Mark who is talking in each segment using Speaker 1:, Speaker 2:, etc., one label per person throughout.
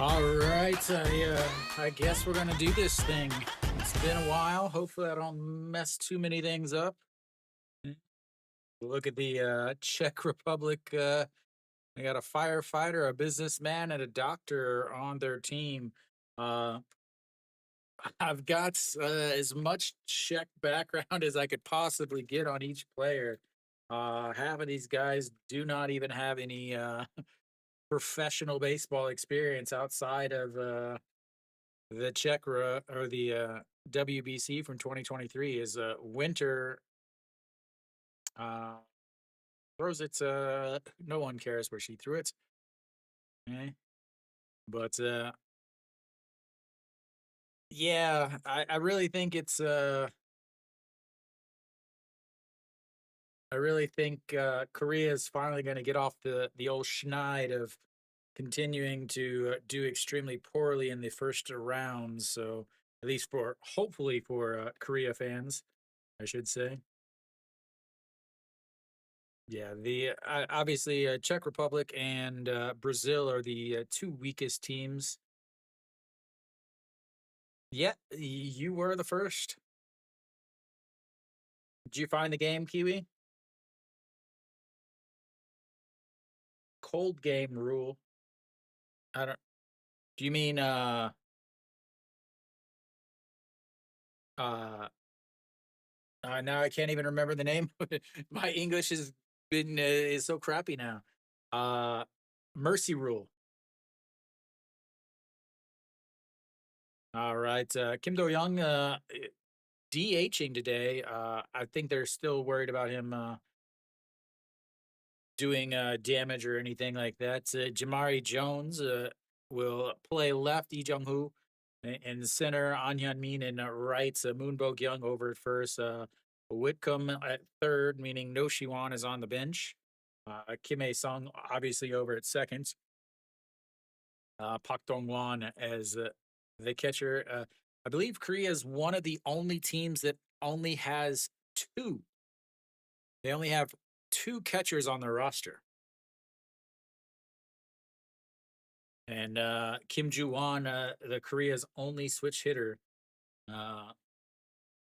Speaker 1: All right, I guess we're gonna do this thing. It's been a while. Hopefully, I don't mess too many things up. Mm. Look at the Czech Republic. They got a firefighter, a businessman, and a doctor on their team. Uh, I've got as much Czech background as I could possibly get on each player. Half of these guys do not even have any professional baseball experience outside of the or the WBC from 2023 is Winter uh, throws it. No one cares where she threw it. Eh. But yeah, I really think I really think Korea is finally going to get off the old schneid of continuing to do extremely poorly in the first round. So at least for hopefully for Korea fans, I should say. Yeah, the obviously Czech Republic and Brazil are the two weakest teams. Yeah, you were the first. Did you find the game, Kiwi? Cold game rule. I don't. Do you mean uh now I can't even remember the name. My English has been is so crappy now. Uh, mercy rule. All right, Kim Do Young DHing today. I think they're still worried about him doing damage or anything like that. Jamari Jones will play left. Lee Jung Hoo in center. An Hyun Min and right. Moon Bo Young over at first. Whitcomb at third, meaning No Shiwan is on the bench. Kim A Sung obviously over at second. Pak Dong Wan as the catcher. I believe Korea is one of the only teams that only has two. They only have two catchers on their roster. And Kim Ju-won, the Korea's only switch hitter, uh,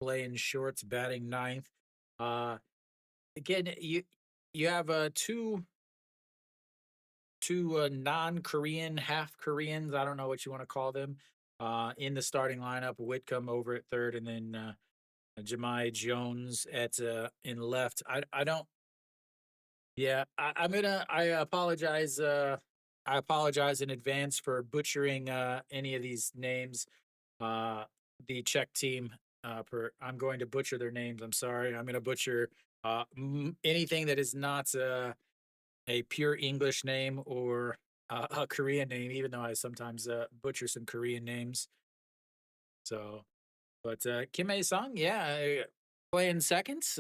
Speaker 1: playing shorts, batting ninth. Uh, again, you have two non-Korean, half Koreans. I don't know what you want to call them. In the starting lineup, Whitcomb over at third, and then Jemai Jones at in left. I don't. Yeah, I'm gonna. I apologize. I apologize in advance for butchering any of these names. Uh, the Czech team. I'm going to butcher their names. I'm sorry. I'm going to butcher anything that is not a pure English name or a Korean name. Even though I sometimes butcher some Korean names. So, but Kim A Sung, yeah, playing seconds.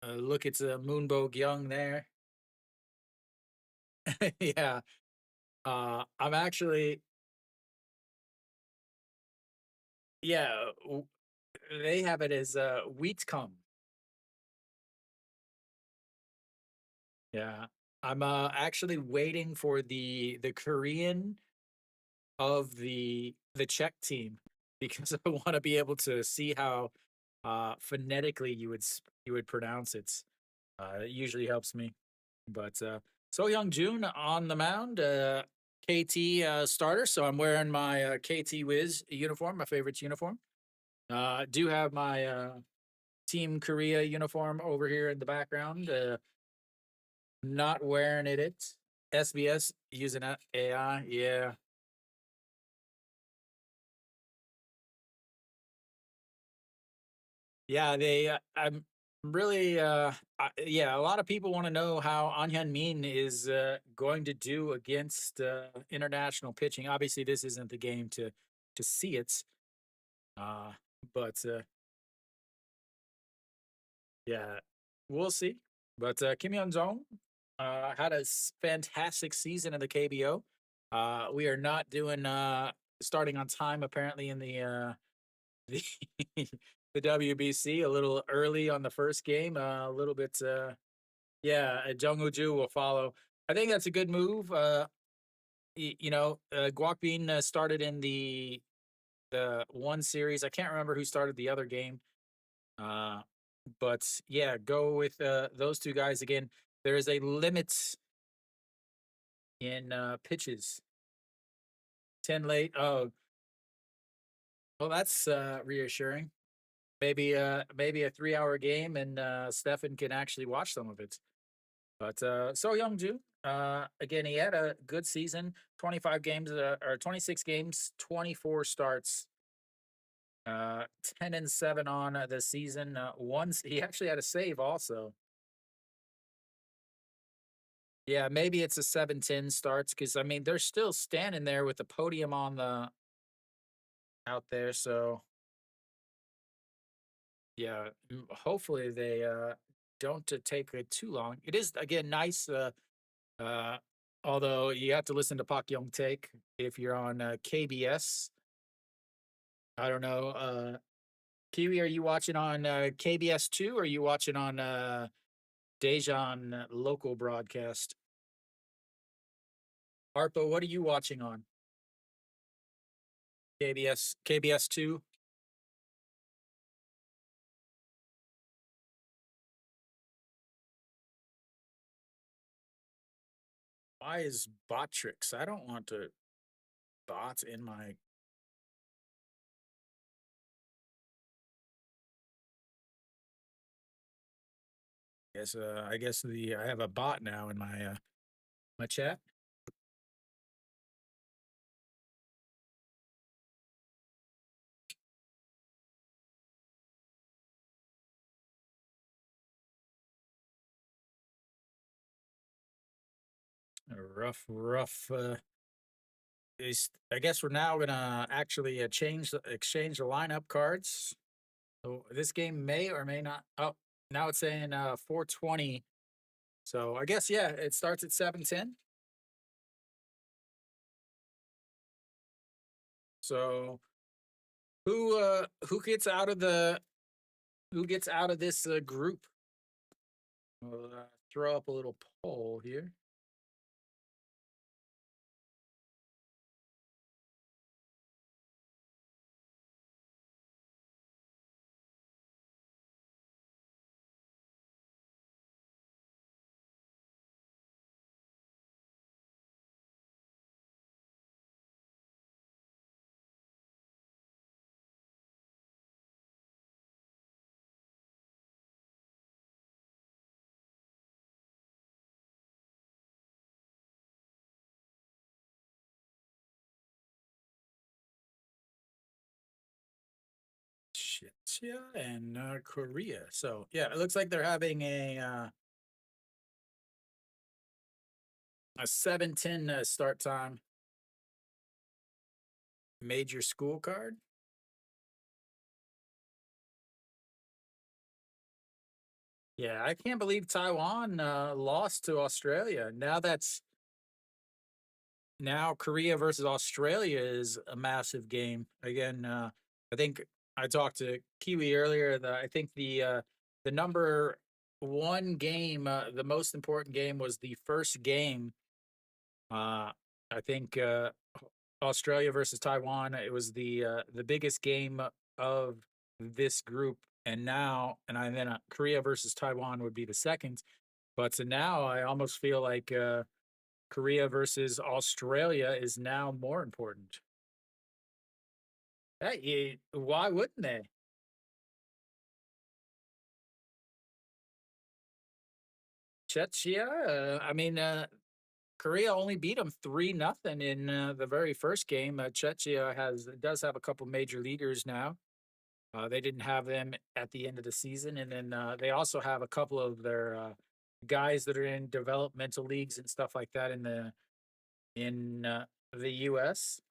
Speaker 1: Look, it's Moonbo Young there. Yeah. I'm actually, yeah, they have it as wheat cum. Yeah. I'm actually waiting for the Korean of the Czech team because I want to be able to see how phonetically you would pronounce it. It usually helps me. But So Young Jun on the mound, KT starter. So I'm wearing my KT Wiz uniform, my favorite uniform. Do have my Team Korea uniform over here in the background. Not wearing it. SBS using AI. Yeah. Yeah, I'm really, yeah, a lot of people want to know how An Hyun Min is going to do against international pitching. Obviously, this isn't the game to see it, uh, but yeah, we'll see. But Kim Hyun Jong had a fantastic season in the KBO. We are not doing starting on time apparently in the the WBC a little early on the first game. A little bit, yeah. Jung Woo Ju will follow. I think that's a good move. Guac Bean started in the one series. I can't remember who started the other game. Uh, but yeah, go with those two guys again. There is a limit in pitches. 10 late. Oh, well, that's reassuring. Maybe a 3 hour game, and Stefan can actually watch some of it. But So Youngju, again, he had a good season. 25 games or 26 games, 24 starts. 10-7 on the season. Once he actually had a save also. Yeah, maybe it's a 7-10 starts because I mean they're still standing there with the podium on the out there. So yeah, hopefully they don't take it too long. It is again nice. Uh, Although you have to listen to Pak Young Take if you're on KBS. I don't know. Kiwi, are you watching on KBS two or are you watching on Dejan local broadcast? Harpo, what are you watching on? KBS two. Why is Botrix? I don't want to bots in my. I guess the I have a bot now in my chat. Rough. I guess we're now gonna actually exchange the lineup cards. So this game may or may not. Oh, now it's saying 4:20. So I guess yeah, it starts at 7:10. So who gets out of this group? We'll throw up a little poll here. Czechia and Korea. So yeah, it looks like they're having a 7:10 start time. Major school card. Yeah, I can't believe Taiwan lost to Australia. Now Korea versus Australia is a massive game. Again, I think I talked to Kiwi earlier. I think the number one game, the most important game, was the first game. I think Australia versus Taiwan. It was the biggest game of this group, and then Korea versus Taiwan would be the second. But so now I almost feel like Korea versus Australia is now more important. Hey, why wouldn't they? Czechia. I mean, Korea only beat them 3-0 in the very first game. Czechia does have a couple major leaguers now. They didn't have them at the end of the season, and then they also have a couple of their guys that are in developmental leagues and stuff like that in the U.S.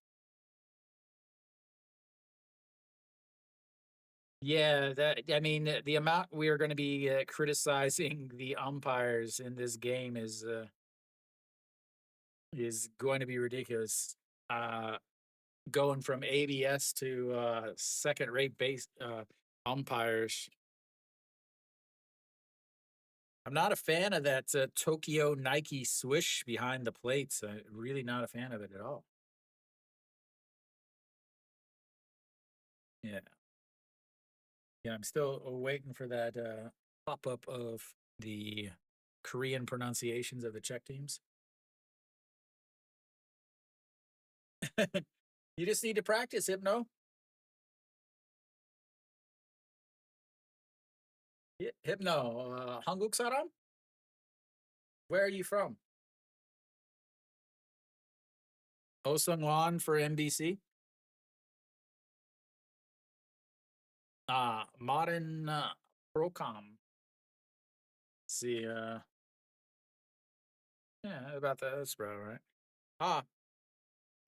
Speaker 1: Yeah, that I mean the amount we are going to be criticizing the umpires in this game is going to be ridiculous. Uh, Going from ABS to second rate base umpires. I'm not a fan of that Tokyo Nike swish behind the plates. Really not a fan of it at all. Yeah. Yeah, I'm still waiting for that pop up of the Korean pronunciations of the Czech teams. You just need to practice, Hypno. Hypno, 한국 사람? Where are you from? Oh Sung-wan for MBC. Modern Procom. See, yeah, about that. That's about right. 아,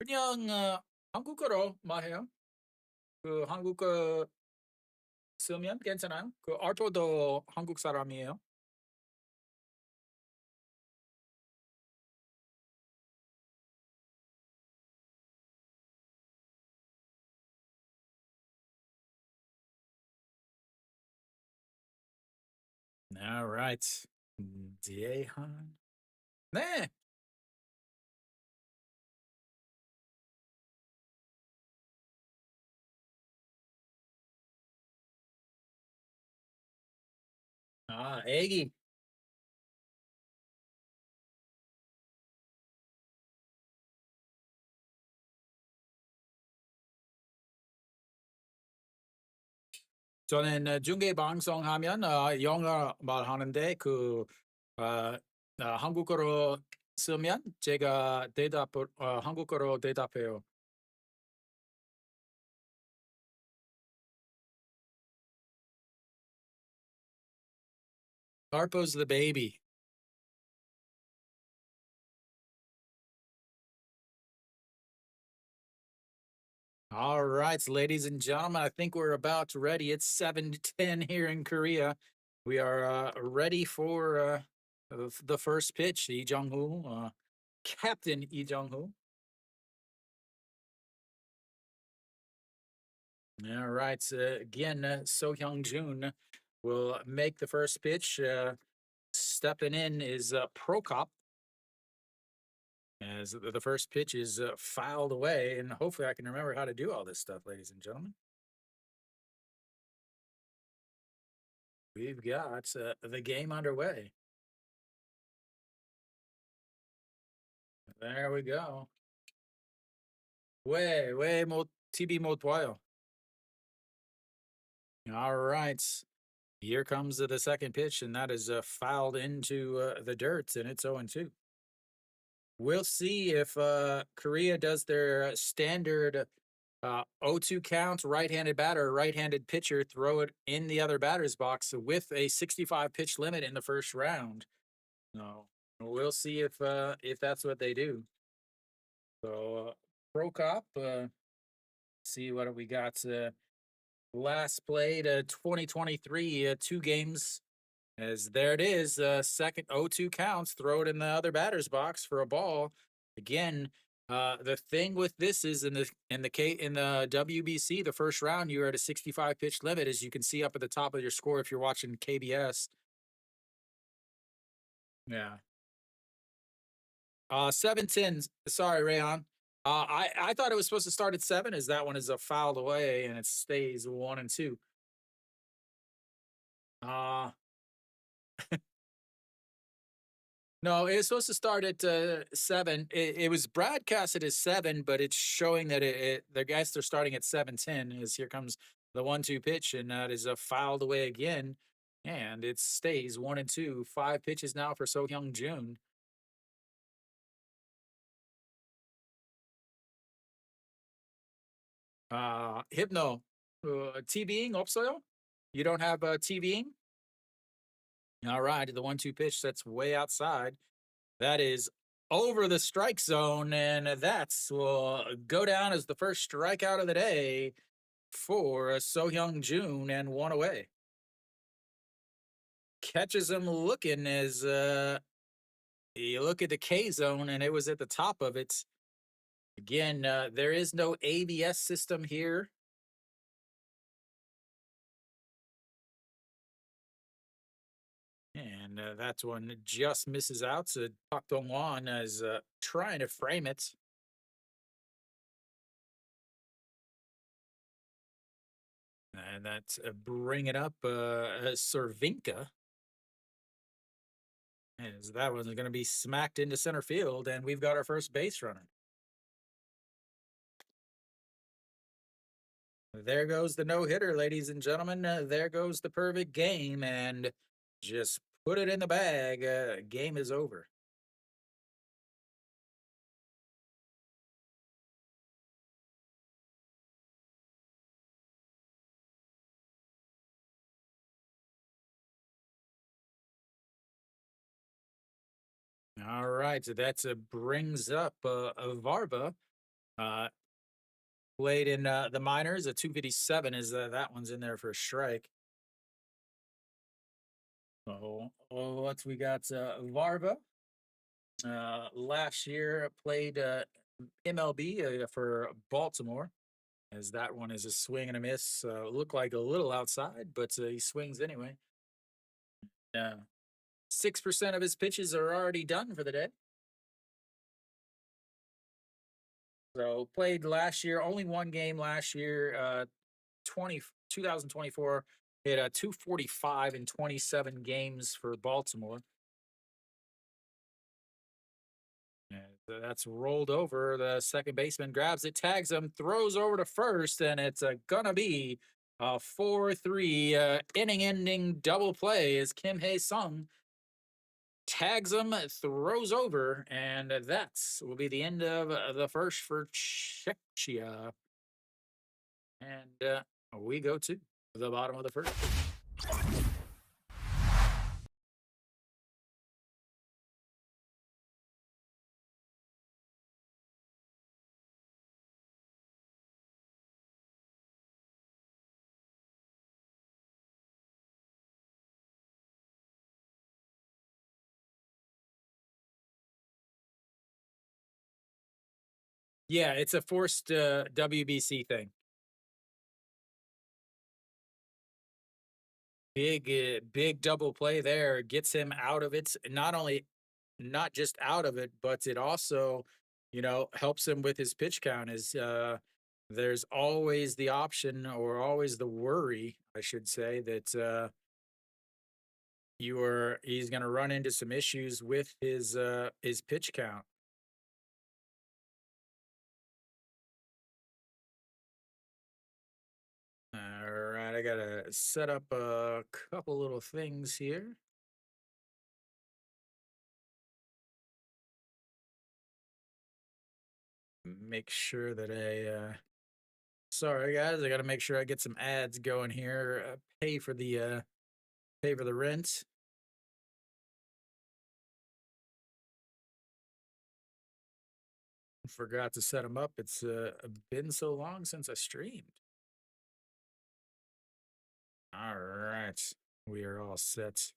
Speaker 1: 그냥 한국어로 말해요. 그 한국어 쓰면 괜찮아요. 그 알토도 한국 사람이에요. All right. Jehan. 네. 애기. 저는 중계 방송하면 영어 말하는데 한국어로 쓰면 제가 한국어로 대답해요. Harpo's the baby. All right, ladies and gentlemen, I think we're about ready. It's 7-10 here in Korea. We are ready for the first pitch. Lee Jung-hoo, Captain Lee Jung-hoo. All right, again, So Hyung-jun will make the first pitch. Stepping in is Prokop. As the first pitch is fouled away, and hopefully I can remember how to do all this stuff, ladies and gentlemen. We've got the game underway. There we go. 왜 TV 못 봐요? All right. Here comes the second pitch, and that is fouled into the dirt, and it's 0-2. We'll see if Korea does their standard 0-2 counts, right-handed batter, right-handed pitcher, throw it in the other batter's box with a 65 pitch limit in the first round. No, we'll see if that's what they do. So Prokop, see what we got. Last played 2023, 2 games. As there it is, second 0-2 counts, throw it in the other batter's box for a ball. Again, the thing with this is in the WBC, the first round, you're at a 65 pitch limit, as you can see up at the top of your score if you're watching KBS. Yeah. 7-10. Sorry, Rayon. I thought it was supposed to start at 7, as that one is fouled away and it stays 1-2. No, it's supposed to start at 7. It was broadcasted as 7, but it's showing that the guys are starting at 7:10. As here comes the 1-2 pitch, and that is fouled away again, and it stays 1-2. 5 pitches now for So Hyung-jun. Hypno, TVing 없어요? You don't have TVing? All right, the 1-2 pitch that's way outside. That is over the strike zone, and that's will go down as the first strikeout of the day for So Hyung-jun, and 1 away. Catches him looking as you look at the K zone, and it was at the top of it. Again, there is no ABS system here. And And that one just misses out. So Pak Dong-wan is trying to frame it. And that's bring it up Cervinka. As that one's going to be smacked into center field, and we've got our first base runner. There goes the no-hitter, ladies and gentlemen. There goes the perfect game, and just put it in the bag. Game is over. All right, so that's brings up Varba. Played in the minors. A 257 is that one's in there for a strike. So what we got? Varba. Last year played MLB for Baltimore. As that one is a swing and a miss. Looked like a little outside, but he swings anyway. 6% of his pitches are already done for the day. So played last year, only one game last year, 2024. Hit a 245 in 27 games for Baltimore. And that's rolled over. The second baseman grabs it, tags him, throws over to first, and it's gonna be a 4-3 inning-ending double play as Kim Hae-sung tags him, throws over, and that will be the end of the first for Czechia. And we go to the bottom of the first. Yeah, it's a forced WBC thing. Big double play there gets him out of it. Not just out of it, but it also, helps him with his pitch count. Is there's always the option or always the worry, I should say, that he's going to run into some issues with his pitch count. All right, I gotta set up a couple little things here. Make sure that sorry guys, I gotta make sure I get some ads going here. Pay for the rent. Forgot to set them up. It's been so long since I streamed. All right, we are all set.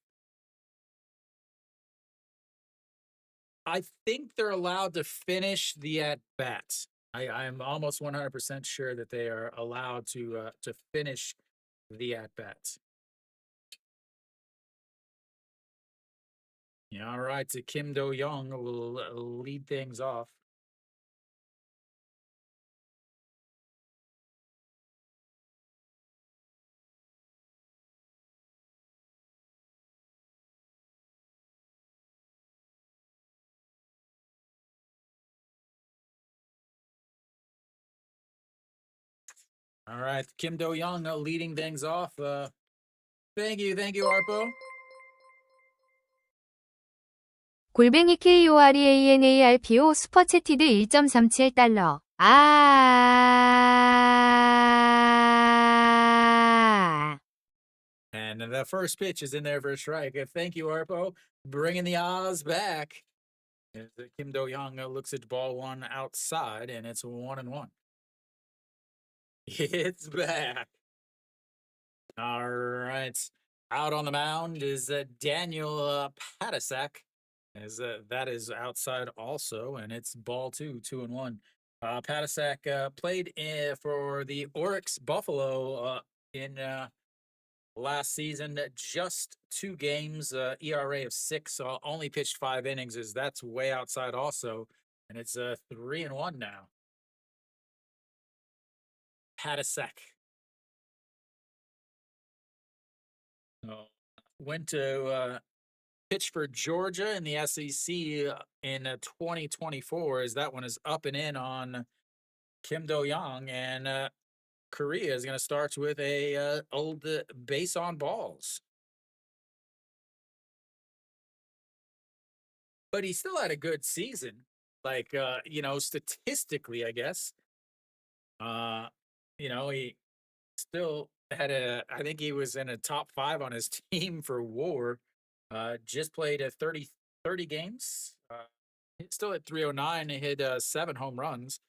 Speaker 1: I think they're allowed to finish the at bats. I'm almost 100% sure that they are allowed to finish the at bats. Yeah, all right. So Kim Do Young will lead things off. All right, Kim Do Young leading things off. Thank you, Arpo.
Speaker 2: 골뱅이 KOREANARPO 슈퍼채티드 1.37달러.
Speaker 1: And the first pitch is in there for a strike. Thank you, Arpo. Bringing the Oz back. As Kim Do Young looks at ball one outside, and it's 1-1. It's back. All right. Out on the mound is Daniel Patasak. As that is outside also, and it's ball 2-1. Patasak played for the Oryx Buffalo in last season, just 2 games, ERA of 6, only pitched 5 innings. That's way outside also, and it's 3-1 now. Had a sec. Went to pitch for Georgia in the SEC in 2024. As that one is up and in on Kim Do-young, and Korea is going to start with a old base on balls. But he still had a good season, like statistically, I guess. He still had I think he was in a top 5 on his team for WAR. Just played 30 games. Still at 309. He hit 7 home runs,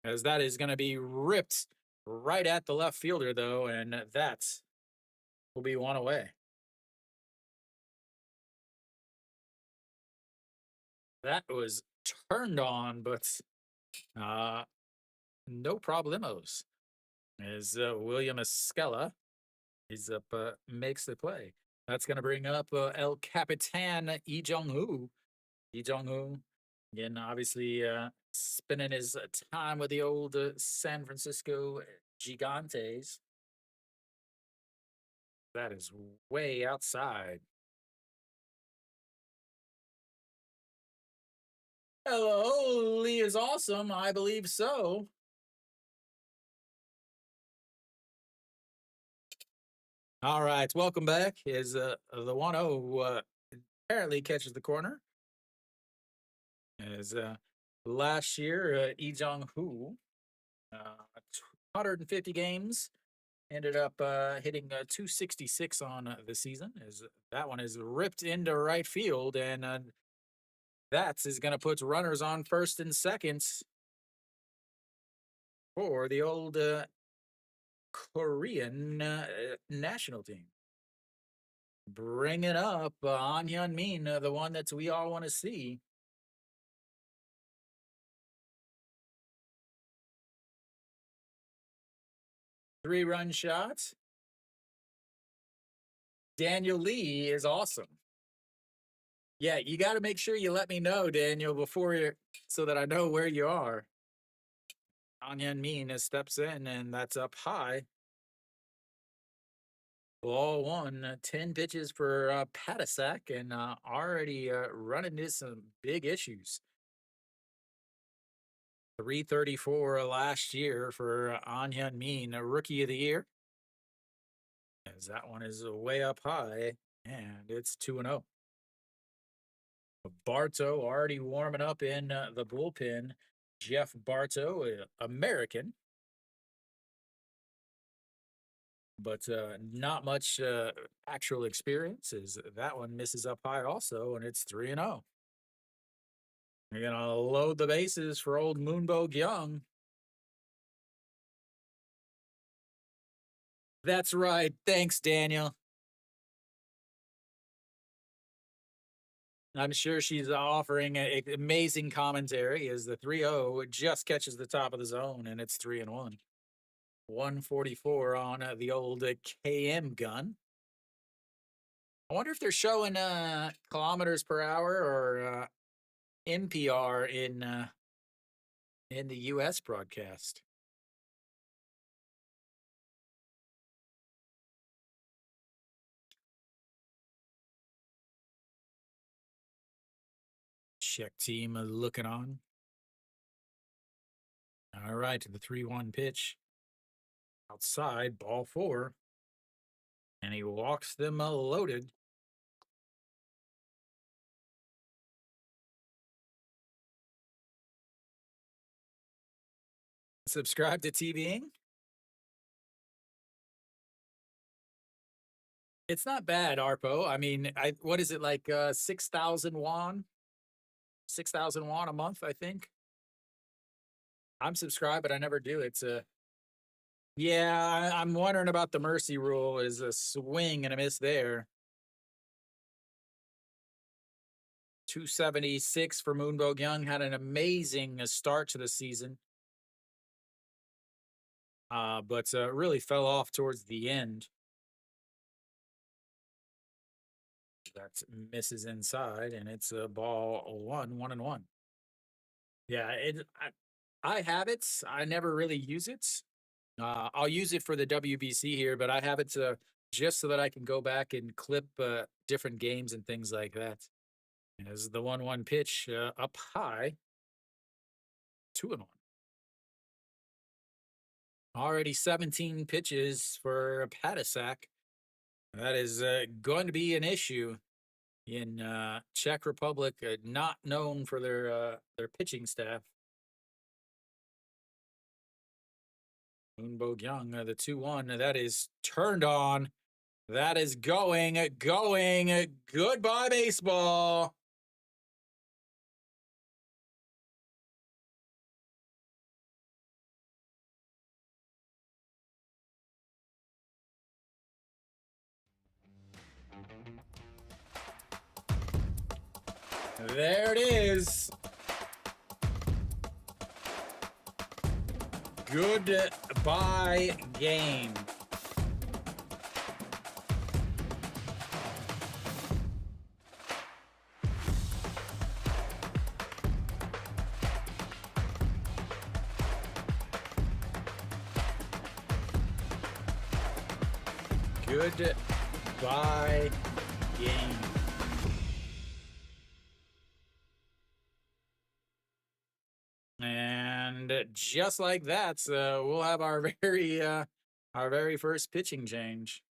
Speaker 1: as that is going to be ripped right at the left fielder, though, and that will be one away. That was turned on, but no problemos. As William Escala is up, makes the play. That's going to bring up El Capitan Lee Jong-hoo. Lee Jong-hoo, again, obviously spending his time with the old San Francisco Gigantes. That is way outside. Hello, Lee is awesome. I believe so. All right, welcome back. Is the 1-0 apparently catches the corner. As last year, Lee Jong-hoo, 150 games, ended up hitting 266 on the season. As that one is ripped into right field, and that is going to put runners on first and second for the old Korean national team. Bring it up, An Hyun-min, the one that we all want to see. Three-run shot. Daniel Lee is awesome. Yeah, you got to make sure you let me know, Daniel, so that I know where you are. An Hyun-min steps in, and that's up high. Ball one, 10 pitches for Patasak, and already running into some big issues. 334 last year for An Hyun-min, rookie of the year. As that one is way up high, and it's 2-0. Bartow already warming up in the bullpen. Jeff Bartow, American, but not much actual experience. As that one misses up high also, and it's 3-0. You're going to load the bases for old Moonbo Young. That's right. Thanks, Daniel. I'm sure she's offering an amazing commentary as the 3-0 just catches the top of the zone, and it's 3-1. 144 on the old KM gun. I wonder if they're showing kilometers per hour or NPR in the U.S. broadcast. Czech team looking on. All right, the 3-1 pitch. Outside, ball 4. And he walks them loaded. Subscribe to TVing. It's not bad, Arpo. I mean, what is it, like 6,000 won? 6,000 won a month, I think. I'm subscribed, but I never do. Yeah, I'm wondering about the mercy rule. Is a swing and a miss there. 276 for Moonbo Young. Had an amazing start to the season. But really fell off towards the end. That misses inside, and it's a ball 1-1-1. Yeah, I have it. I never really use it. I'll use it for the WBC here, but I have it just so that I can go back and clip different games and things like that. And as the 1-1 pitch up high, 2-1. Already 17 pitches for Patasak. That is going to be an issue in Czech Republic, not known for their pitching staff. Moonbo Young, the 2-1, that is turned on. That is going. Goodbye, baseball. There it is. Goodbye, game. Goodbye, game. And just like that, we'll have our very first pitching change.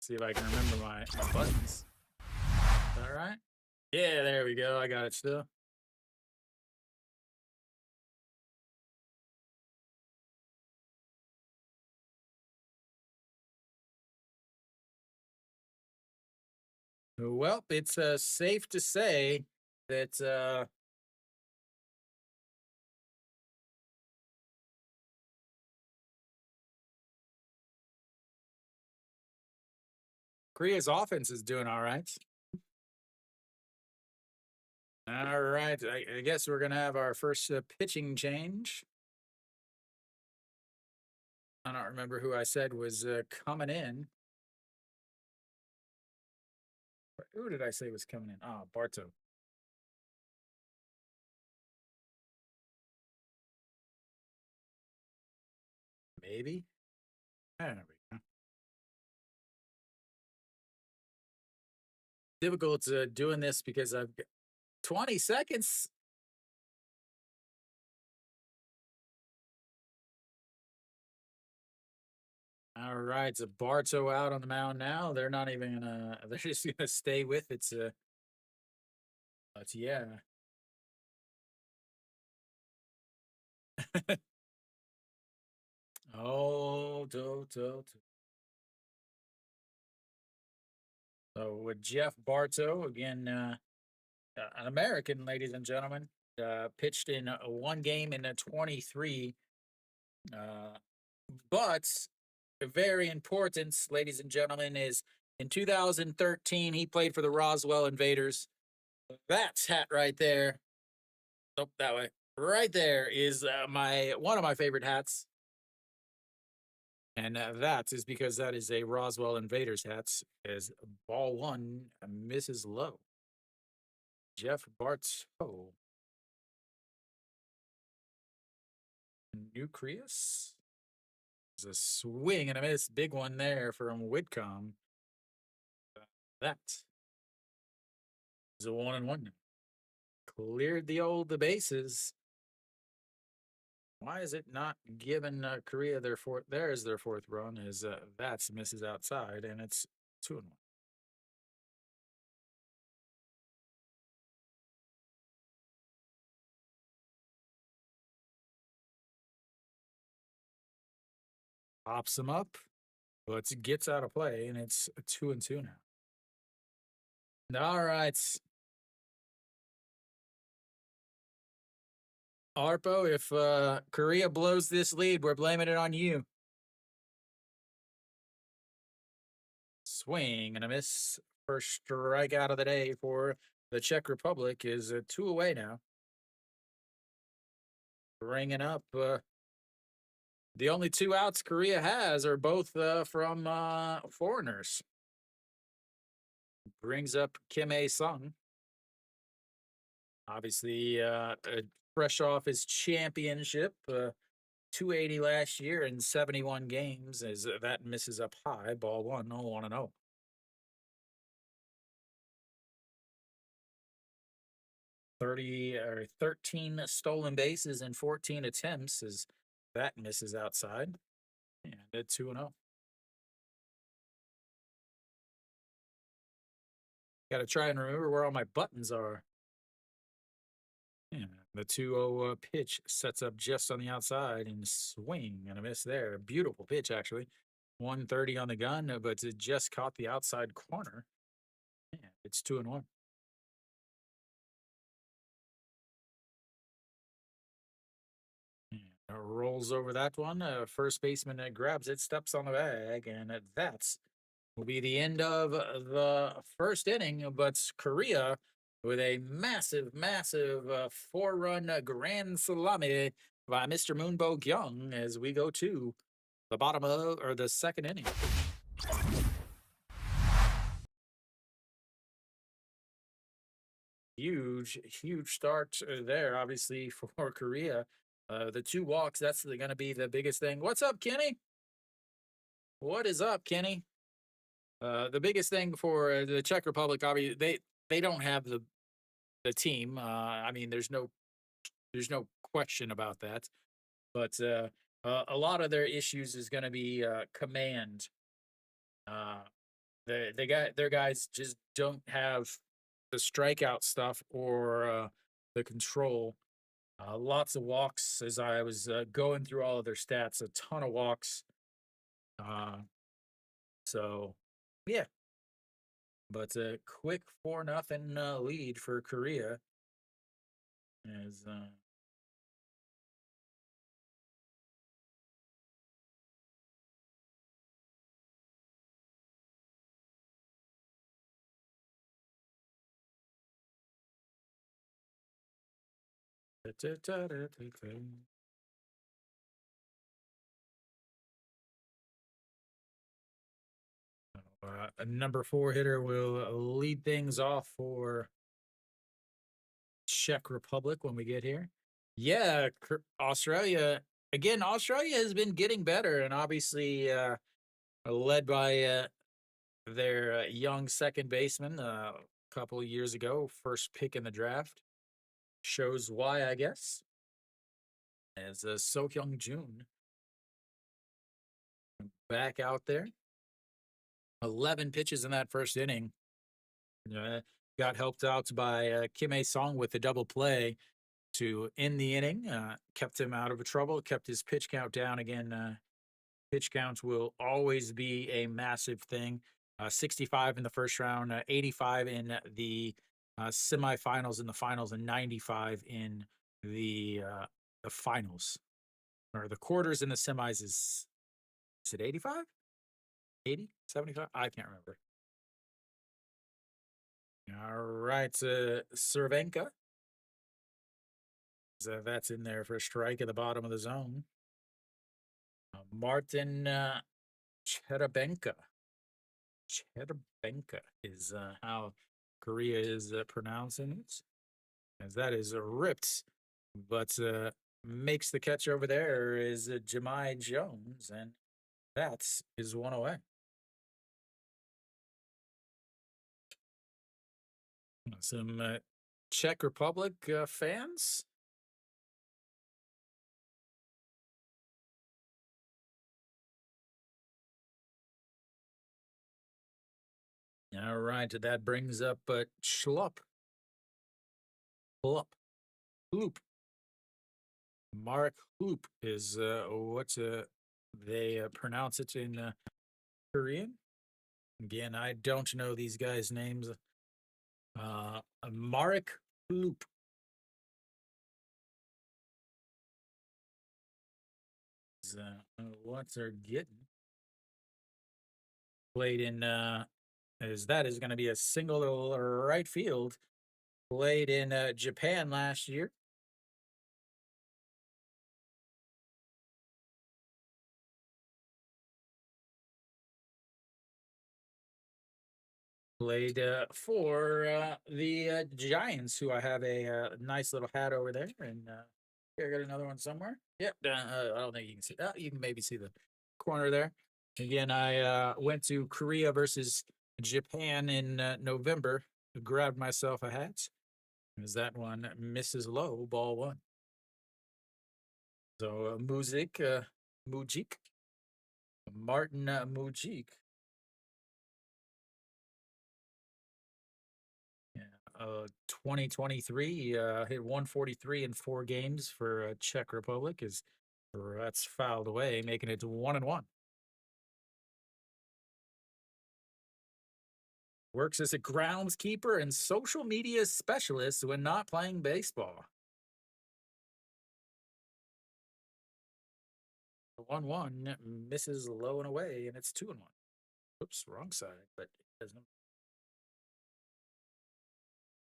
Speaker 1: See if I can remember my buttons. All right. Yeah, there we go. I got it still. Well, it's safe to say that Korea's offense is doing all right. All right, I guess we're gonna have our first pitching change. I don't remember who I said was coming in. Who did I say was coming in? Oh, Barto. Maybe. There we go. Difficult doing this because I've got 20 seconds. All right, so Barto out on the mound now. They're not even gonna. They're just gonna stay with it. But yeah. Oh, So with Jeff Barto again, an American, ladies and gentlemen, pitched in one game in 23. But very important, ladies and gentlemen, is in 2013 he played for the Roswell Invaders. That hat right there. Oh, that way. Right there is one of my favorite hats. And that is because that is a Roswell Invaders hat, as ball one misses low. Jeff Barto. Nucleus. There's a swing and a miss. Big one there from Whitcomb. That is a 1-1. Cleared the bases. Why is it not giving Korea their fourth? There's their fourth run. As that misses outside, and it's 2-1. Pops him up, but gets out of play, and it's 2-2 now. All right. Arpo, if Korea blows this lead, we're blaming it on you. Swing and a miss. First strikeout of the day for the Czech Republic is 2 away now. Bringing up The only two outs Korea has are both from foreigners. Brings up Kim A-sung. Obviously, fresh off his championship, 280 last year in 71 games, as that misses up high. Ball one, 0-1-0. 30 or 13 stolen bases in 14 attempts, as that misses outside. And at 2-0. Got to try and remember where all my buttons are. Yeah, the 2-0 pitch sets up just on the outside and swing and a miss there. Beautiful pitch, actually. 130 on the gun, but it just caught the outside corner. Yeah, it's 2-1. Rolls over that one. First baseman grabs it, steps on the bag, and that's will be the end of the first inning. But Korea with a massive, massive 4-run grand salami by Mr. Moonbo Kyung as we go to the bottom of or the second inning. Huge, huge start there, obviously, for Korea. The 2 walks, that's going to be the biggest thing. What's up, Kenny? What is up, Kenny? The biggest thing for the Czech Republic, obviously, they don't have the team. I mean, there's no question about that. But a lot of their issues is going to be command. Their guys just don't have the strikeout stuff or the control. Lots of walks as I was going through all of their stats. A ton of walks. So yeah, but a quick 4-0 lead for Korea. As a number 4 hitter will lead things off for Czech Republic when we get here. Yeah, Australia again. Australia has been getting better, and obviously led by their young second baseman a couple of years ago, first pick in the draft. Shows why, I guess. As So-Kyung Jun back out there. 11 pitches in that first inning. Got helped out by Kim A-sung with the double play to end the inning. Kept him out of trouble, kept his pitch count down again. Pitch counts will always be a massive thing. 65 in the first round, 85 in the semifinals and the finals, and 95 in the finals. Or the quarters and the semis is it 85? 80? 75? I can't remember. All right, Cervenka. So that's in there for a strike at the bottom of the zone. Martin Cherebenka. Cherebenka is how Korea is pronouncing it. As that is ripped, but makes the catch over there is Jemai Jones, and that is one away. Some Czech Republic fans. All right, that brings up Schlupp. Hoop. Mark Hoop is what they pronounce it in Korean. Again, I don't know these guys' names. Mark Hoop. What they're getting. Played in as that is going to be a single right field. Played in Japan last year. played for the Giants, who I have a nice little hat over there. And here, I got another one somewhere. Yep. I don't think you can see that. You can maybe see the corner there. Again, I went to Korea versus Japan in November. Grabbed myself a hat. Is that one misses low, ball one. So Mujik, Martin Mujik. Yeah, 2023 hit 143 in 4 games for Czech Republic. That's fouled away, making it 1-1. Works as a groundskeeper and social media specialist when not playing baseball. 1-1 misses low and away, and it's 2-1. Oops, wrong side, but it doesn't.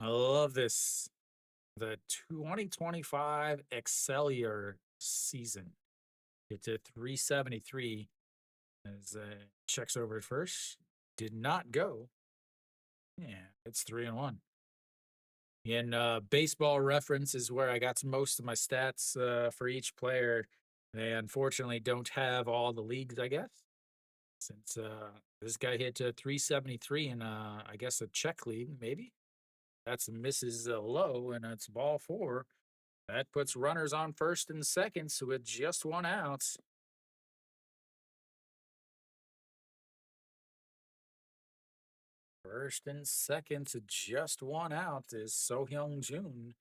Speaker 1: I love this. The 2025 Excelsior season. It's a 373 as checks over at first. Did not go. Yeah, it's 3-1. In Baseball Reference is where I got most of my stats for each player. They unfortunately don't have all the leagues, I guess. Since this guy hit 373 in, I guess, a Czech league, maybe. That's misses low, and it's ball 4. That puts runners on first and second, so with just 1 out. First and second to just 1 out is So Hyung Jun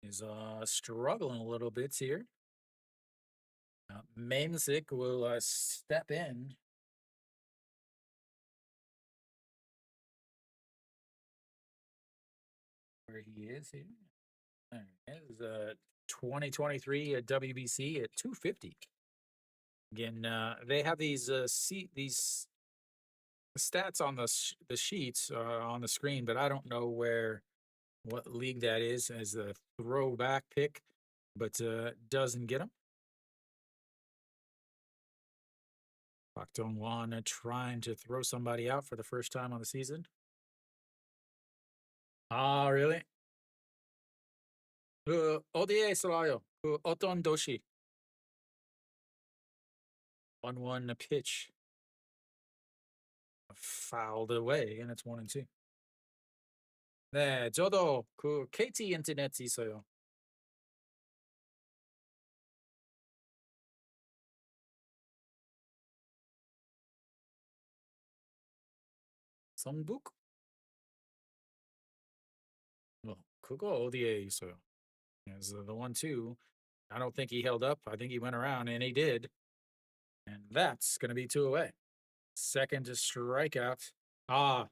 Speaker 1: is struggling a little bit here. Mainsik will step in. Where he is here. There he is. 2023 at WBC at 250. Again, they have these these stats on the sheets on the screen, but I don't know what league that is as a throwback pick, but doesn't get him. Park Dong-won trying to throw somebody out for the first time on the season. Ah, really? 어디에 있어요? 어떤 도시? 1-1 pitch. Fouled away, and it's 1-2. 네, 저도 KT 인터넷 있어요. 성북? 그거 어디에 있어요? As the 1-2. I don't think he held up. I think he went around, and he did. And that's going to be 2 away. Second to strikeout. Ah.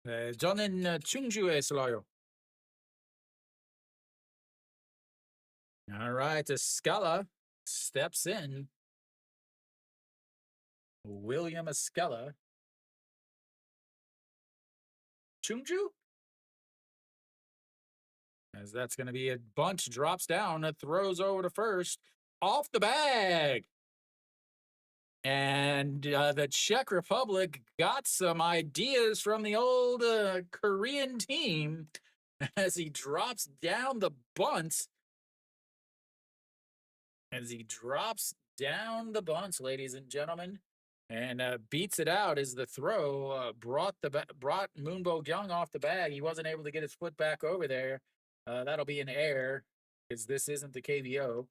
Speaker 1: 네, 저는 충주에 살아요. All right, Escala steps in. William Escala. Chungju? As that's going to be a bunch, drops down, throws over to first, off the bag. And the Czech Republic got some ideas from the old Korean team as he drops down the bunt. As he drops down the bunt, ladies and gentlemen, and beats it out as the throw brought Moonbo Young off the bag. He wasn't able to get his foot back over there. That'll be an error because this isn't the KBO.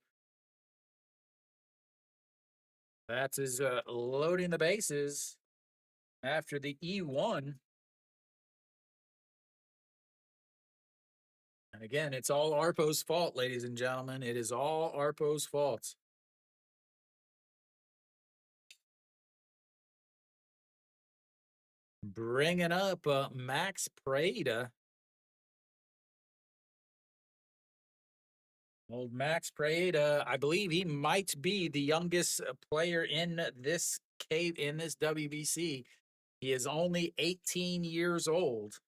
Speaker 1: That's his loading the bases after the E1. And again, it's all Arpo's fault, ladies and gentlemen. It is all Arpo's fault. Bringing up Max Prada. Old Max Prada, I believe he might be the youngest player in this WBC. He is only 18 years old.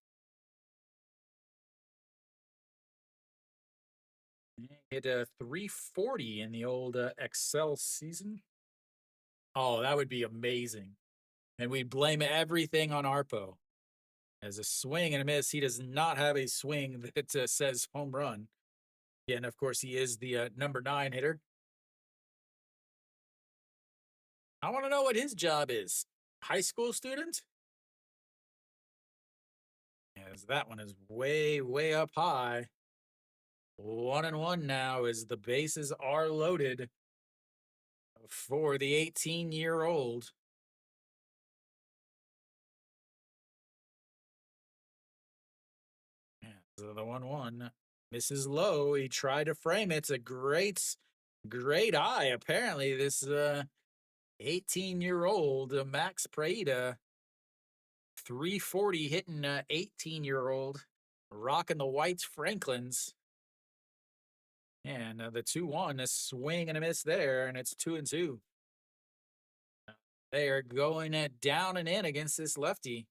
Speaker 1: He hit a 340 in the old Excel season. Oh, that would be amazing. And we'd blame everything on Arpo. As a swing and a miss, he does not have a swing that says home run. Yeah, and of course, he is the number 9 hitter. I want to know what his job is. High school student? As that one is way, way up high. 1-1 now as the bases are loaded for the 18-year-old. Yeah, so the 1-1 misses low. He tried to frame it. It's a great, great eye. Apparently, this 18-year-old Max Praida, 340 hitting 18-year-old, rocking the Whites Franklins. And the 2-1, a swing and a miss there, and it's 2-2. They are going down and in against this lefty.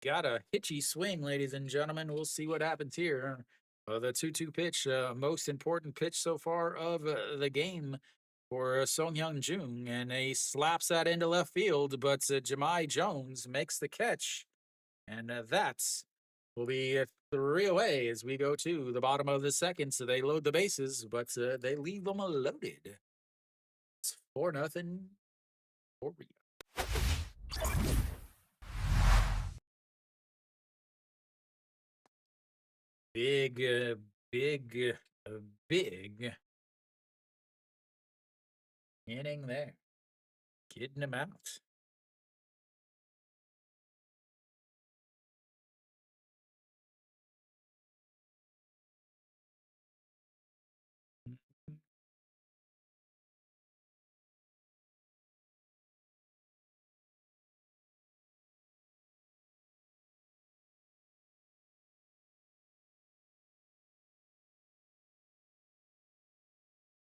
Speaker 1: Got a hitchy swing, ladies and gentlemen. We'll see what happens here. The 2-2 pitch, most important pitch so far of the game for Song Hyun Jung, and he slaps that into left field, but Jahmai Jones makes the catch, and that will be 3 away as we go to the bottom of the second. So they load the bases, but they leave them loaded. It's 4-0 Korea. Big, big inning there. Getting him out.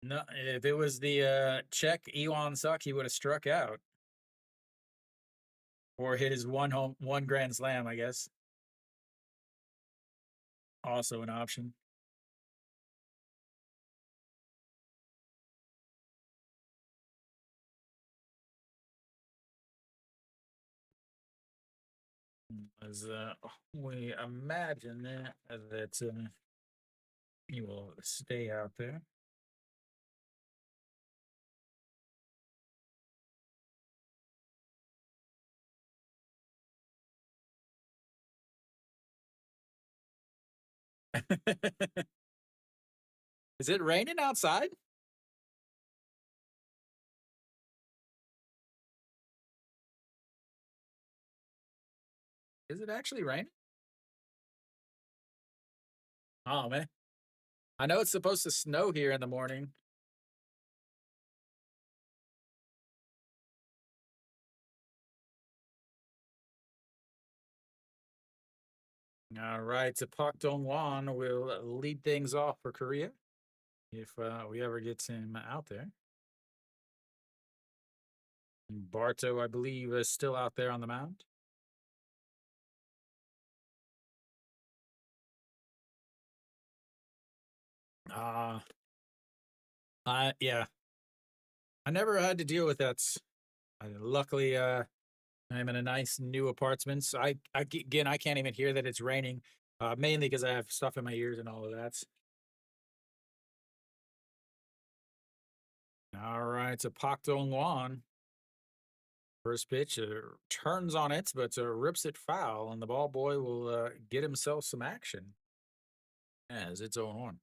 Speaker 1: No, if it was the Czech Iwan Suk, he would have struck out. Or hit his one grand slam, I guess. Also an option. As we imagine that he will stay out there. Is it raining outside? Is it actually raining? Oh, man. I know it's supposed to snow here in the morning. All right, so Park Dong-won will lead things off for Korea if we ever get him out there. Barto, I believe, is still out there on the mound. Yeah. I never had to deal with that. Luckily, I'm in a nice new apartment. So again, I can't even hear that it's raining, mainly because I have stuff in my ears and all of that. All right, so Pak Dong-won. First pitch turns on it, but rips it foul, and the ball boy will get himself some action as it's 0-1.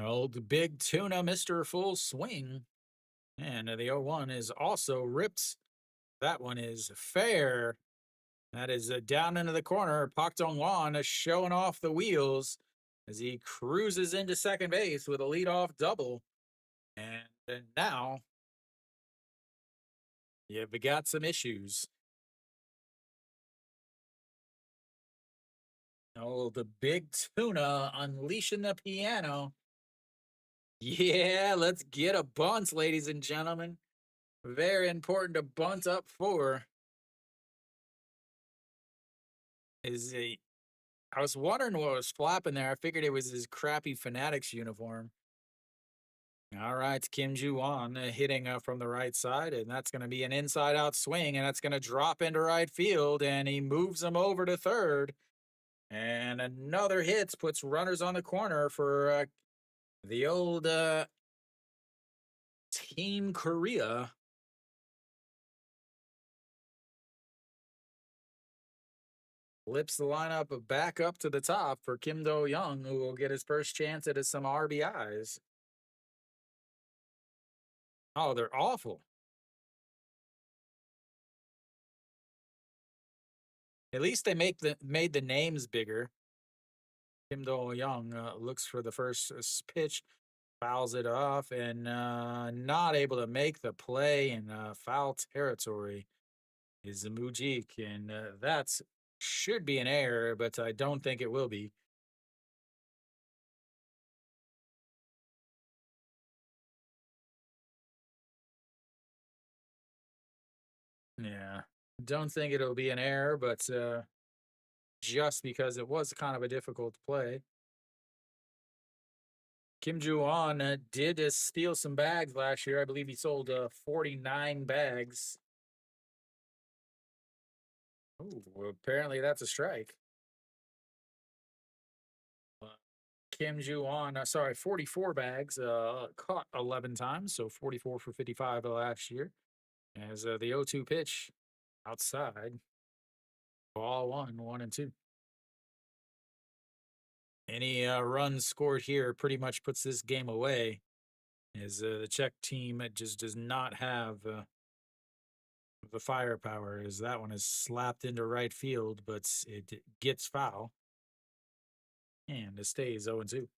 Speaker 1: Old Big Tuna, Mr. Full Swing. And the 0-1 is also ripped. That one is fair. That is down into the corner. Pak Dong-won showing off the wheels as he cruises into second base with a leadoff double. And now you've got some issues. Oh, the Big Tuna unleashing the piano. Yeah, let's get a bunt, ladies and gentlemen. Very important to bunt up for. Is I was wondering what was flapping there. I figured it was his crappy Fanatics uniform. All right, Kim Ju-won hitting from the right side, and that's going to be an inside-out swing, and that's going to drop into right field, and he moves him over to third. And another hit puts runners on the corner for the old Team Korea. Flips the lineup back up to the top for Kim Do-young, who will get his first chance at some RBIs. Oh, they're awful. At least they made the names bigger. Kim Do-young looks for the first pitch, fouls it off, and not able to make the play in foul territory is the Mujik, and that's should be an error, but I don't think it will be. Yeah, don't think it'll be an error, but just because it was kind of a difficult play. Kim Ju-won did steal some bags last year. I believe he sold 49 bags. Oh, well, apparently that's a strike. Kim Ju-won, sorry, 44 bags, caught 11 times, so 44 for 55 last year. As the 0-2 pitch outside, ball one, 1-2. Any runs scored here pretty much puts this game away, as the Czech team just does not have the firepower, as that one is slapped into right field, but it gets foul. And it stays 0-2.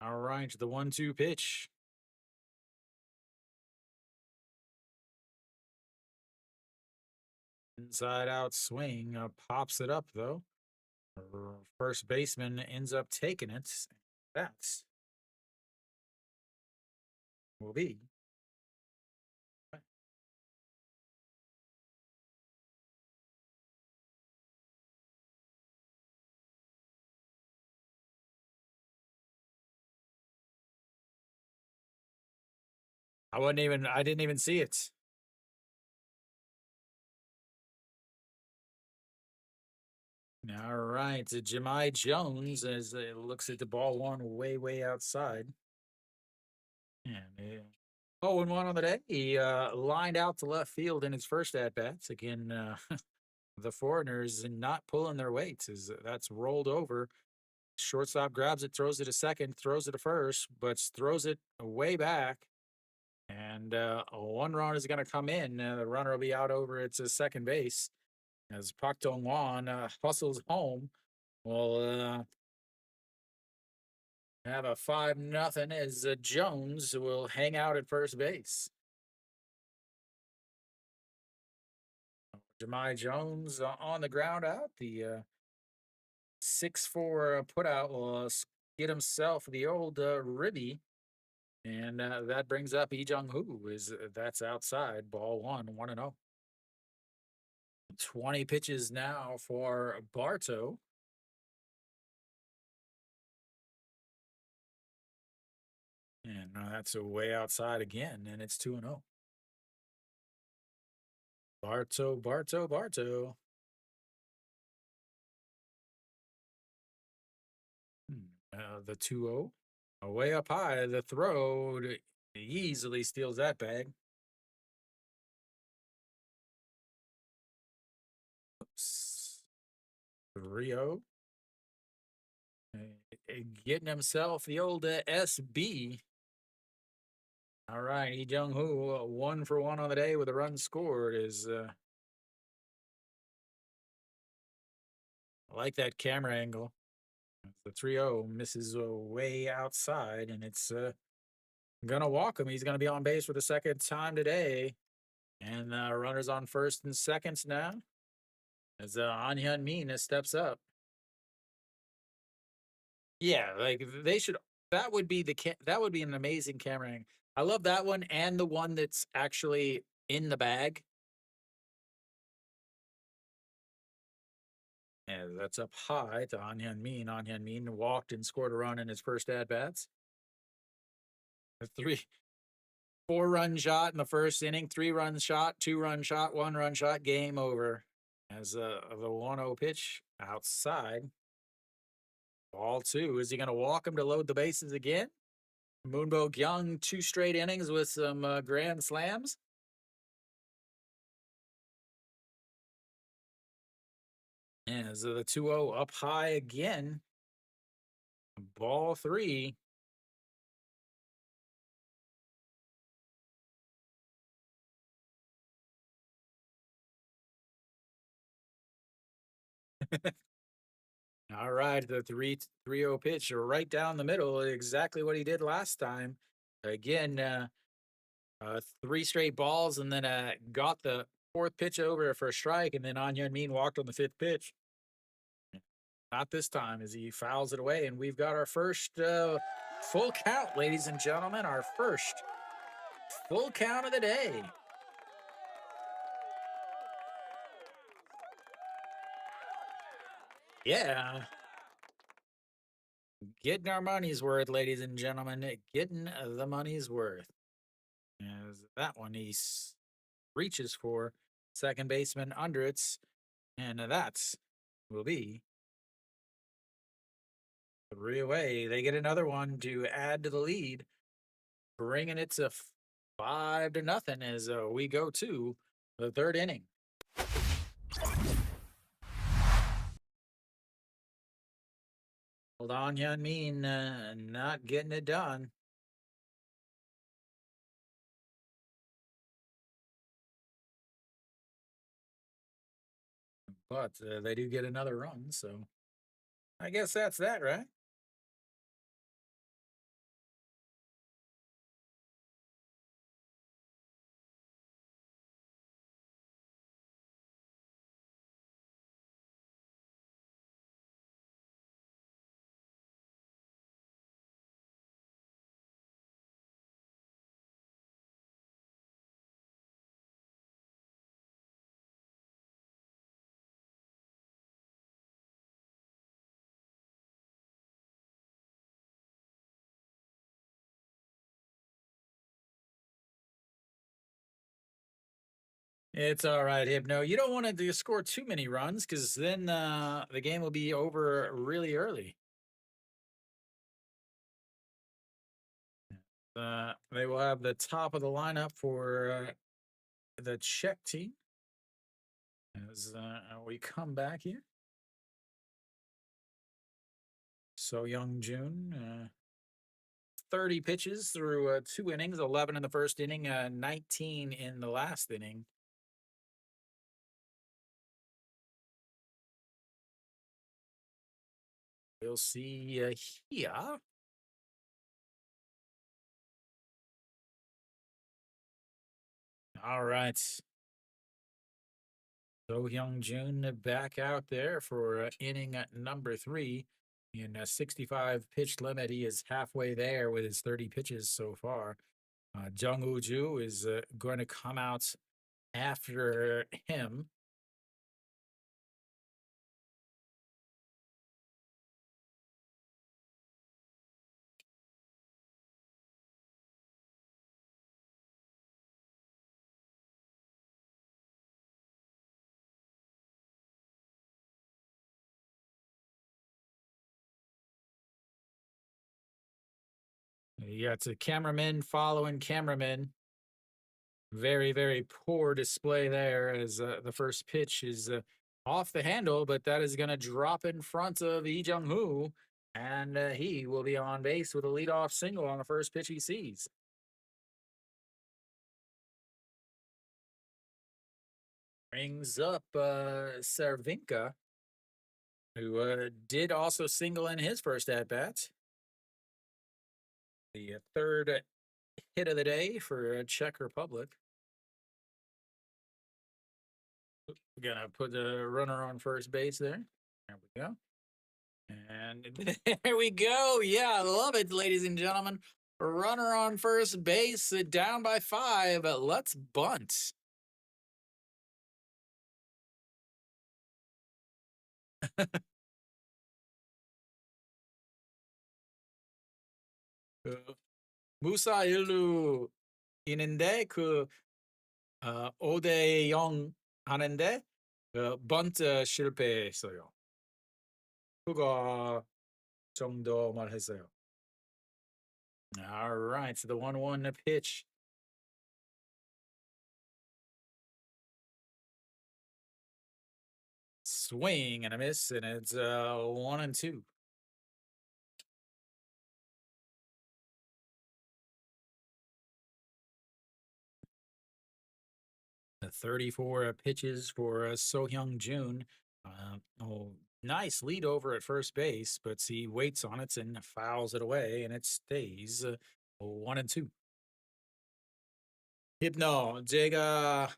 Speaker 1: All right, the 1-2 pitch. Inside out swing, pops it up though. First baseman ends up taking it. That will be. I didn't even see it. All right, Jemai Jones as it looks at the ball one way outside. And 0-1 on the day. He lined out to left field in his first at bats. Again, the foreigners not pulling their weights as that's rolled over. Shortstop grabs it, throws it to second, throws it to first, but throws it way back. And one run is going to come in. The runner will be out over its second base as Pak Dong-won hustles home. We'll have a 5-0 as Jones will hang out at first base. Jemai Jones on the ground out. The 6-4 putout will get himself the old ribby. And that brings up Lee Jung-hoo. That's outside. Ball one, 1-0. 20 pitches now for Barto. And that's way outside again, and it's 2-0. Barto. The 2-0. Way up high, the throw easily steals that bag. Oops. 3-0. Getting himself the old SB. All right, Lee Jung-hoo, 1 for 1 on the day with a run scored. I like that camera angle. The 3-0 misses way outside, and it's gonna walk him. He's gonna be on base for the second time today. And runners on first and seconds now as An Hyun Min steps up. Yeah, like they should. That would be that would be an amazing camera angle. I love that one and the one that's actually in the bag. Yeah, that's up high to An Hyun-min. An Hyun-min walked and scored a run in his first at bats. A 4-run shot in the first inning, 3-run shot, 2-run shot, 1-run shot, game over. As the 1-0 pitch outside. Ball 2. Is he going to walk him to load the bases again? Moonbo Young, 2 straight innings with some grand slams. As the 2-0 up high again. Ball 3. All right, the 3-0 pitch right down the middle, exactly what he did last time. Again, 3 straight balls, and then got the 4th pitch over for a strike, and then An Hyun-min walked on the 5th pitch. Not this time as he fouls it away, and we've got our first full count, ladies and gentlemen. Our first full count of the day. Yeah. Getting our money's worth, ladies and gentlemen. Getting the money's worth. As that one he reaches for second baseman under it, and that will be 3 away. They get another one to add to the lead, bringing it to 5-0 as we go to the 3rd inning. Hold on, Hyun-min, not getting it done. But they do get another run, so I guess that's that, right? It's all right, Hypno. You don't want to score too many runs because then the game will be over really early. They will have the top of the lineup for the Czech team as we come back here. So Young Jun, 30 pitches through 2 innings, 11 in the first inning, 19 in the last inning. We'll see here. All right. So Hyung Jun back out there for inning number 3. In a 65 pitch limit, he is halfway there with his 30 pitches so far. Jung Woo-ju is going to come out after him. You got the cameraman following cameraman. Very, very poor display there as the first pitch is off the handle, but that is going to drop in front of Lee Jung-hoo, and he will be on base with a leadoff single on the first pitch he sees. Brings up Cervinka, who did also single in his first at-bat. The 3rd hit of the day for Czech Republic. Gonna put the runner on first base there. There we go. And there we go. Yeah, I love it, ladies and gentlemen. Runner on first base, down by 5. Let's bunt. 무사 1루 있는데 그 5대 0 하는데 번트 실패했어요. 그거 정도만 했어요. All right, so the 1-1 pitch. Swing and a miss, and it's 1-2. The 34 pitches for So-Hyung Jun. Nice lead over at first base, but he waits on it and fouls it away, and it stays 1-2. 힙노, 제가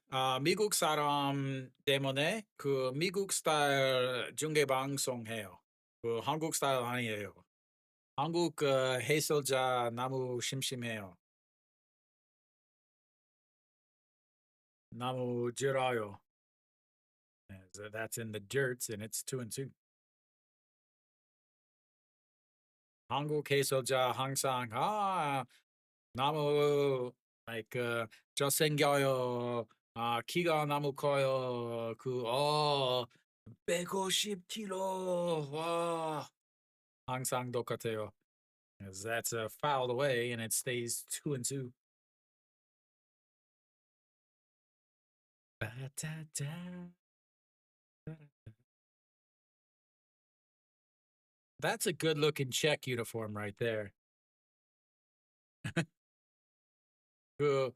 Speaker 1: 미국 사람 때문에 그 미국 스타일 중계 방송해요. 그 한국 스타일 아니에요. 한국 해설자 너무 심심해요. 너무 싫어요. So that's in the dirt, and it's 2-2. 한국 해설자 항상 너무 like 잘생겨요. 키가 너무 커요. 150kg. 와. 항상 똑같아요. As that's fouled away, and it stays 2-2. That's a good looking Czech uniform right there. 그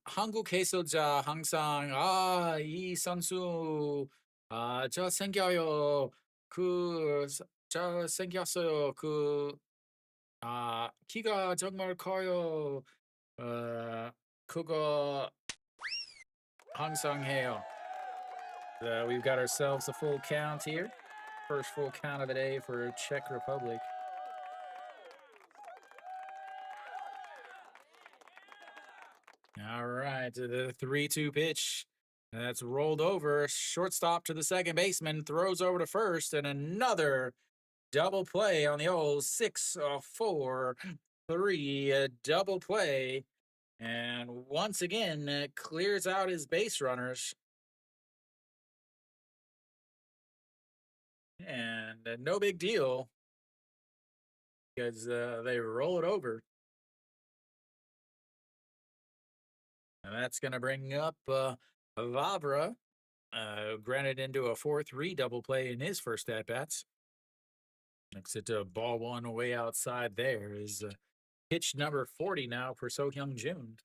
Speaker 1: 한국 해설자 항상 이 선수 잘생겨요. 잘생겼어요. 키가 정말 커요. 그거 항상 해요. We've got ourselves a full count here. First full count of the day for Czech Republic. All right, the 3-2 pitch. That's rolled over. Shortstop to the second baseman, throws over to first, and another double play on the old 6-4-3 double play. And once again, clears out his base runners. And no big deal because they roll it over. And that's going to bring up Vavra, granted into a 4-3 double play in his first at-bats. Next to ball one way outside there is pitch number 40 now for So-Hyung Jun.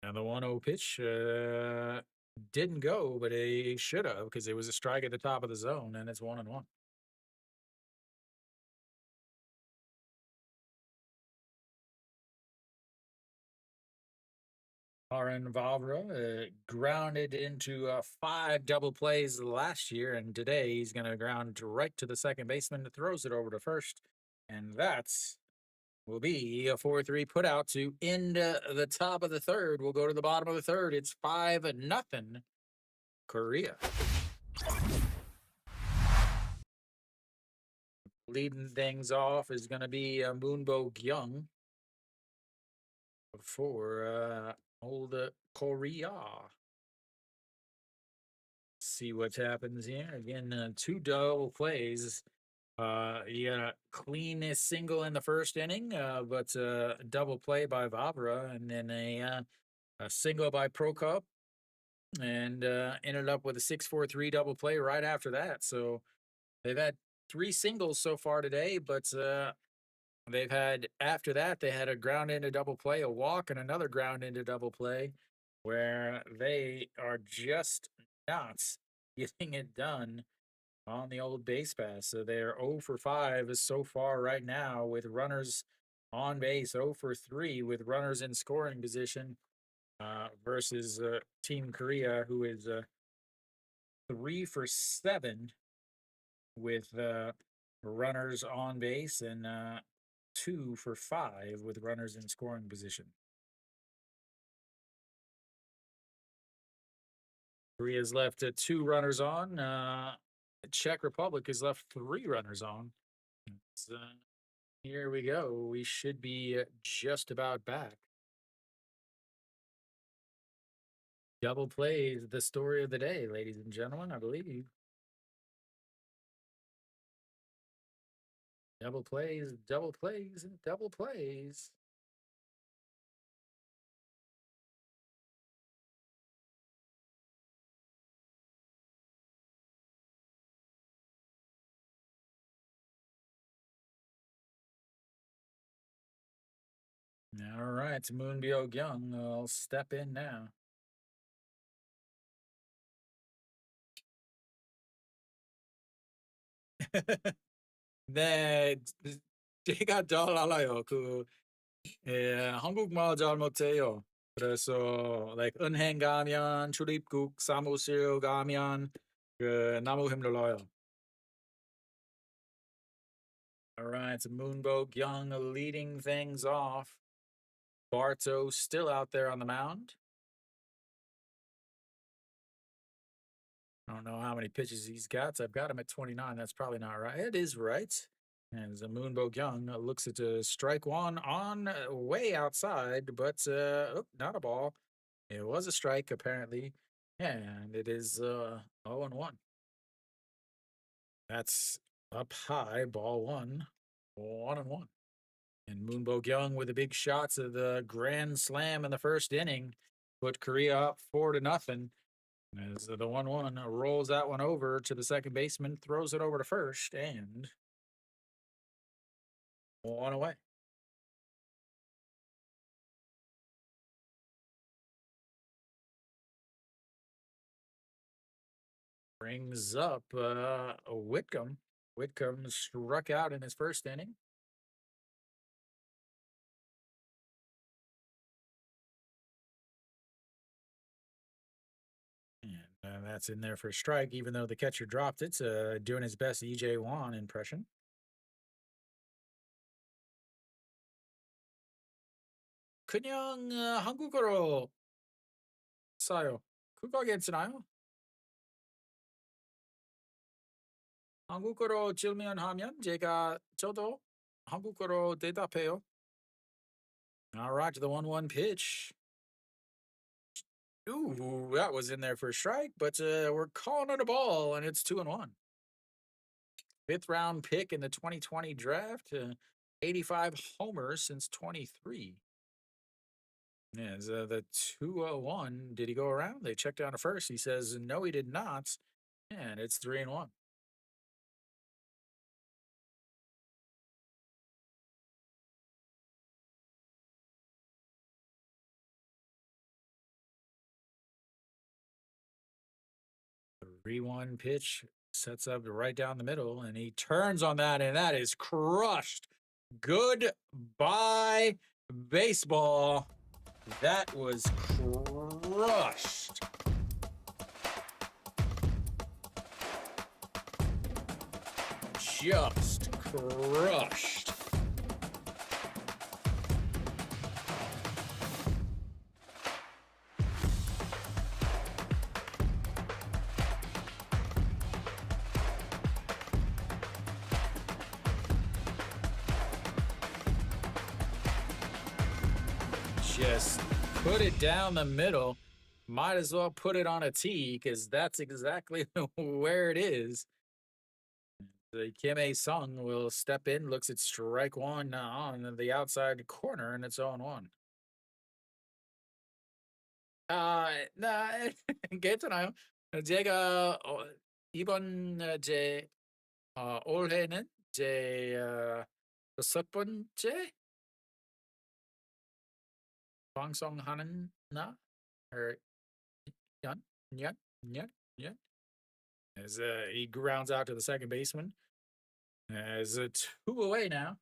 Speaker 1: And the 1-0 pitch didn't go, but it should have because it was a strike at the top of the zone, and it's 1-1. Aaron Vavra grounded into 5 double plays last year, and today he's going to ground right to the second baseman that throws it over to first. And that's will be a 4-3 put out to end the top of the third. We'll go to the bottom of the third. It's 5-0 Korea. Leading things off is going to be Moonbo Kyung for old Korea. See what happens here. Again, 2 double plays. You got a clean single in the first inning, but a double play by Vavra, and then a single by Prokop, and ended up with a 6-4-3 double play right after that. So they've had 3 singles so far today, but they've had after that they had a ground into double play, a walk, and another ground into double play, where they are just not getting it done on the old base pass. So they're 0 for 5 so far right now with runners on base, 0 for 3 with runners in scoring position. versus Team Korea, who is 3 for 7 with runners on base and 2 for 5 with runners in scoring position. Korea's left 2 runners on. Czech Republic has left 3 runners on. So, here we go. We should be just about back. Double plays, the story of the day, ladies and gentlemen, I believe. Double plays, double plays, and double plays. All right, Moonbyul Young, I'll step in now. 네, 제가 잘 알아요. 한국말 잘 못해요. 그래서 like 은행 가면 출입국 사무실 가면 너무 힘들어요. All right, Moonboke Young leading things off. Barto still out there on the mound. I don't know how many pitches he's got. So I've got him at 29. That's probably not right. It is right. And Moonboke Young looks at strike one on way outside, but not a ball. It was a strike, apparently. And it is 0-1. That's up high, ball one, 1-1. And Moonboke Young with the big shots of the grand slam in the first inning put Korea up 4-0. As the 1-1 rolls that one over to the second baseman, throws it over to first, and 1 away. Brings up Whitcomb. Whitcomb struck out in his first inning. And that's in there for a strike, even though the catcher dropped it. Doing his best EJ Wan impression. 그냥 한국어로 써요. 그거 괜찮아요? 한국어로 질문하면 저도 한국어로 대답해요. All right, to the 1-1 pitch. Ooh, that was in there for a strike, but we're calling it a ball, and it's 2-1. 5th round pick in the 2020 draft, 85 homers since 23. Yeah, the 2-1. Did he go around? They checked down to first. He says, no, he did not. And it's 3-1. The 3-1 pitch sets up right down the middle, and he turns on that, and that is crushed. Goodbye, baseball. That was crushed. Just crushed. Just put it down the middle. Might as well put it on a tee because that's exactly where it is. The Kim A-sung will step in, looks at strike one on the outside corner, and it's 0-1. 나 괜찮아요. 제가 이번 올해는 첫 번째 방송하는 나 연. As he grounds out to the second baseman. As a 2 away now.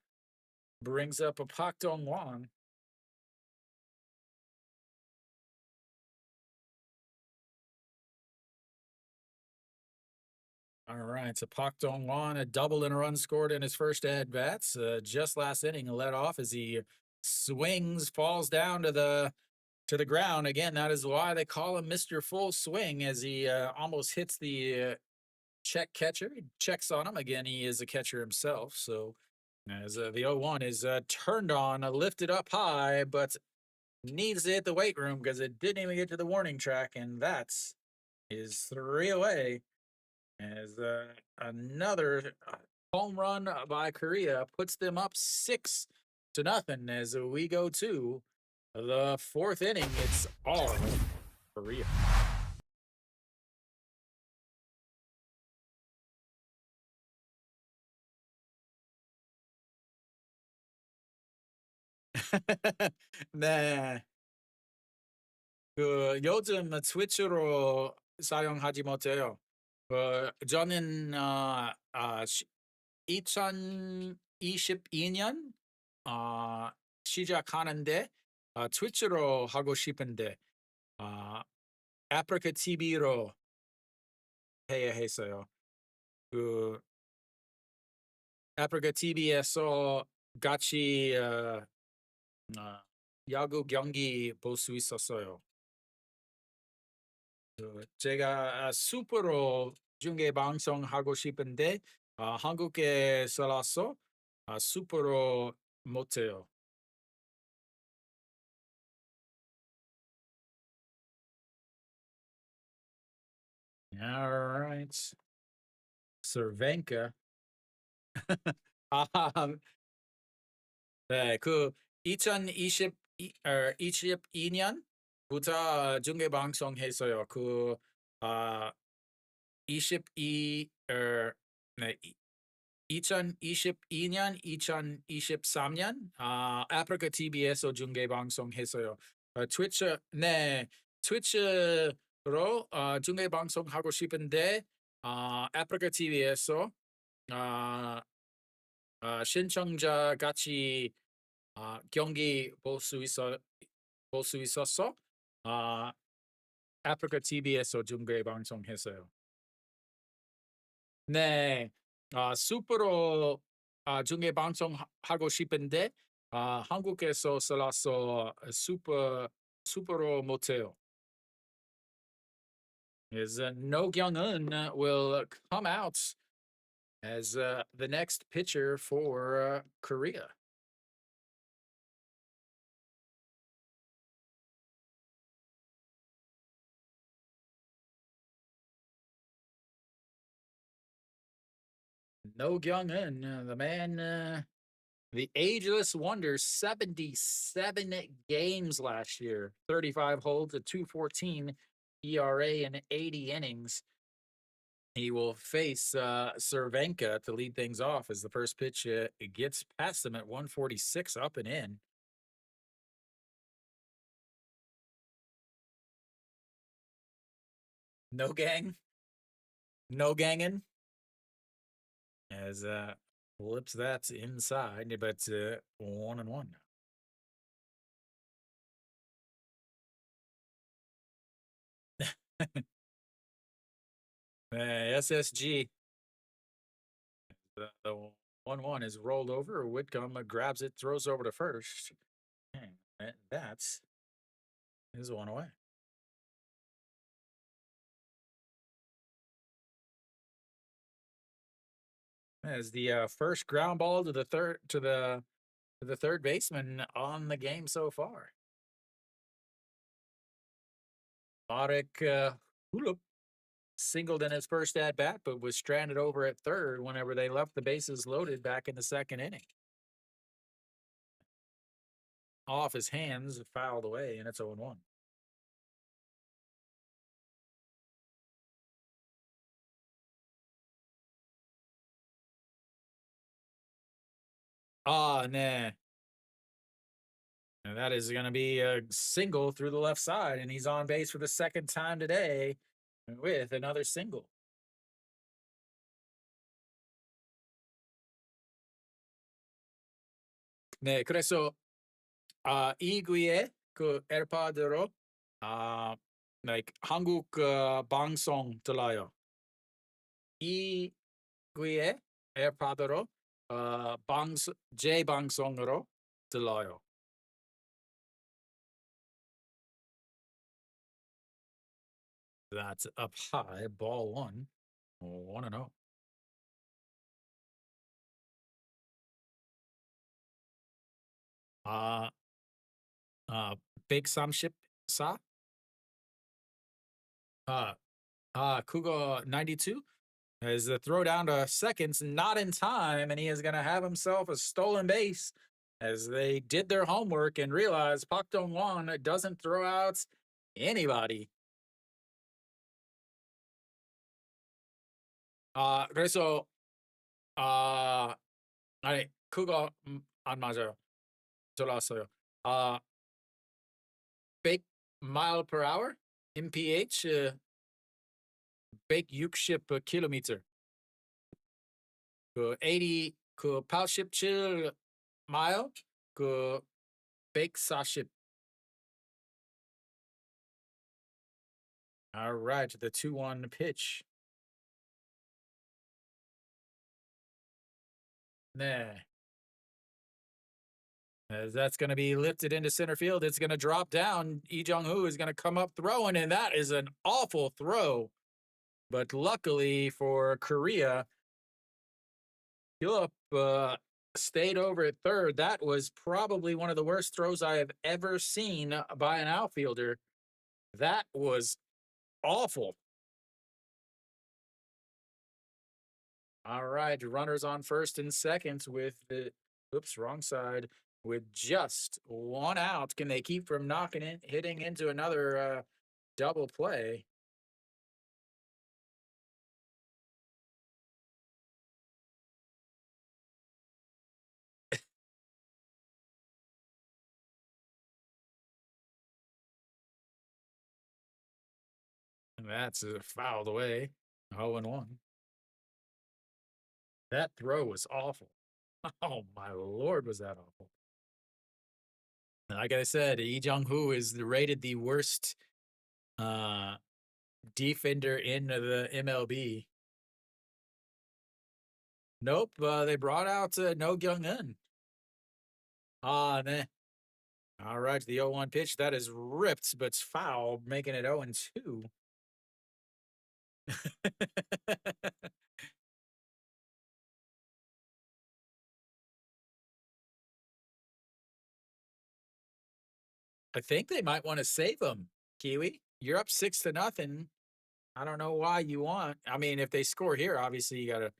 Speaker 1: Brings up a Pak Dong Won. All right, so Park Dong-won, a double and a run scored in his first at bats. Just last inning, led off as he swings, falls down to the ground. Again, that is why they call him Mr. Full Swing, as he almost hits the Czech catcher. He checks on him. Again, he is a catcher himself. So as the 0-1 is turned on, lifted up high, but needs to hit the weight room because it didn't even get to the warning track. And that is 3 away. As another home run by Korea puts them up 6-0 as we go to the fourth inning. It's all Korea. 네, 요즘 트위치로 사용하지 못해요. 저는 2022년 시작하는데 트위치로 하고 싶은데 어, 아프리카 TV로 해야 했어요. 그 아프리카 TV에서 같이 어, 야구 경기 볼 수 있었어요. 제가 슈퍼로 중계 방송하고 싶은데 한국에 살아서 슈퍼로 못해요. All right. Cervenka. 네, 2022년부터 중계 방송했어요. 2022년, 2023년 아프리카 TV에서 중계 방송했어요. 트위치로 중계 방송하고 싶은데 아프리카 TV에서 신청자 같이 경기 볼 수 있어서 아프리카 TV에서 중계 방송했어요. 네, 슈퍼로 중계 방송하고 싶은데 한국에서 살아서 슈퍼로 못해요. Is No Kyung-eun will come out as the next pitcher for Korea. No Kyung-eun, the man, the ageless wonder, 77 games last year, 35 holds, a 2.14 ERA, and 80 innings. He will face Cervenka to lead things off as the first pitch gets past him at 146, up and in. No gang. No ganging. As flips that inside, but 1-1 now. SSG. The 1-1 is rolled over. Whitcomb grabs it, throws over to first. And that is 1 away. As the first ground ball to the third baseman on the game so far. Marek Hulub singled in his first at bat, but was stranded over at third whenever they left the bases loaded back in the second inning. Off his hands, fouled away, and it's 0-1. Nah. And that is going to be a single through the left side, and he's on base for the second time today with another single. 네, 그래서 이 기회에 그 에르파드로 like 한국 방송 들어요. 이 귀에 에어팟으로 제 방송으로 들어요. That's up high, ball one. 1-0. 아, 아, 134? Uh, Kuga 92 as the throw down to seconds, not in time, and he is going to have himself a stolen base as they did their homework and realized Pak Dong-won doesn't throw out anybody. 그래서 아니 그거 안 맞아요. 들었어요. 100 mile per hour mph 160 킬로미터. 그 80, 그 87 mile, 그 140. All right, the 2-1 pitch. 네. As that's going to be lifted into center field, it's going to drop down. Lee Jung-hoo is going to come up throwing, and that is an awful throw. But luckily for Korea, Philip stayed over at third. That was probably one of the worst throws I have ever seen by an outfielder. That was awful. All right, runners on first and second with the wrong side with just one out. Can they keep from hitting into another double play? That's fouled away. 0-1. That throw was awful. Oh my lord, was that awful. Like I said, Lee Jung-hoo is rated the worst defender in the MLB. Nope, they brought out No Kyung-eun. Nah. All right, the 0-1 pitch. That is ripped, but it's foul, making it 0-2. I think they might want to save him, Kiwi. You're up 6-0. I don't know why you want. I mean, if they score here, obviously you got to.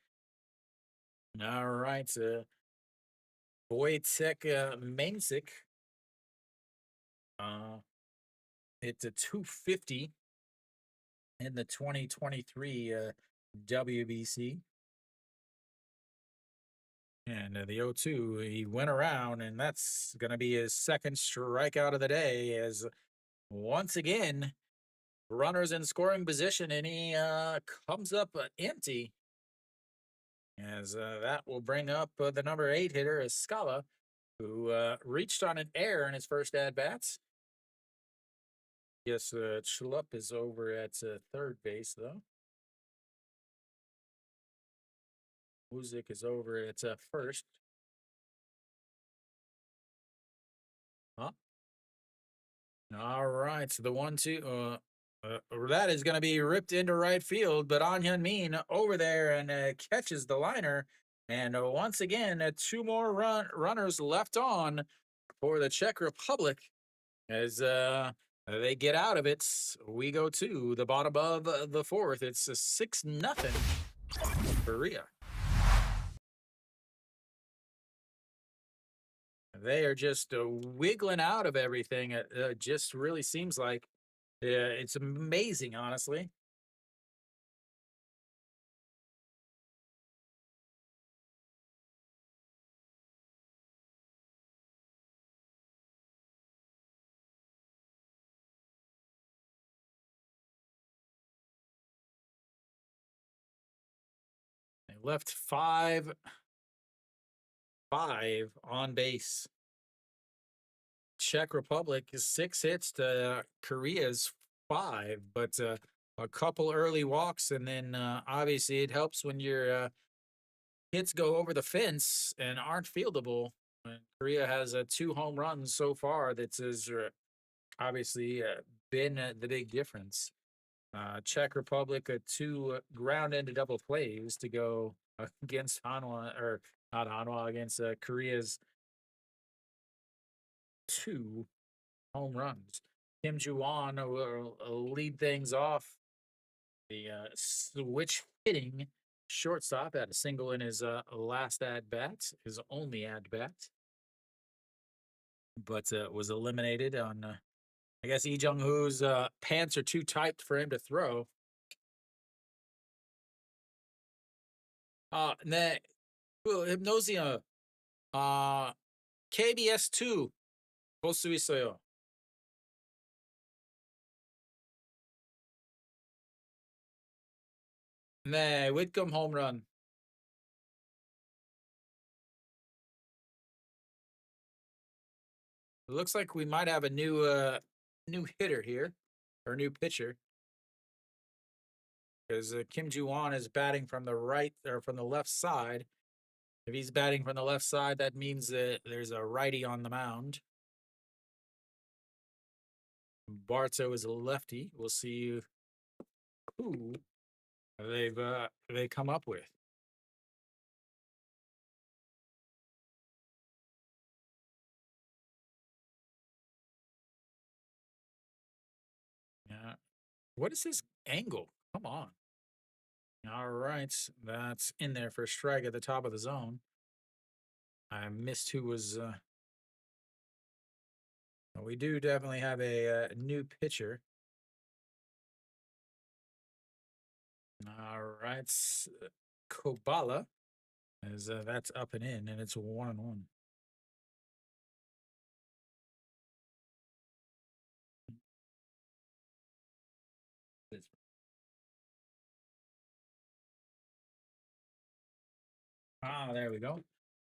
Speaker 1: All right, Wojciech Mainsik. It's a 250 in the 2023 WBC. And the 0-2, he went around, and that's going to be his second strikeout of the day. As once again, runners in scoring position, and he comes up empty. As that will bring up the number 8 hitter, Escala, who reached on an error in his first at bats. Yes, Chlup is over at third base, though. Muzik is over at first. Huh? All right, so the 1-2. That is going to be ripped into right field, but An Hyun-min over there and catches the liner. And once again, 2 more runners left on for the Czech Republic. As they get out of it, we go to the bottom of the fourth. It's a 6-0 Korea. They are just wiggling out of everything. It just really seems like it's amazing, honestly. They left 5 on base. Czech Republic is 6 hits to Korea's 5, but a couple early walks, and then obviously it helps when your hits go over the fence and aren't fieldable. And Korea has 2 home runs so far. That's obviously been the big difference. Czech Republic, 2 ground into double plays to go against Hanwha, or not Hanwha, against Korea's 2 home runs. Kim Ju-won will lead things off. The switch hitting shortstop had a single in his last at bat, his only at bat, but was eliminated on. I guess Lee Jung-hoo's pants are too tight for him to throw. 네, 그 힙노시아 KBS2 볼 수 있어요. 네, Whitcomb home run. It looks like we might have a new hitter here, or new pitcher, because Kim Ju-won is batting from the right or from the left side. If he's batting from the left side, that means that there's a righty on the mound. Barto is a lefty. We'll see who they come up with. Yeah. What is his angle? Come on. All right. That's in there for a strike at the top of the zone. I missed who was. We do definitely have a new pitcher. All right. Kobala. As that's up and in, and it's 1-1. There we go.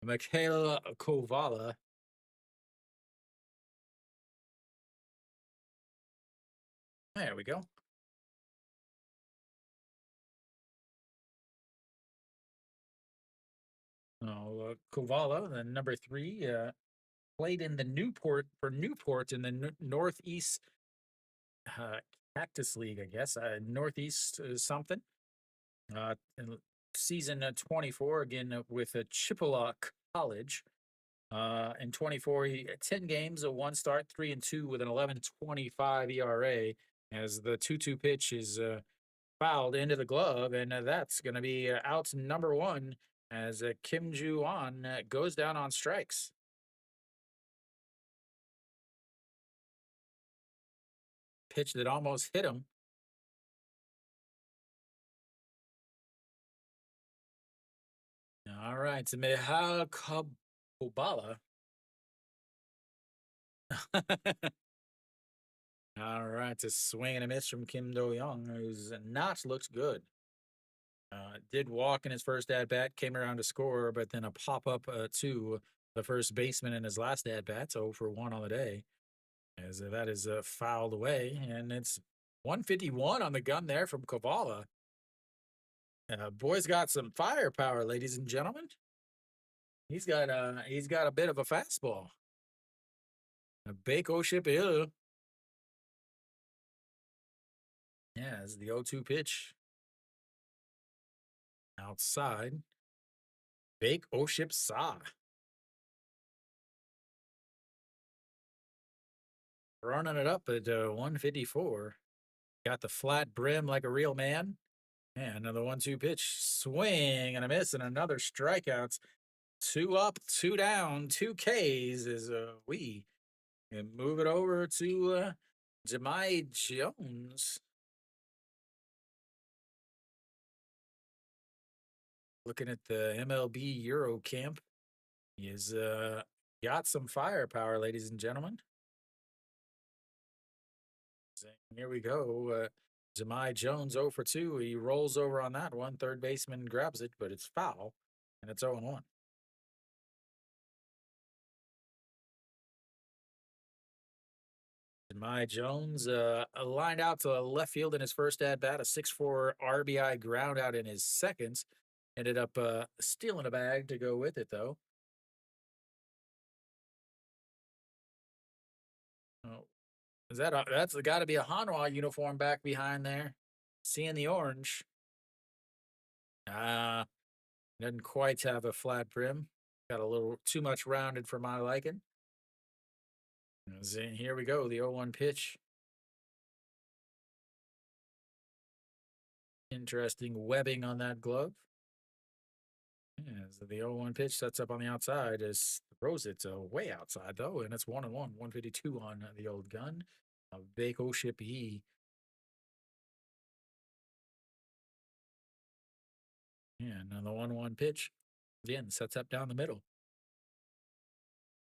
Speaker 1: Michaela Kovala. There we go. Kovala, the number 3, played in the Newport in the Northeast Cactus League, I guess. Northeast something. In season 24 again with Chippewa College. In 24, 10 games, a 1 start, 3-2 with an 11.25 ERA. As the 2-2 pitch is fouled into the glove, and that's going to be out number 1 as Kim Ju-won goes down on strikes. Pitch that almost hit him. All right, so Mihal Kobala. All right, a swing and a miss from Kim Do-young, who's not looked good. Did walk in his first at bat, came around to score, but then a pop up to the first baseman in his last at bat, 0 for 1 on the day, as that is fouled away, and it's 151 on the gun there from Kovala. Boy's got some firepower, ladies and gentlemen. He's got a bit of a fastball. A Bako ship hill. Yeah, it's the 0-2 pitch. Outside. Bake Oship Sa. Running it up at 154. Got the flat brim like a real man. And another 1-2 pitch. Swing and a miss and another strikeout. 2 up, 2 down, 2 Ks as we move it over to Jemai Jones. Looking at the MLB Euro camp. He has got some firepower, ladies and gentlemen. So here we go. Jemai Jones 0 for 2. He rolls over on that one. Third baseman grabs it, but it's foul, and it's 0-1. My Jones lined out to left field in his first at bat, a 6-4 RBI ground out in his second. Ended up stealing a bag to go with it, though. Oh, that's got to be a Hanwha uniform back behind there? Seeing the orange. Ah, doesn't quite have a flat brim. Got a little too much rounded for my liking. Here we go, the 0-1 pitch. Interesting webbing on that glove. Yeah, so the 0-1 pitch sets up on the outside as throws it way outside, though, and it's 1-1, 152 on the old gun. A big ship E. Yeah, now the 1-1 pitch again sets up down the middle.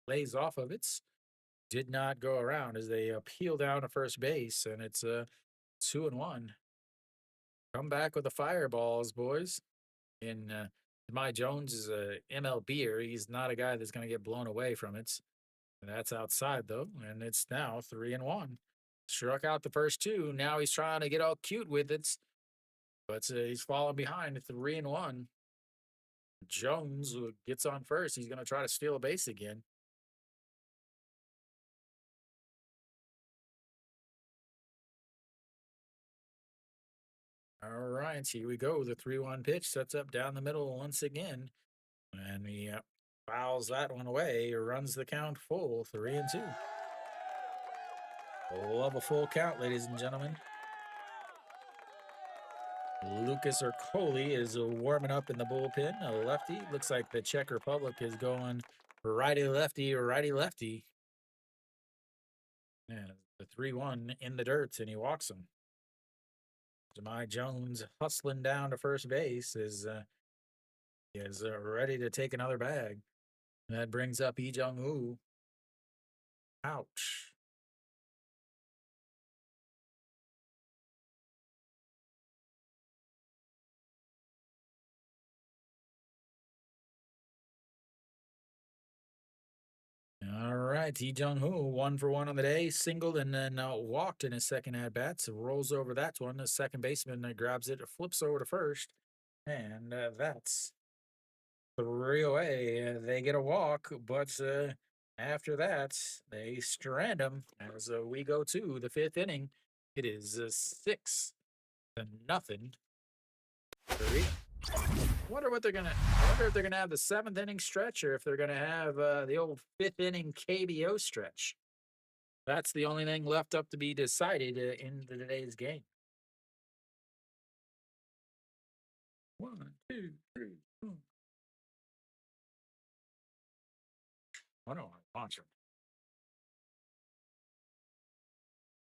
Speaker 1: Lays off of it. Did not go around as they peel down to first base, and it's 2-1. Come back with the fireballs, boys. And my Jones is a MLBer. He's not a guy that's going to get blown away from it. That's outside though, and it's now 3-1. Struck out the first two. Now he's trying to get all cute with it, but he's falling behind 3-1. Jones gets on first. He's going to try to steal a base again. All right, here we go. The 3-1 pitch sets up down the middle once again, and he fouls that one away. Runs the count full, 3-2. Love a full count, ladies and gentlemen. Lucas Ercoli is warming up in the bullpen. A lefty. Looks like the Czech Republic is going righty-lefty, righty-lefty. And the 3-1 in the dirt, and he walks him. Jahmai Jones hustling down to first base is ready to take another bag. That brings up Lee Jung-woo. Ouch. All right, Lee Jung-woo, 1 for 1 on the day, singled and then walked in his second at bat. So rolls over that one. The second baseman grabs it, flips over to first, and that's 3 away. They get a walk, but after that, they strand him as we go to the 5th inning. It is 6-0. Korea. Wonder if they're gonna have the 7th inning stretch, or if they're gonna have the old 5th inning KBO stretch. That's the only thing left up to be decided in today's game. 1, 2, 3, 4. I don't want to launch them.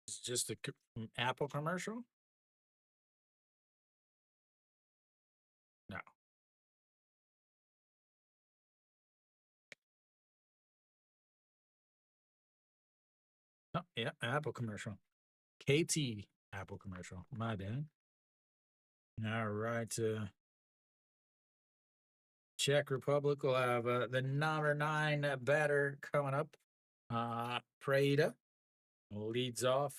Speaker 1: It's just a Apple commercial. No. Oh, yeah, Apple commercial. KT Apple commercial. My bad. All right. Czech Republic will have the number 9 batter coming up. Preda leads off.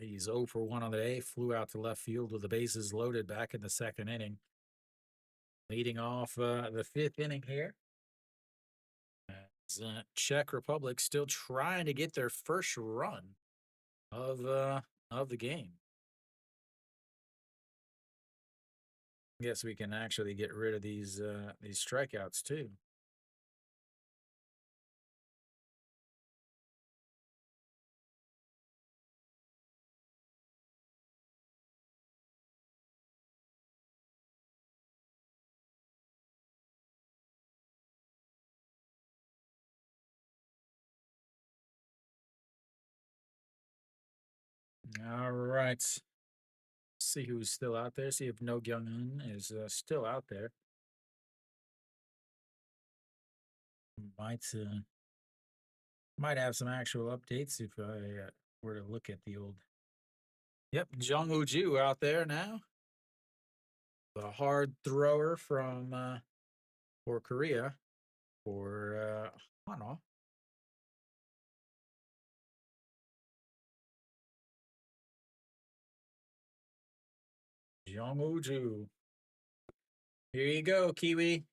Speaker 1: He's 0 for 1 on the day. Flew out to left field with the bases loaded back in the 2nd inning. Leading off the 5th inning here. Czech Republic still trying to get their first run of the game. Guess we can actually get rid of these strikeouts too. All right. See who's still out there. See if No Kyung-un is still out there. Might have some actual updates if I were to look at the old. Yep, Jung Woo Ju out there now. The hard thrower from for Korea for Hanwha. Jung-Woo. Here you go, Kiwi.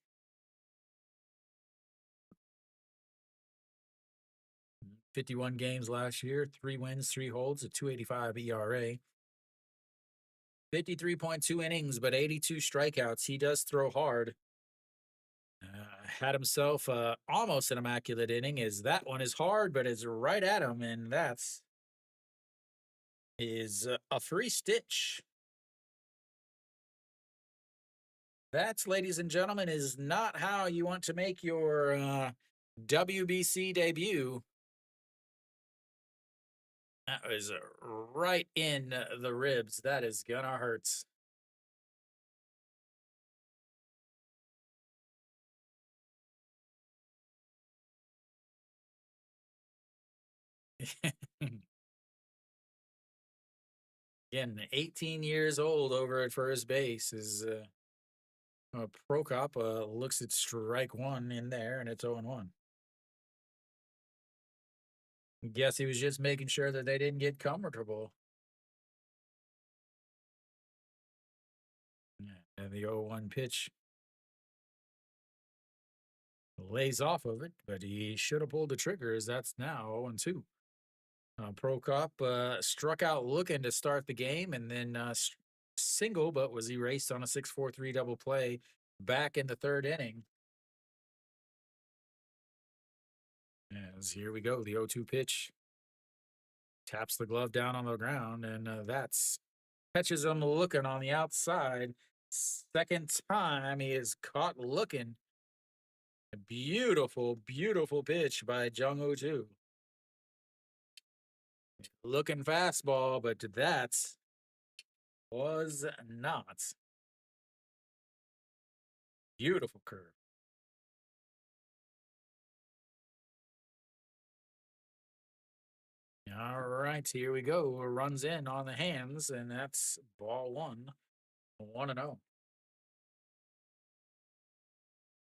Speaker 1: 51 games last year, 3 wins, 3 holds, a 2.85 ERA. 53.2 innings, but 82 strikeouts. He does throw hard. Had himself almost an immaculate inning, as that one is hard, but it's right at him, and that's a free stitch. That's, ladies and gentlemen, is not how you want to make your WBC debut. That was right in the ribs. That is gonna hurt. Again, 18 years old over at first base is Prokop looks at strike one in there, and it's 0-1. Guess he was just making sure that they didn't get comfortable. And the 0-1 pitch lays off of it, but he should have pulled the trigger, as that's now 0-2. Prokop struck out looking to start the game, and then single, but was erased on a 6-4-3 double play back in the third inning. As here we go, the 0-2 pitch taps the glove down on the ground, and that's catches him looking on the outside. Second time he is caught looking. A beautiful, beautiful pitch by Jung-Woo. Looking fastball, but that was not. Beautiful curve. All right, here we go. Runs in on the hands, and that's ball one. 1-0.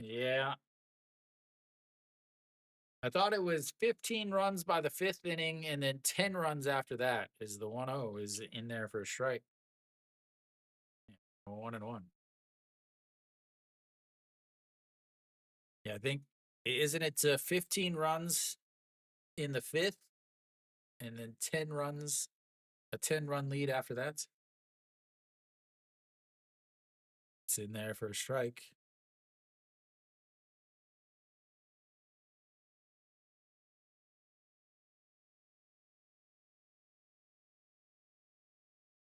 Speaker 1: Yeah. I thought it was 15 runs by the fifth inning, and then 10 runs after that is the 1-0 is in there for a strike. 1-1. Yeah, I think, isn't it 15 runs in the fifth, and then 10 runs, a 10-run lead after that? It's in there for a strike.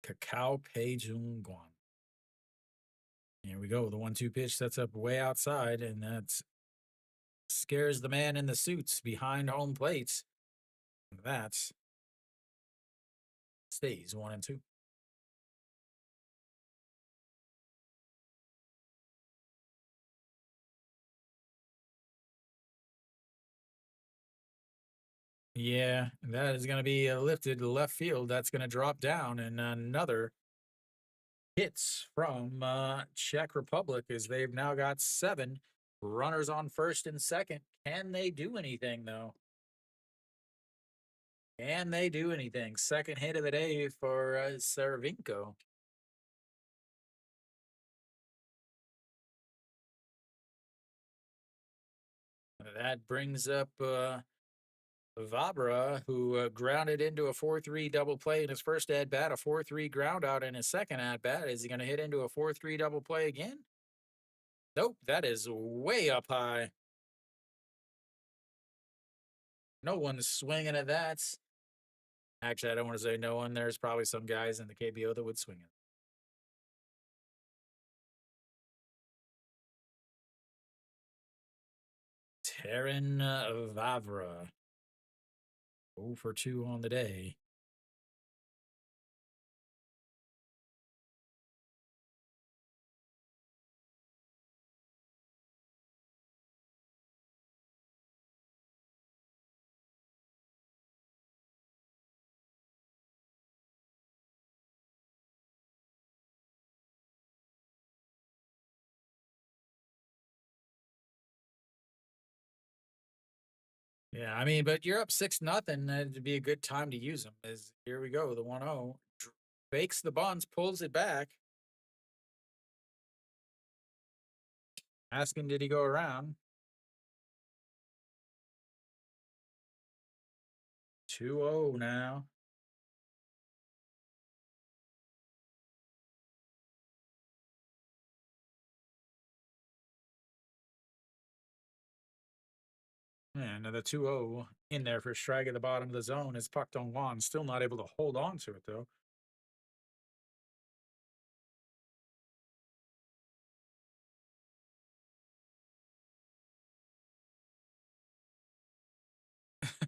Speaker 1: Kakao Pei-Jung-Guan. Here we go. The 1-2 pitch sets up way outside, and that scares the man in the suits behind home plate. That stays 1-2. Yeah, that is going to be lifted to left field. That's going to drop down, and another hits from Czech Republic, as they've now got 7 runners on first and second. Can they do anything, though? Can they do anything? Second hit of the day for Saravinko. That brings up Vabra, who grounded into a 4-3 double play in his first at bat, a 4-3 ground out in his second at bat. Is he going to hit into a 4-3 double play again? Nope, that is way up high. No one's swinging at that. Actually, I don't want to say no one. There's probably some guys in the KBO that would swing it. Terran Vavra. 0 for 2 on the day. Yeah, I mean, but you're up 6-0. It'd be a good time to use them. Here we go. The 1-0 fakes the bunts, pulls it back. Asking, did he go around? 2-0 now. Yeah, another 2-0 in there for a strike at the bottom of the zone. Is Pak Dong Wan still not able to hold on to it, though?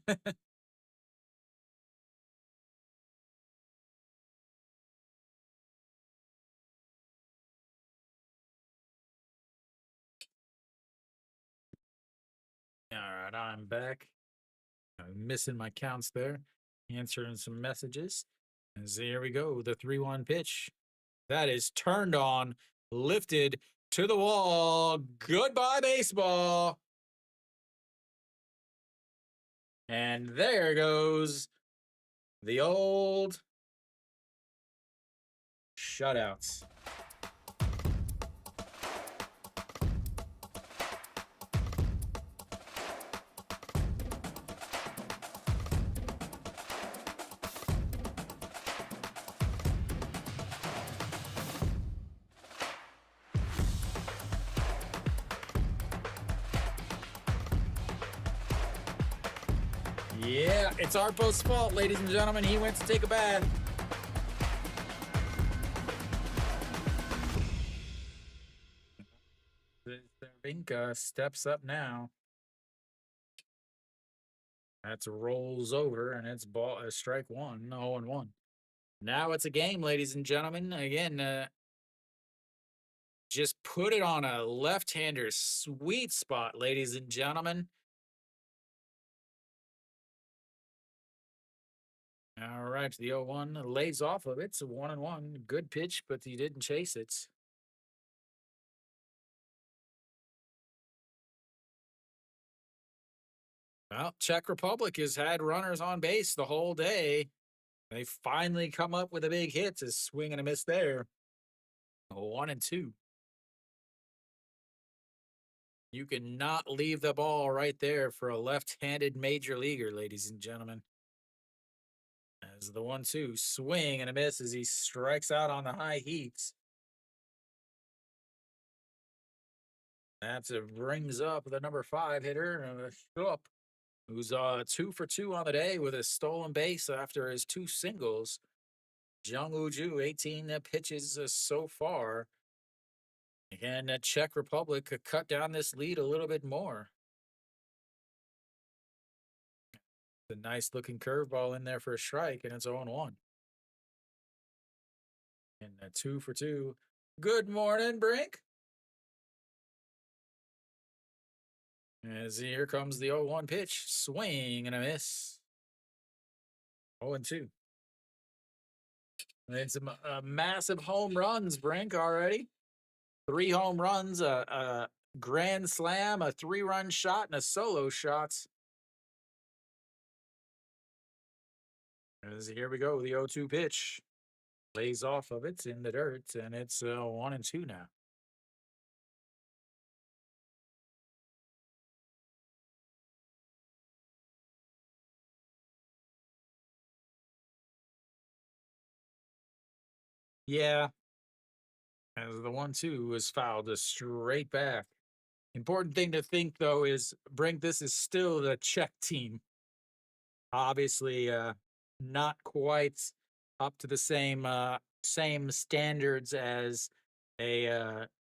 Speaker 1: All right, I'm back. I'm missing my counts there. Answering some messages. And so here we go. The 3-1 pitch. That is turned on, lifted to the wall. Goodbye, baseball. And there goes the old shutouts. Yeah, it's Arpo's fault, ladies and gentlemen. He went to take a bath. Vinca steps up now. That's rolls over, and it's ball strike one, 0-1. Now it's a game, ladies and gentlemen. Again, just put it on a left-hander sweet spot, ladies and gentlemen. All right, the 0-1 lays off of it. It's a 1-1. Good pitch, but he didn't chase it. Well, Czech Republic has had runners on base the whole day. They finally come up with a big hit. A swing and a miss there. 1-2. You cannot leave the ball right there for a left-handed major leaguer, ladies and gentlemen. As the 1-2 swing and a miss as he strikes out on the high heat. That brings up the number 5 hitter, Schupp, who's 2 for 2 on the day with a stolen base after his 2 singles. Jung Woo-ju, 18 pitches so far. And the Czech Republic could cut down this lead a little bit more. A nice looking curveball in there for a strike, and it's 0-1. And a 2 for 2. Good morning, Brink. As here comes the 0-1 pitch. Swing and a miss. 0-2. It's a massive home runs, Brink, already. 3 home runs, a grand slam, a 3-run shot, and a solo shot. As here we go, the 0-2 pitch. Lays off of it in the dirt, and it's 1-2 now. Yeah. As the 1-2 is fouled straight back. Important thing to think, though, is Brink, this is still the Czech team. Obviously, not quite up to the same standards as a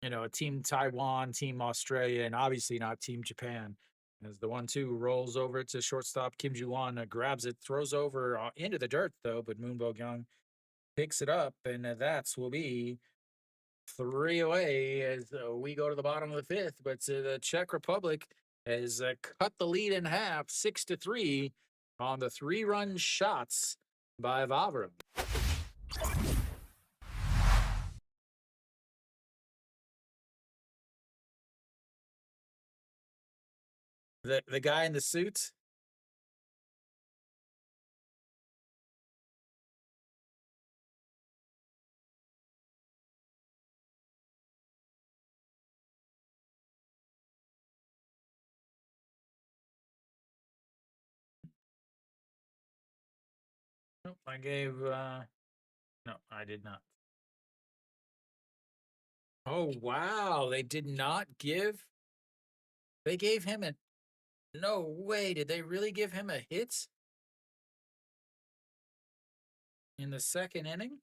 Speaker 1: a team Taiwan, team Australia, and obviously not team Japan. As the 1-2 rolls over to shortstop Kim Ju-won, grabs it, throws over into the dirt though, but Moon Bo-kyung picks it up, and that will be 3 away as we go to the bottom of the 5th. But the Czech Republic has cut the lead in half, 6-3, on the 3-run shots by Vavra. The guy in the suit. I gave, no, I did not. Oh, wow. They did not give, they gave him a, no way. Did they really give him a hit in the second inning?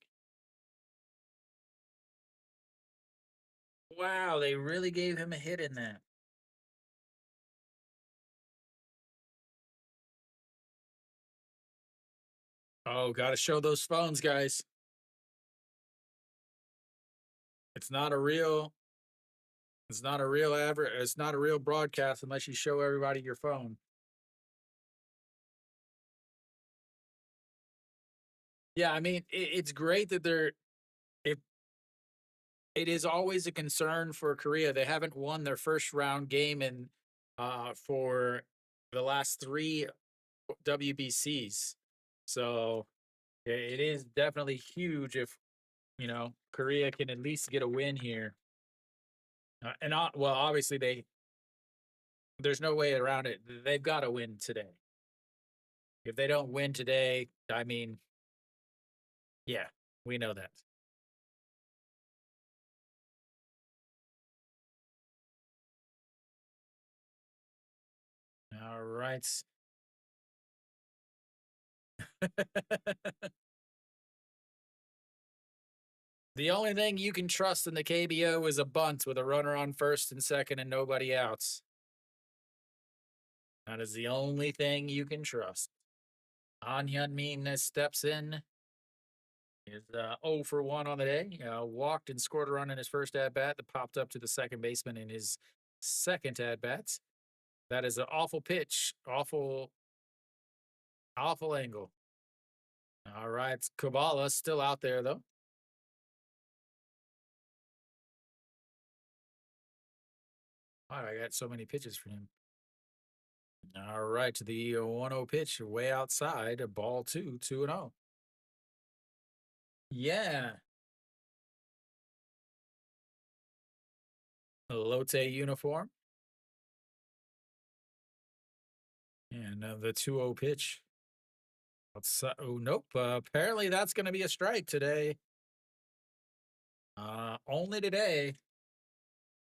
Speaker 1: Wow, they really gave him a hit in that. Oh, got to show those phones, guys. It's not a real, it's not a real average, it's not a real broadcast unless you show everybody your phone. Yeah, I mean, it's great that they're, it, it is always a concern for Korea. They haven't won their first round game in, for the last three WBCs. So it is definitely huge if, Korea can at least get a win here. Well, obviously there's no way around it. They've got to win today. If they don't win today, I mean, yeah, we know that. All right. The only thing you can trust in the KBO is a bunt with a runner on first and second and nobody outs. That is the only thing you can trust. An Hyun-min steps in. Is 0 for 1 on the day. Walked and scored a run in his first at bat that popped up to the second baseman in his second at bat. That is an awful pitch, awful, awful angle. All right, Kabbalah still out there though. Wow, I got so many pitches for him. All right, the 1-0 pitch way outside, ball 2, 2-0. Yeah. Lotte uniform. And the 2-0 pitch. Oh, nope. Apparently that's going to be a strike today. Only today.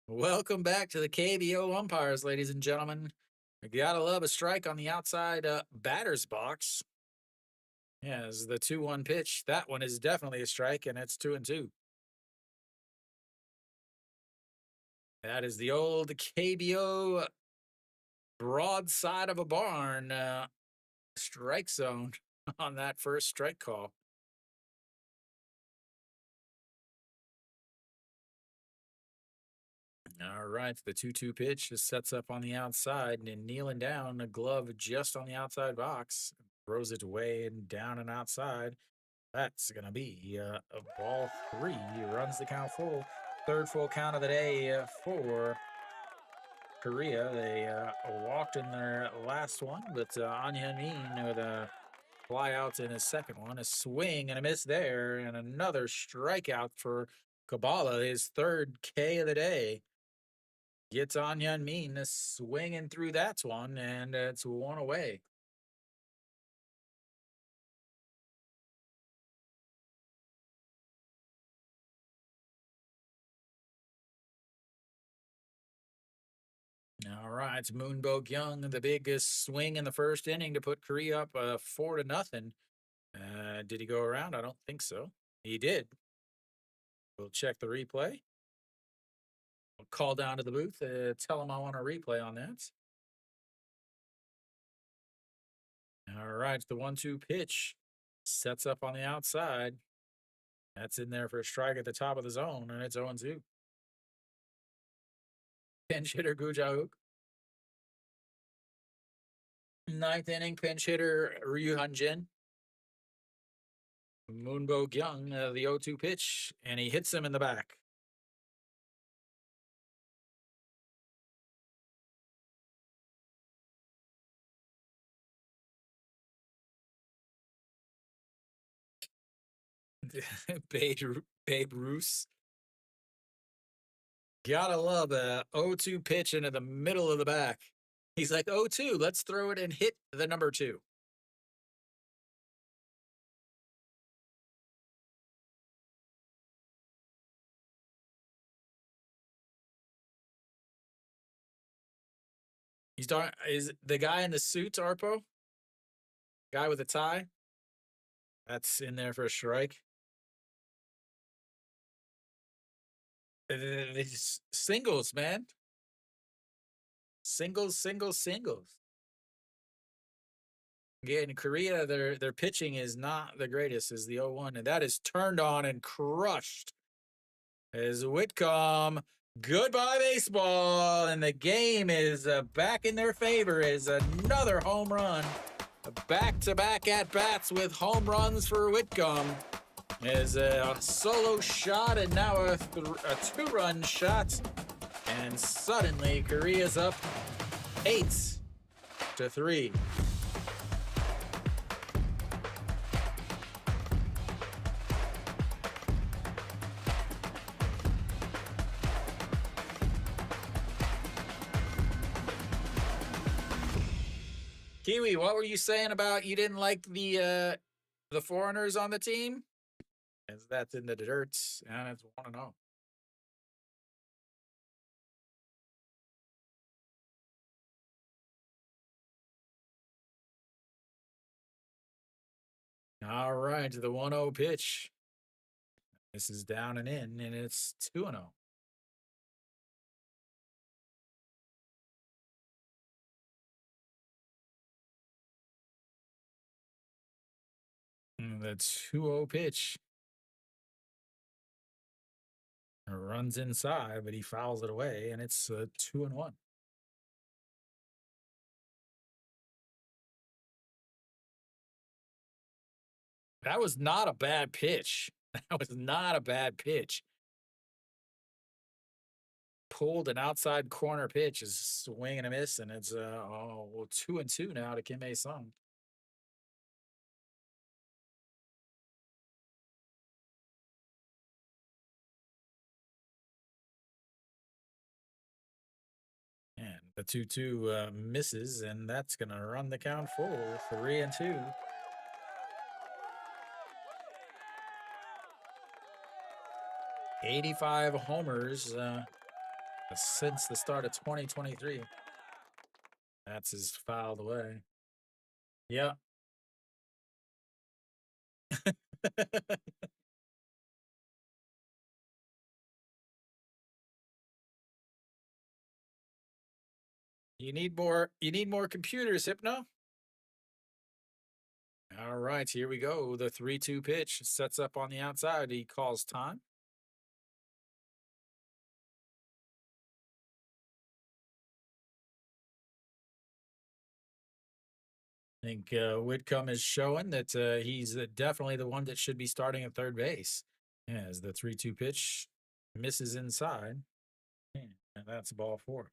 Speaker 1: Welcome back to the KBO umpires, ladies and gentlemen. You gotta love a strike on the outside batter's box. Yeah, this is the 2-1 pitch. That one is definitely a strike, and it's 2-2. That is the old KBO broadside of a barn strike zone on that first strike call. All right, the 2-2 pitch just sets up on the outside and kneeling down, a glove just on the outside box, throws it way and down and outside. That's going to be a ball 3. He runs the count full. Third full count of the day for Korea. They walked in their last one, but An Hyun-min with a fly out in his second one, a swing and a miss there, and another strikeout for Kabbalah, his third K of the day. Gets An Hyun-min swinging through that one, and it's 1 away. All right, it's Moonbok Young, the biggest swing in the first inning to put Korea up 4-0. Did he go around? I don't think so. He did. We'll check the replay. I'll call down to the booth, tell him I want a replay on that. All right, the 1-2 pitch sets up on the outside. That's in there for a strike at the top of the zone, and it's 0-2. Pinch hitter Gu Jahook. Ninth inning pinch hitter Ryu Hyun-jin. Moonbok Young, the 0-2 pitch, and he hits him in the back. Babe Ruth. Gotta love a 0-2 pitch into the middle of the back. He's like, 0-2, let's throw it and hit the number 2. He's talking. Is the guy in the suit Arpo? Guy with the tie? That's in there for a strike. It's singles, man. Singles, singles, singles. Yeah, in Korea, their pitching is not the greatest as the 0-1, and that is turned on and crushed as Whitcomb. Goodbye baseball, and the game is back in their favor as another home run. Back-to-back at-bats with home runs for Whitcomb. As a solo shot and now a two-run shot. And suddenly, Korea's up 8-3. Kiwi, what were you saying about you didn't like the foreigners on the team? As that's in the dirt, and it's 1-0. All right, the 1-0 pitch. This is down and in, and it's 2-0. The 2-0 pitch. Runs inside, but he fouls it away, and it's 2-1. That was not a bad pitch. That was not a bad pitch. Pulled an outside corner pitch, is swing and a miss, and it's 2-2 now to Kim A-sung. And the 2-2 misses, and that's going to run the count full 3-2. '85 homers since the start of 2023. That's his fouled away. Yeah. You need more computers, Hypno. All right, here we go. The 3-2 pitch sets up on the outside. He calls time. I think Whitcomb is showing that he's definitely the one that should be starting at third base. As the 3-2 pitch misses inside. And that's ball 4.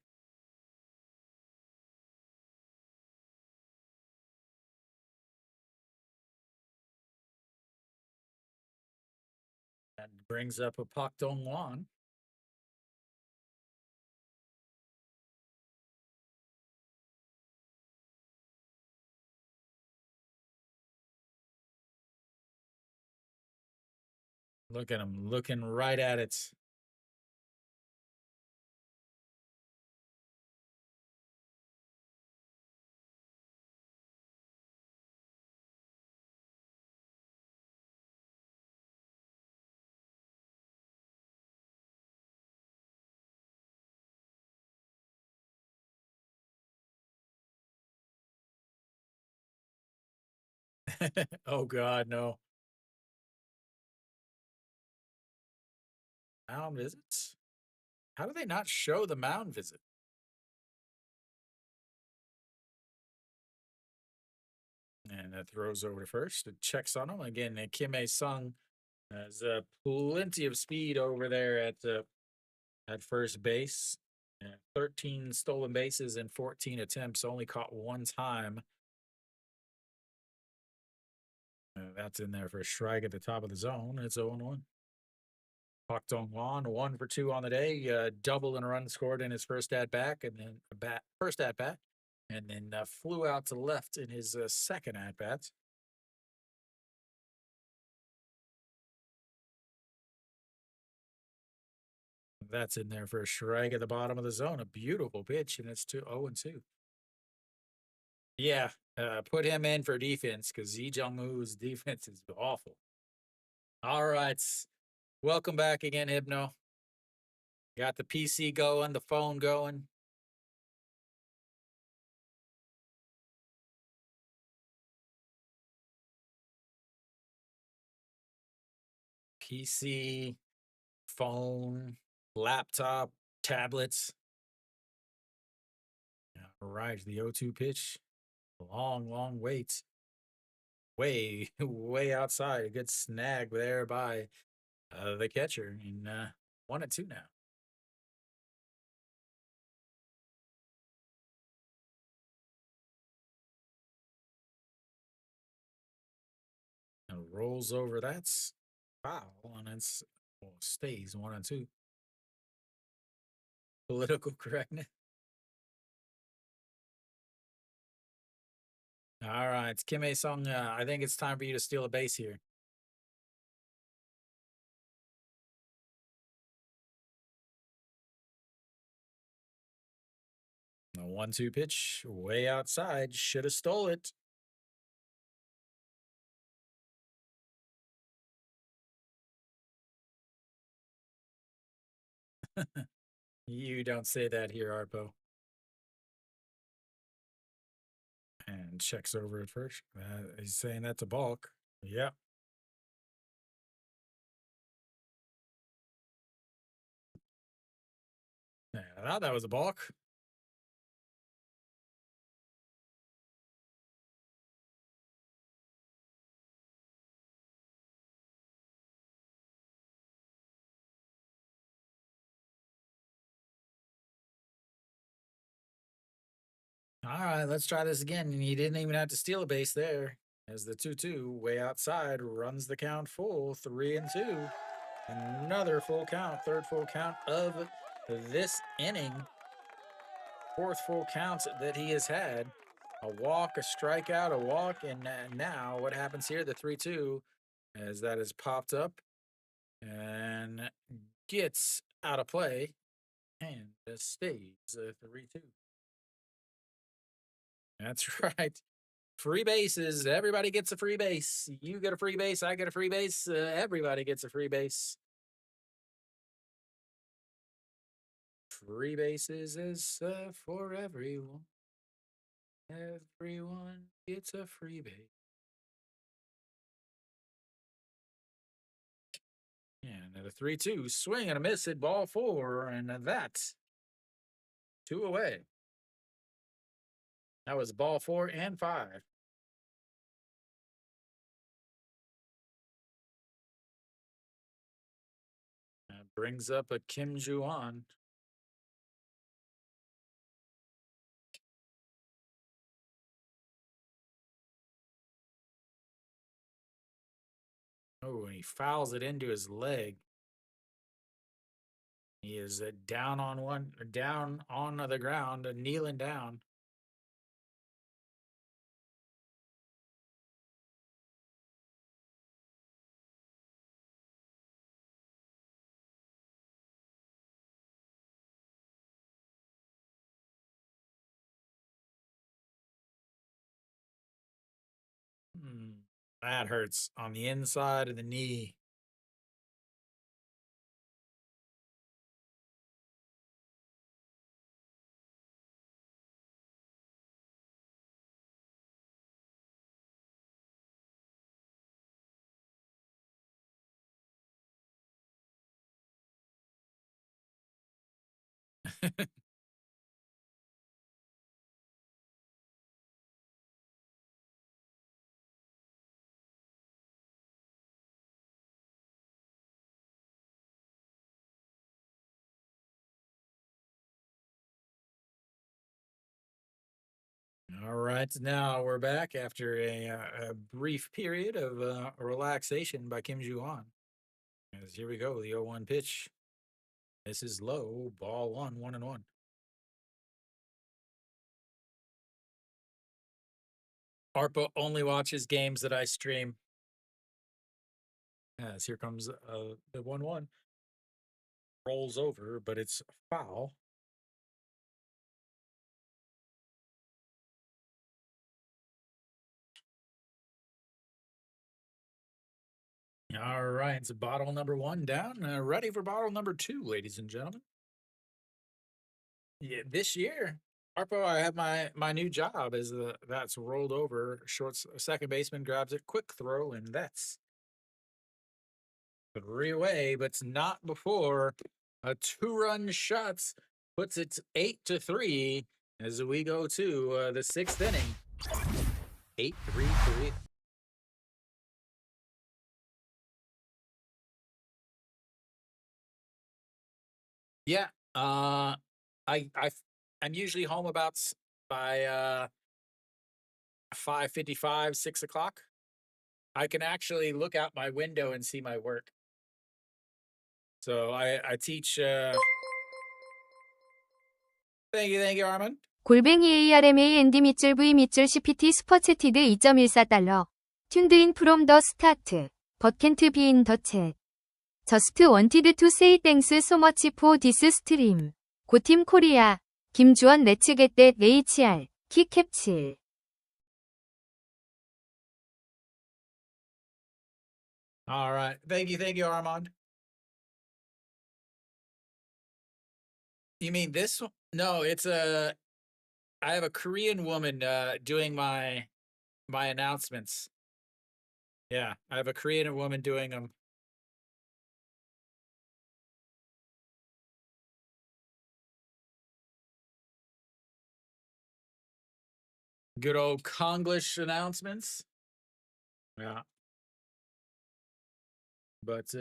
Speaker 1: That brings up a Pak Dong-won. Look at him looking right at it. Oh, God, no. Mound visits? How do they not show the mound visit? And that throws over to first. It checks on him. Again, Kim A-sung has plenty of speed over there at first base. 13 stolen bases and 14 attempts, only caught one time. That's in there for a strike at the top of the zone. It's 0-1. Pak Dong-won, 1 for 2 on the day. Double and a run scored in his first at bat, and then first at bat, and then flew out to left in his second at bat. That's in there for a strike at the bottom of the zone. A beautiful pitch, and it's 0-2. Yeah, put him in for defense because Lee Jong-woo's defense is awful. All right. Welcome back again, Hypno. Got the PC going, the phone going. PC, phone, laptop, tablets. All right, the 0-2 pitch. Long wait. Way, way outside. A good snag there by the catcher. And 1-2 now. And rolls over. That's foul. And it's stays 1-2. Political correctness. All right, Kim A Sung. I think it's time for you to steal a base here. The 1-2 pitch, way outside. Should have stole it. You don't say that here, Arpo. And checks over at first. He's saying that's a balk. Yep. Yeah, I thought that was a balk. All right, let's try this again. And he didn't even have to steal a base there. As the 2-2 way outside runs the count full, 3-2. Another full count, third full count of this inning. Fourth full count that he has had. A walk, a strikeout, a walk, and now what happens here? The 3-2, as that is popped up and gets out of play and stays a 3-2. That's right. Free bases. Everybody gets a free base. You get a free base. I get a free base. Everybody gets a free base. Free bases is for everyone. Everyone gets a free base. And at a 3-2, swing and a miss at ball 4, and that's 2 away. That was ball 4 and 5. That brings up a Kim Ju-an. Oh, and he fouls it into his leg. He is down on the ground, kneeling down. That hurts on the inside of the knee. All right, now we're back after a brief period of relaxation by Kim Ju-an. As here we go, the 0-1 pitch. This is low, ball 1, 1-1. Arpa only watches games that I stream. As here comes the 1-1. Rolls over, but it's foul. All right, it's bottle number 1 down. Ready for bottle number 2, ladies and gentlemen. Yeah, this year, Harpo, I have my new job as that's rolled over. Second baseman grabs it, quick throw, and that's 3 away. But it's not before a 2-run shot puts it 8-3 as we go to the 6th inning. 8-3. Yeah. I'm usually home about by 5:55, 6 o'clock. I can actually look out my window and see my work. So I teach. Thank you, Armand.
Speaker 2: 골뱅이 ARMAND 밑줄 V 밑줄 CPT 슈퍼채티드 2.14달러. 튠드인 프롬 더 스타트. But can't be in the chat. Just wanted to say thanks so much for this stream. 고팀 코리아. 김주원 렛츠 겟 댓 HR. 키캡칠.
Speaker 1: All right. Thank you, Armand. You mean this one? No, it's I have a Korean woman doing my announcements. Yeah, I have a Korean woman doing them. Good old Konglish announcements. Yeah. But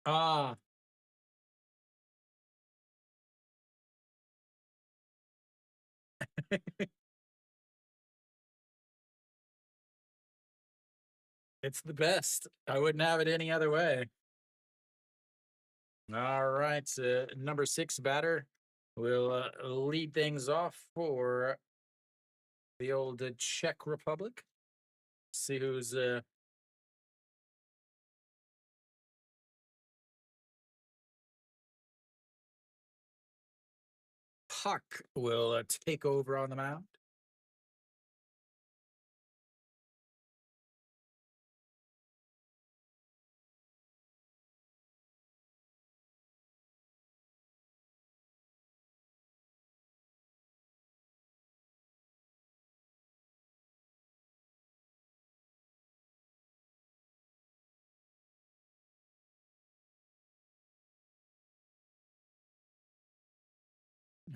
Speaker 1: ah, it's the best. I wouldn't have it any other way. All right, number 6 batter will lead things off for the old Czech Republic. See who's Puck will take over on the mound.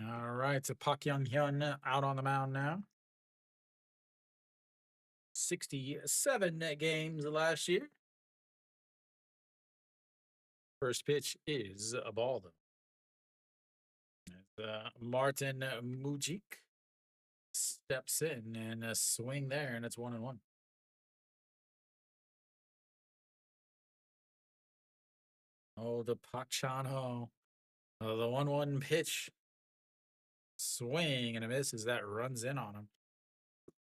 Speaker 1: All right, so Park Young-hyun out on the mound now. 67 games last year. First pitch is a ball, though. Martin Mujik steps in and a swing there, and it's 1-1. Oh, the Park Chan-ho. The 1-1 pitch. Swing and a miss as that runs in on him.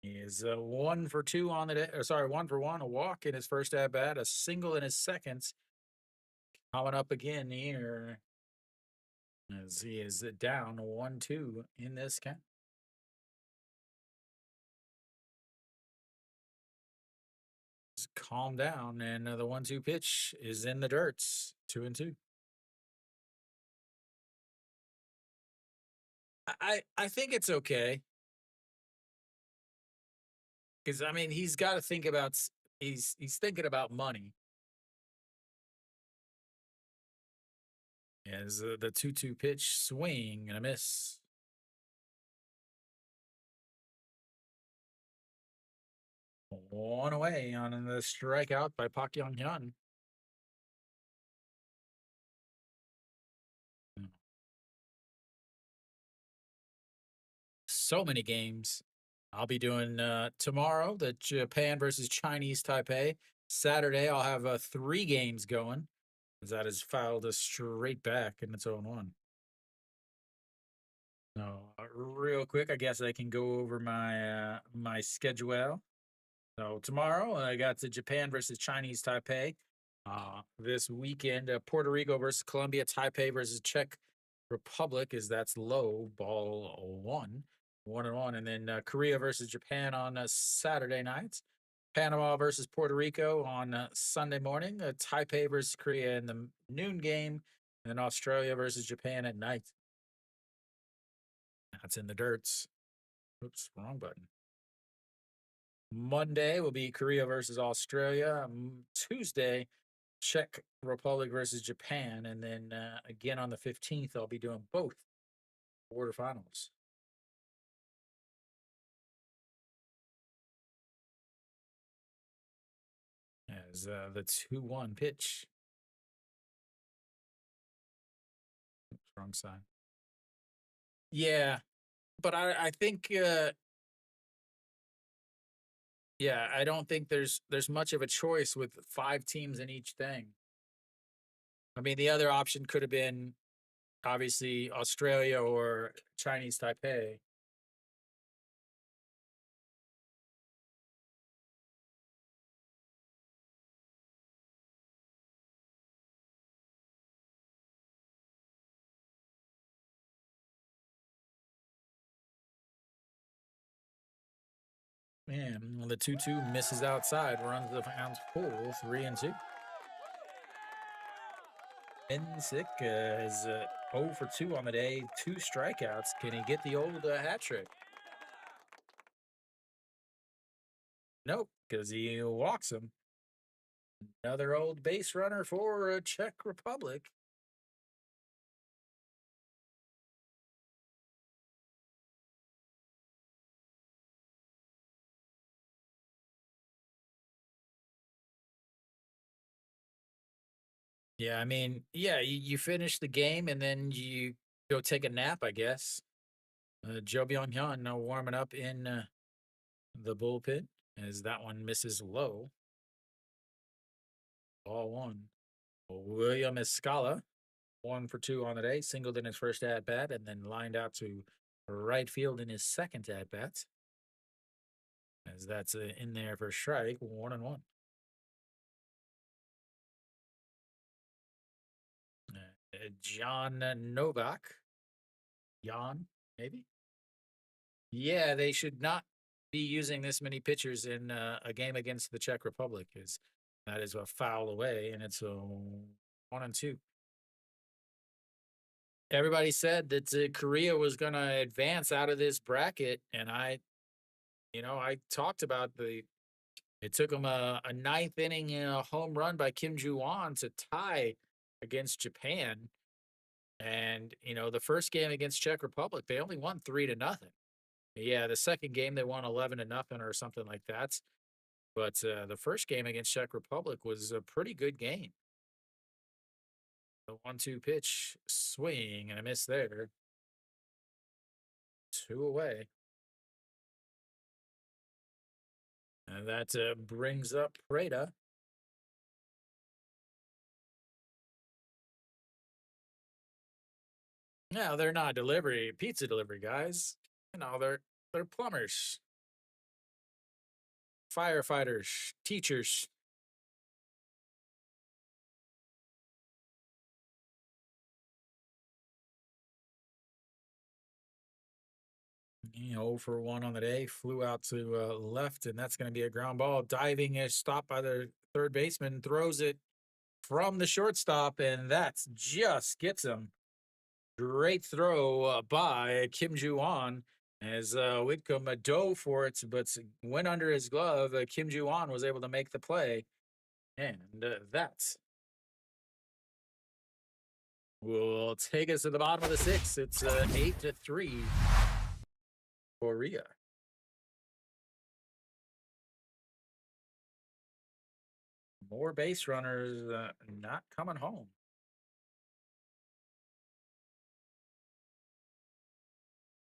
Speaker 1: He is 1 for 2 on the day. Sorry, 1 for 1. A walk in his first at bat, a single in his second. Coming up again here as he is down 1-2 in this count. Just calm down, and the 1-2 pitch is in the dirt. 2-2. I think it's okay. Because I mean, he's got to think about he's thinking about money. As the 2-2 pitch swing and a miss. One away on the strikeout by Park Young-hyun. So many games. I'll be doing tomorrow the Japan versus Chinese Taipei. Saturday I'll have 3 games going. That is fouled straight back in its own one. So real quick, I guess I can go over my my schedule. So tomorrow I got the Japan versus Chinese Taipei. This weekend, Puerto Rico versus Colombia, Taipei versus Czech Republic, that's low ball 1. 1-1. And then Korea versus Japan on Saturday night. Panama versus Puerto Rico on Sunday morning. Taipei versus Korea in the noon game. And then Australia versus Japan at night. That's in the dirts. Oops, wrong button. Monday will be Korea versus Australia. Tuesday, Czech Republic versus Japan. And then again on the 15th, I'll be doing both quarterfinals. As the 2-1 pitch. Oops, wrong side. Yeah, but I think yeah, I don't think there's much of a choice with 5 teams in each thing. I mean, the other option could have been obviously Australia or Chinese Taipei. Man, the 2-2 misses outside, runs the Hounds full 3-2. Ensick is 0 for 2 on the day, 2 strikeouts. Can he get the old hat trick? Nope, because he walks him. Another old base runner for Czech Republic. Yeah, I mean, yeah, you finish the game and then you go take a nap, I guess. Joe Byung-hyun now warming up in the bullpen as that one misses low. Ball 1. William Escala, 1 for 2 on the day, singled in his first at bat and then lined out to right field in his second at bat. As that's in there for strike, 1-1. John Novak. Jan, maybe? Yeah, they should not be using this many pitchers in a game against the Czech Republic, because that is a foul away, and it's a 1-2. Everybody said that Korea was going to advance out of this bracket, and I talked about it took them a ninth inning home run by Kim Ju-won to tie against Japan. And, the first game against Czech Republic, they only won 3-0. Yeah, the second game they won 11-0 or something like that. But the first game against Czech Republic was a pretty good game. The 1-2 pitch, swing, and a miss there. 2 away. And that brings up Preda. No, they're not pizza delivery guys. They're plumbers, firefighters, teachers. 0 for 1 on the day, flew out to left, and that's going to be a ground ball. Diving is stopped by the third baseman, throws it from the shortstop, and that's just gets him. Great throw by Kim Ju-won as Whitcomb dove for it, but went under his glove. Kim Ju-won was able to make the play, and that will take us to the bottom of the 6th. It's 8-3. Korea. More base runners not coming home.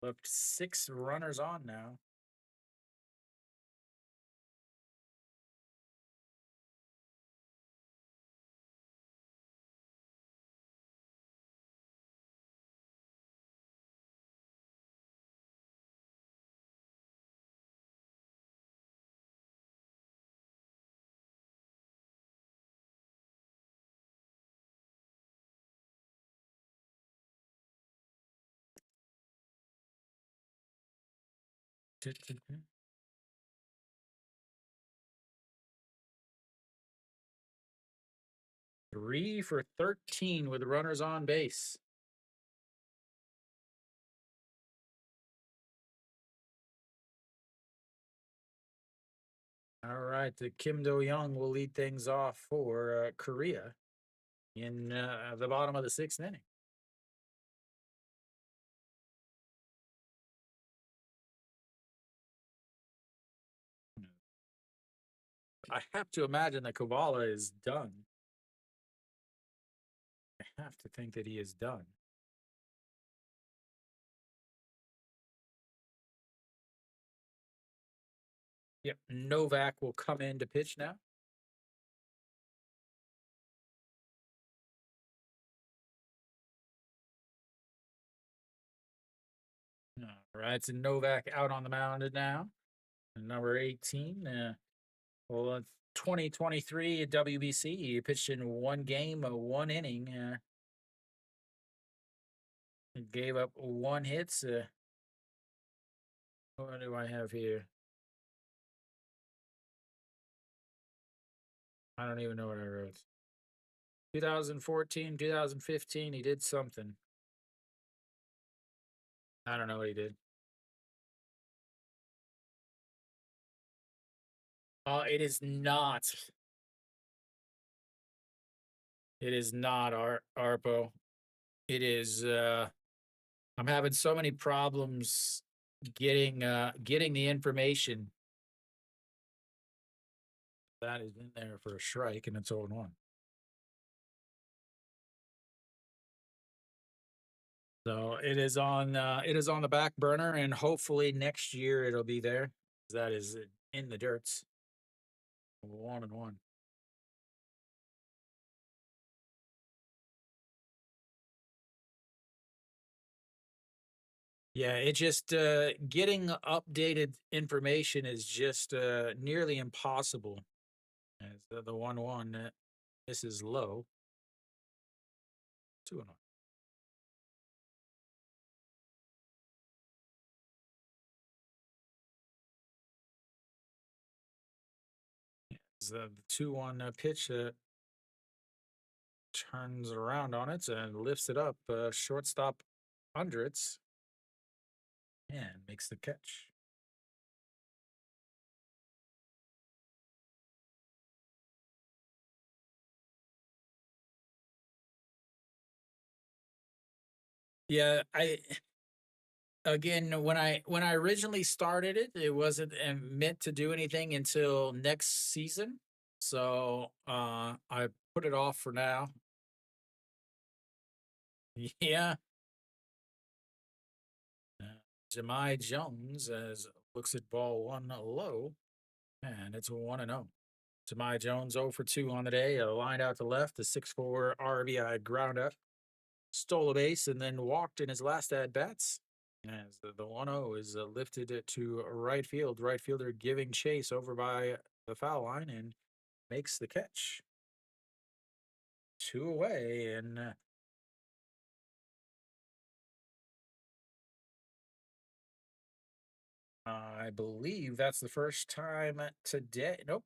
Speaker 1: Left 6 runners on now. Three for 13 with runners on base. All right, the Kim Do-young will lead things off for Korea in the bottom of the sixth inning. I have to imagine that Kavala is done. I have to think that he is done. Yep, Novak will come in to pitch now. All right, so Novak out on the mound now. Number 18. Well, 2023 at WBC, he pitched in one game, one inning. Gave up one hit. What do I have here? I don't even know what I wrote. 2014, 2015, he did something. I don't know what he did. It is not. It is not Arpo. It is I'm having so many problems getting the information. That is in there for a strike and it's 0-1. So it is on the back burner, and hopefully next year it'll be there. That is in the dirts. 1-1. Yeah, it just getting updated information is just nearly impossible. As the 1-1, this is low. 2-1. The 2-1 pitch turns around on it and lifts it up, shortstop under it, and makes the catch. Yeah, again, when I originally started it, it wasn't meant to do anything until next season. So I put it off for now. Yeah. Jemai Jones as looks at ball one low, and it's 1-0. Jemai Jones 0 for 2 on the day. A line out to left, a 6-4 RBI ground up, stole a base, and then walked in his last at bats. As the 1-0 is lifted to right field. Right fielder giving chase over by the foul line and makes the catch. 2 away, and I believe that's the first time today. Nope.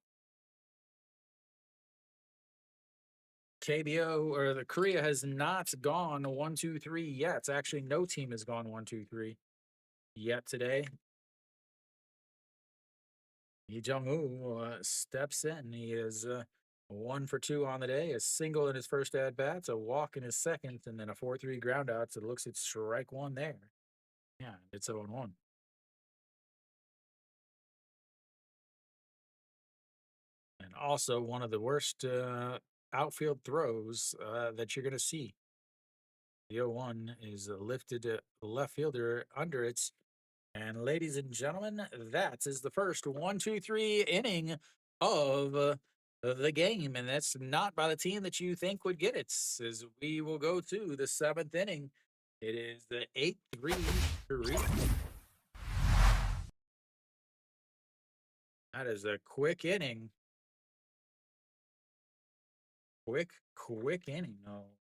Speaker 1: KBO or the Korea has not gone 1-2-3 yet. It's actually no team has gone 1-2-3 yet today. Lee Jung-woo steps in. He is 1 for 2 on the day, a single in his first at bats, a walk in his second, and then a 4-3 ground out. So it looks at strike one there. Yeah, it's 0-1. And also one of the worst outfield throws that you're going to see. The 0-1 is lifted to left fielder under it. And ladies and gentlemen, that is the first 1-2-3 inning of the game. And that's not by the team that you think would get it. As we will go to the 7th inning. It is the 8-3 Korea. That is a quick inning. Quick inning.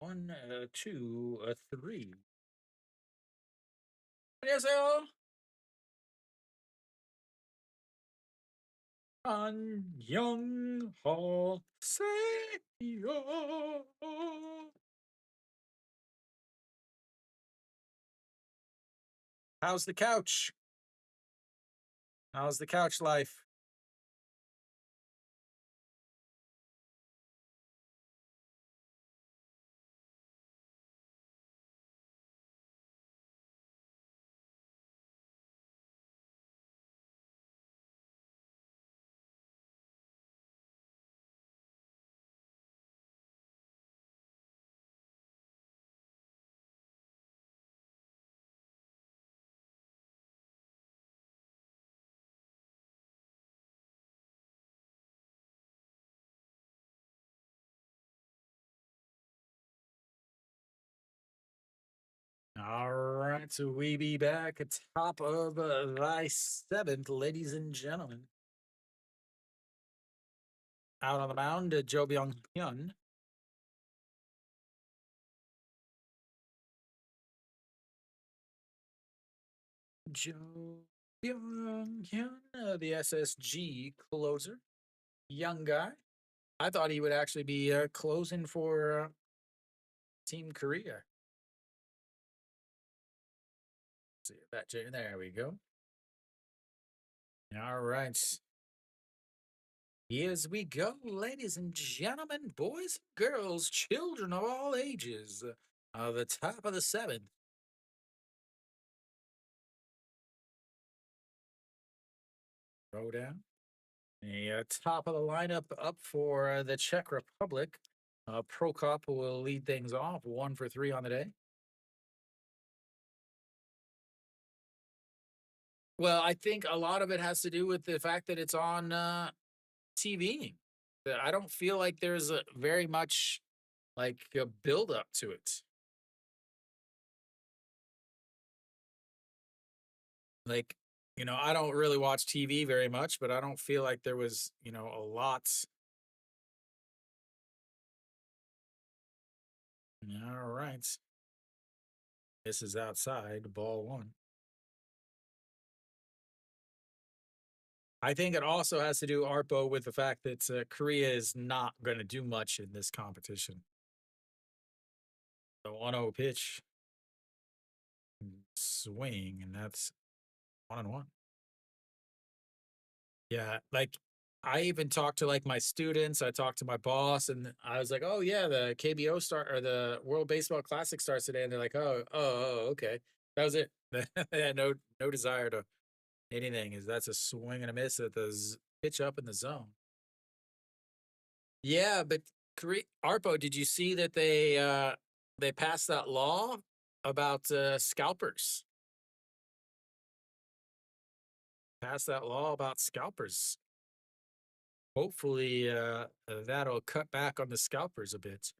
Speaker 1: 1, 2, 3. 안녕하세요. An Young Ho Seyo. How's the couch? How's the couch life? All right, so we be back at top of thy seventh, ladies and gentlemen. Out on the mound, Jo Byung Hyun. Jo Byung Hyun, the SSG closer. Young guy. I thought he would actually be closing for Team Korea. See that, there we go. All right. Here we go, ladies and gentlemen, boys and girls, children of all ages. The top of the seventh. Throw down. The top of the lineup up for the Czech Republic. Prokop will lead things off, 1 for 3 on the day. Well, I think a lot of it has to do with the fact that it's on TV. I don't feel like there's a very much like a build up to it. Like, I don't really watch TV very much, but I don't feel like there was, a lot. All right. This is outside, ball one. I think it also has to do, Arpo, with the fact that Korea is not going to do much in this competition. The 1-0 pitch, swing, and that's 1-1. Yeah, like I even talked to like my students. I talked to my boss, and I was like, "Oh yeah, the KBO start or the World Baseball Classic starts today," and they're like, "Oh, okay." That was it. They had no desire to anything. Is that's a swing and a miss at the pitch up in the zone. Yeah, but Arpo, did you see that they passed that law about scalpers? Passed that law about scalpers. Hopefully, that'll cut back on the scalpers a bit.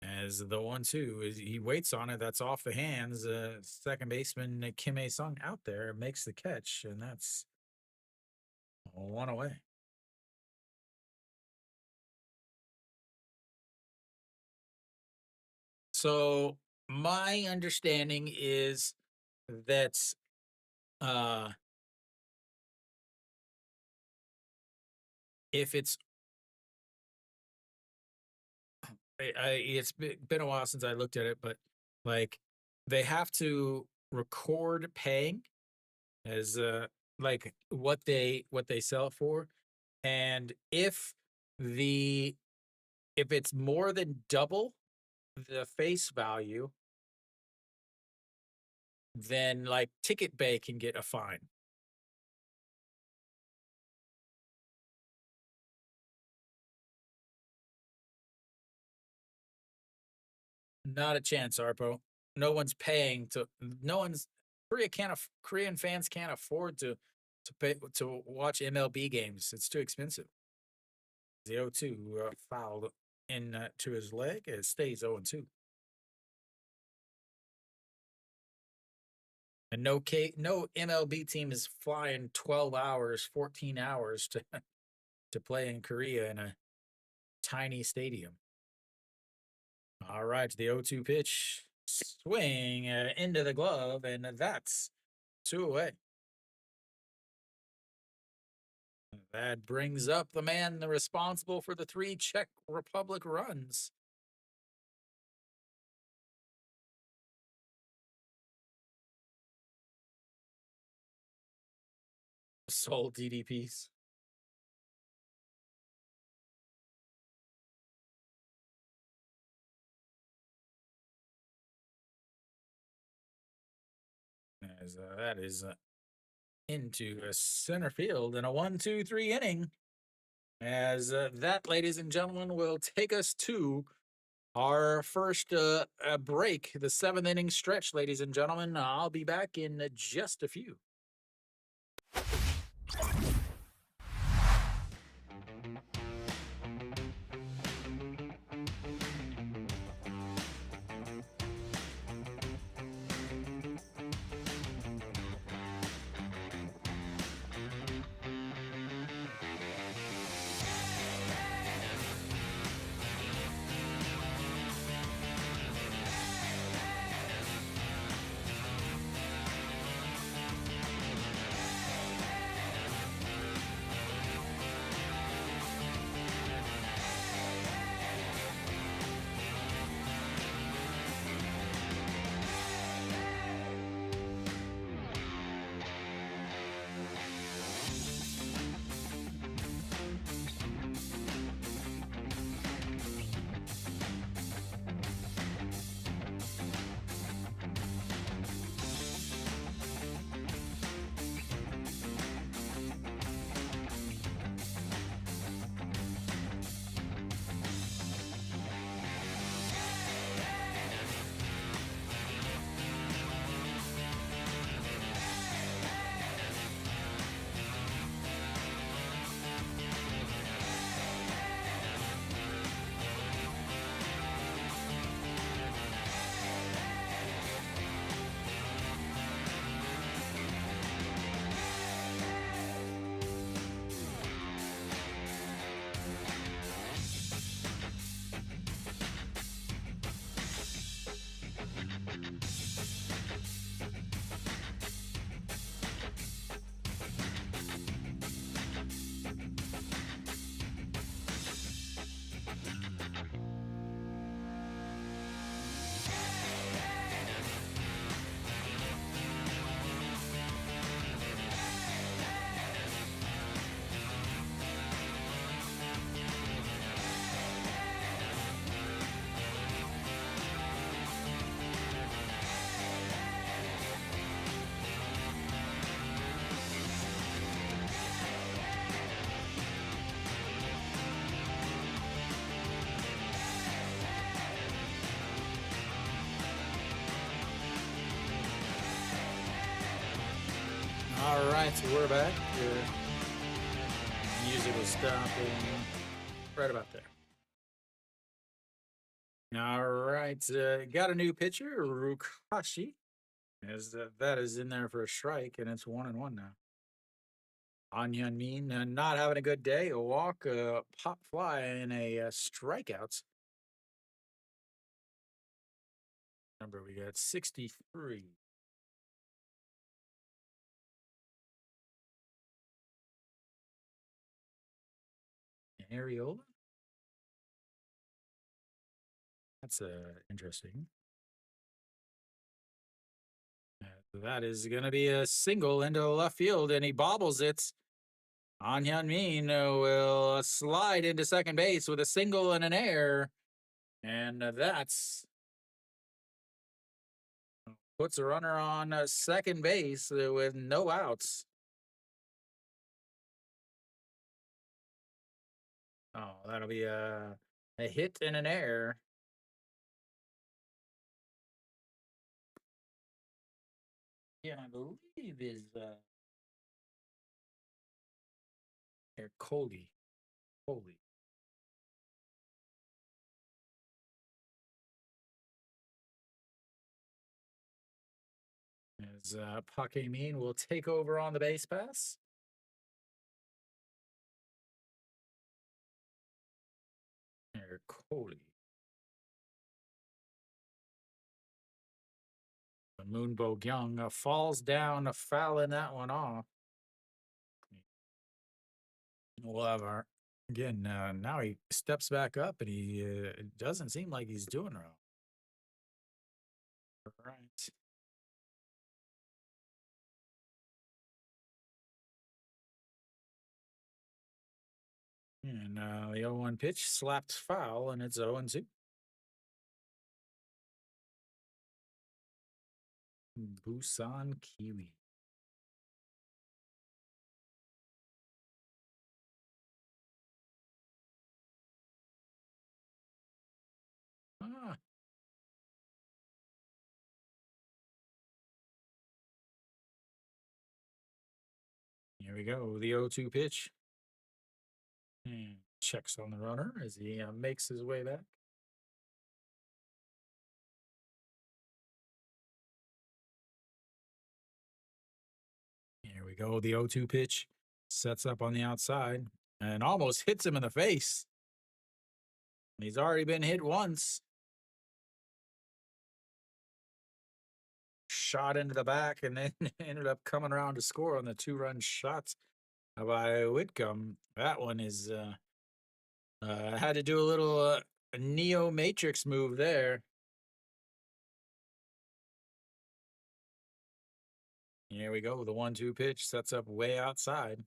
Speaker 1: As the 1-2, he waits on it. That's off the hands. Second baseman Kim A-sung out there makes the catch, and that's 1 away. So my understanding is that if it's been a while since I looked at it, but like they have to record paying as like what they sell it for, and if it's more than double the face value, then like Ticket Bay can get a fine. Not a chance, Arpo. No one's paying to. No one's Korean fans can't afford to pay to watch MLB games. It's too expensive. The 0-2 fouled in to his leg. It stays 0-2. And no MLB team is flying 12 hours, 14 hours to play in Korea in a tiny stadium. All right, the 0-2 pitch, swing into the glove, and that's 2 away. That brings up the man responsible for the 3 Czech Republic runs. Sold DDPs. As that is into a center field in a 1-2-3 inning. As that, ladies and gentlemen, will take us to our first break, the 7th inning stretch, ladies and gentlemen. I'll be back in just a few. All right, so we're back. Music was stopping right about there. All right, got a new pitcher, Rukashi. As that is in there for a strike, and it's 1-1 now. Anyan Min not having a good day. A walk, pop fly, and a strikeouts. Number we got 63. Areola? That's interesting. That is going to be a single into left field, and he bobbles it. Anyan Min will slide into second base with a single and an air, and that's puts a runner on second base with no outs. Oh, that'll be a hit and an air. Yeah, I believe is Coley. Coley. As Paquemin will take over on the base pass. There, Coley. Moonbo Young falls down, fouling that one off. We'll have our again. Now he steps back up, and he doesn't seem like he's doing wrong. All right. And the 0-1 pitch slapped foul, and it's 0-2. Busan Kiwi. Ah, here we go. The 0-2 pitch. And checks on the runner as he makes his way back. Here we go. The 0-2 pitch sets up on the outside and almost hits him in the face. He's already been hit once. Shot into the back and then ended up coming around to score on the 2-run shots by Whitcomb. That one is had to do a little Neo Matrix move there. Here we go. The 1-2 pitch sets up way outside.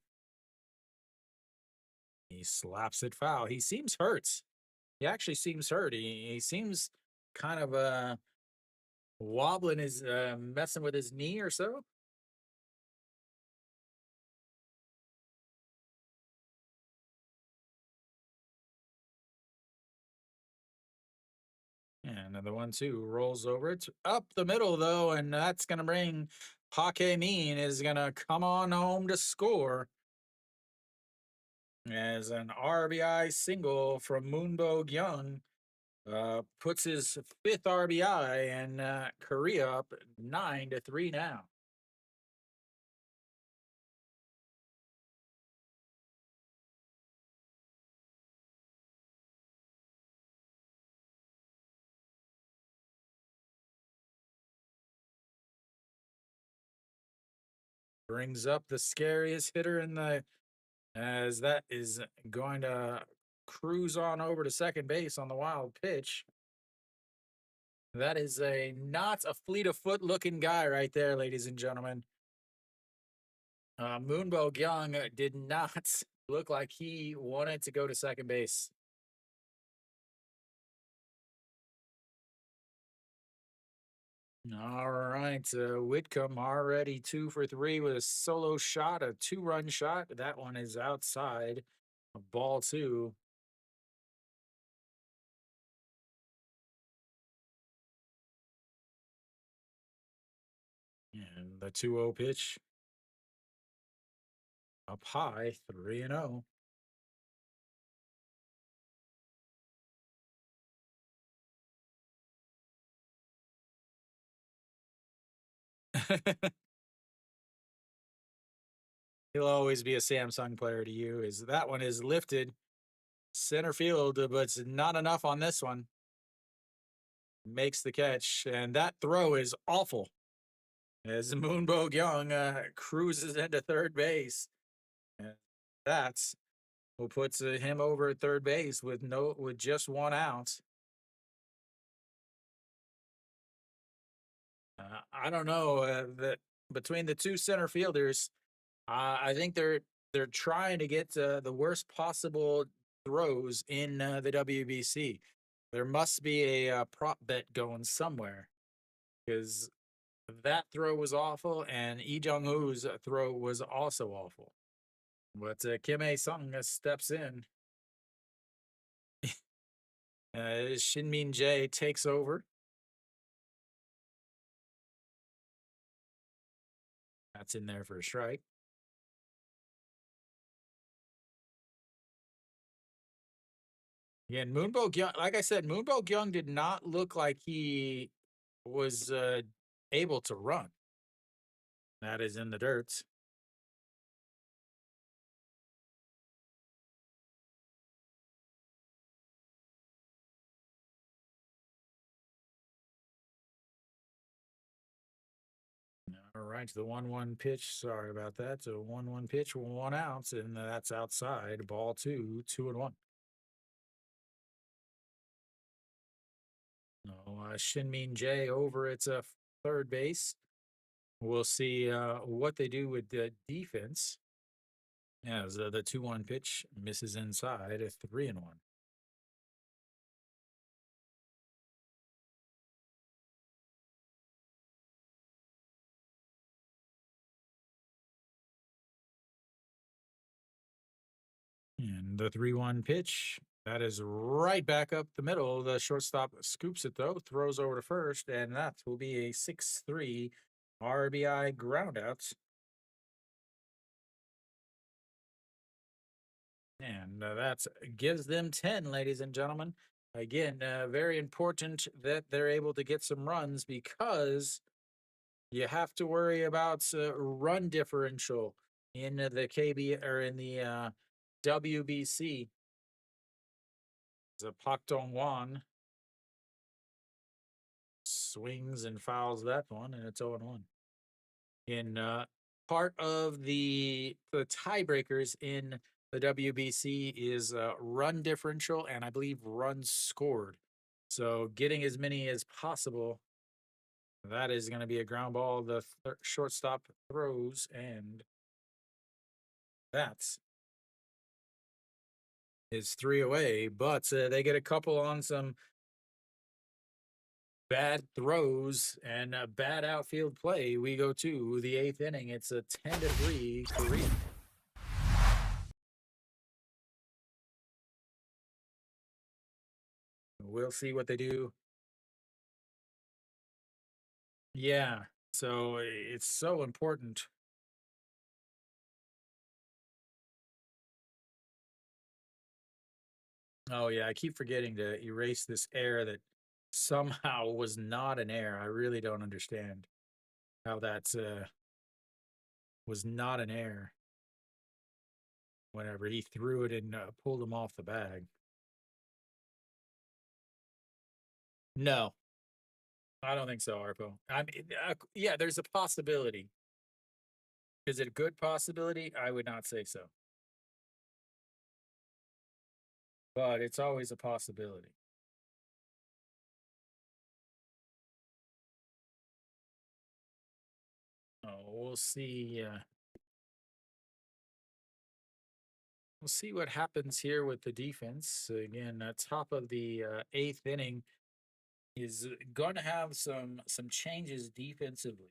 Speaker 1: He slaps it foul. He seems hurt. He actually seems hurt. He seems kind of wobbling his messing with his knee or so. And another 1-2 rolls over. It's up the middle though, and that's gonna bring Hake Min is gonna come on home to score. As an RBI single from Moonbo Gyung puts his 5th RBI, and Korea up 9-3 now. Brings up the scariest hitter in the, as that is going to cruise on over to second base on the wild pitch. That is not a fleet of foot looking guy right there, ladies and gentlemen. Moonbo Gyung did not look like he wanted to go to second base. All right, Whitcomb already 2 for 3 with a solo shot, a 2-run shot. That one is outside. Ball 2. And the 2-0 pitch up high, 3-0. He'll always be a Samsung player to you. Is that one is lifted center field, but it's not enough on this one. Makes the catch, and that throw is awful. As Moonbo Gyung cruises into third base, and that's who puts him over at third base with just 1 out. I don't know that between the 2 center fielders, I think they're trying to get the worst possible throws in the WBC. There must be a prop bet going somewhere because that throw was awful, and Lee Jung Hoo's throw was also awful. But Kim A Sung steps in. Shin Min Jae takes over. That's in there for a strike. Again, Moonbo Gyung, like I said, Moonbo Gyung did not look like he was able to run. That is in the dirt. All right, the 1-1 pitch. Sorry about that. So 1-1 pitch, 1 out, and that's outside. Ball two, 2-1. No, Shinmin J over at third base. We'll see what they do with the defense. As the 2-1 pitch misses inside, a 3-1. And the 3-1 pitch, that is right back up the middle. The shortstop scoops it though, throws over to first, and that will be a 6-3 RBI groundout. And that gives them 10, ladies and gentlemen. Again, very important that they're able to get some runs because you have to worry about run differential in the KB or in the WBC. The Pak Dong Wan swings and fouls that one, and it's 0-1. In part of the tiebreakers in the WBC is run differential and I believe runs scored. So getting as many as possible. That is going to be a ground ball. The shortstop throws, and that's is 3 away. But they get a couple on some bad throws and bad outfield play. We go to the 8th inning. It's a 10-3 Korea. We'll see what they do. Yeah. So it's so important. Oh, yeah. I keep forgetting to erase this error that somehow was not an error. I really don't understand how that was not an error whenever he threw it and pulled him off the bag. No, I don't think so, Arpo. I mean, yeah, there's a possibility. Is it a good possibility? I would not say so. But it's always a possibility. Oh, we'll see. We'll see what happens here with the defense. Again, top of the 8th inning is going to have some changes defensively.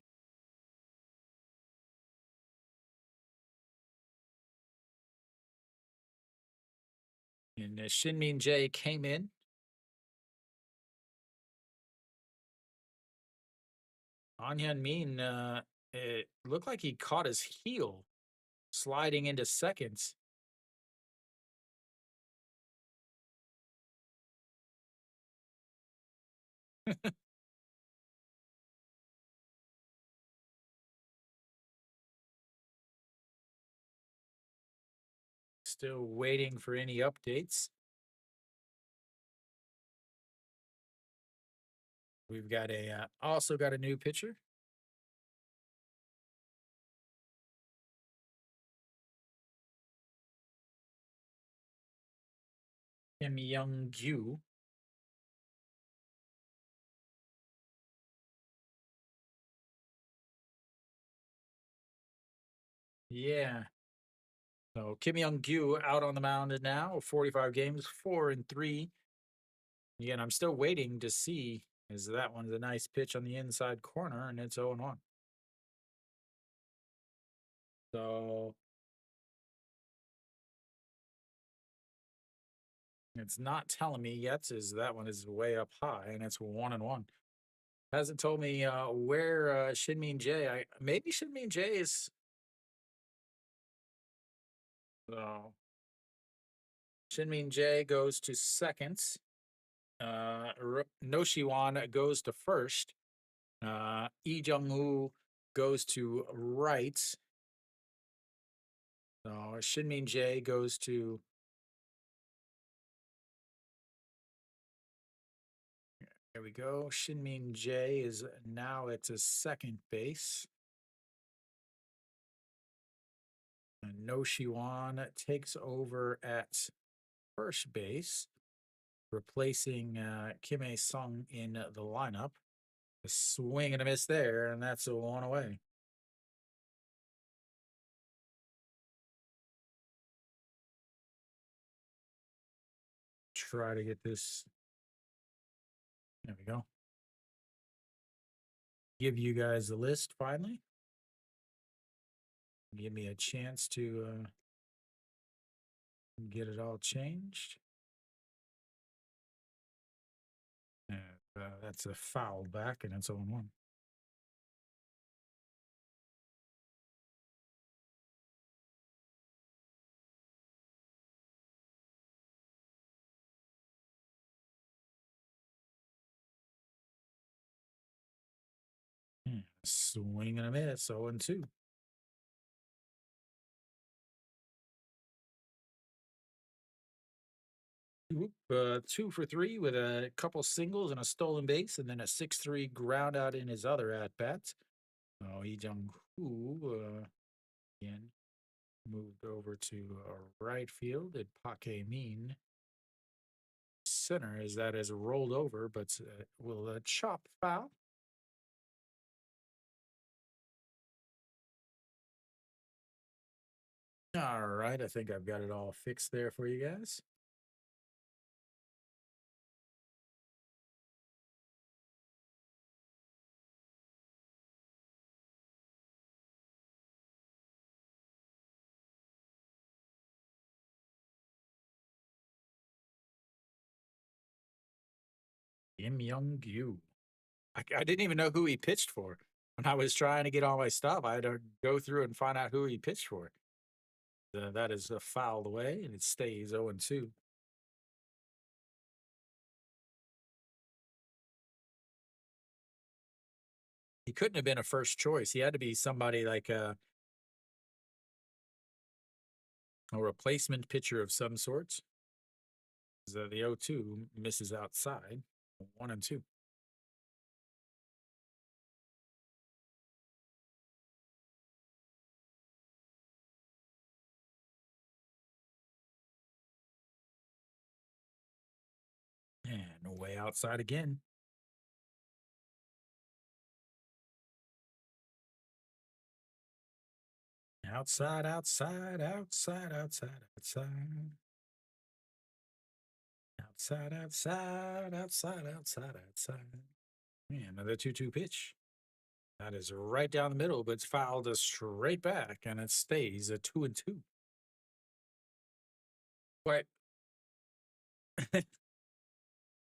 Speaker 1: And Shinmin J came in. Anhyun Min, it looked like he caught his heel sliding into seconds. Still waiting for any updates. We've got also got a new pitcher. Kim Young-gyu. Yeah. So Kim Young-gyu out on the mound now, 45 games, 4-3. Again, I'm still waiting to see, as that one's a nice pitch on the inside corner, and it's 0-1. So it's not telling me yet, is that one is way up high, and it's 1-1. Hasn't told me where Shinmin J. Maybe Shinmin J is. So Shinmin J goes to second. Noshiwan goes to first. Lee Jung-woo goes to right. So Shinmin J goes to. There we go. Shinmin J is now at his second base. And No Shiwan takes over at first base, replacing Kim A Sung in the lineup. A swing and a miss there, and that's a one away. Try to get this. There we go. Give you guys the list finally. Give me a chance to get it all changed. And, that's a foul back, and it's 0-1. Swing and a miss, 0-2. Whoop, 2 for 3 with a couple singles and a stolen base, and then a 6-3 ground out in his other at bats. Oh, Lee Jung-hoo again moved over to right field. Did Park Min center as that is rolled over, but will chop foul. All right, I think I've got it all fixed there for you guys. Kim Young-gyu. I didn't even know who he pitched for. When I was trying to get all my stuff, I had to go through and find out who he pitched for. That is fouled away, and it stays 0-2. He couldn't have been a first choice. He had to be somebody like a replacement pitcher of some sort. The 0-2 misses outside. 1-2. And way outside again. Outside, outside, outside, outside, outside. Outside, outside, outside, outside, outside. Man, another 2-2 pitch. That is right down the middle, but it's fouled straight back, and it stays a 2-2. What?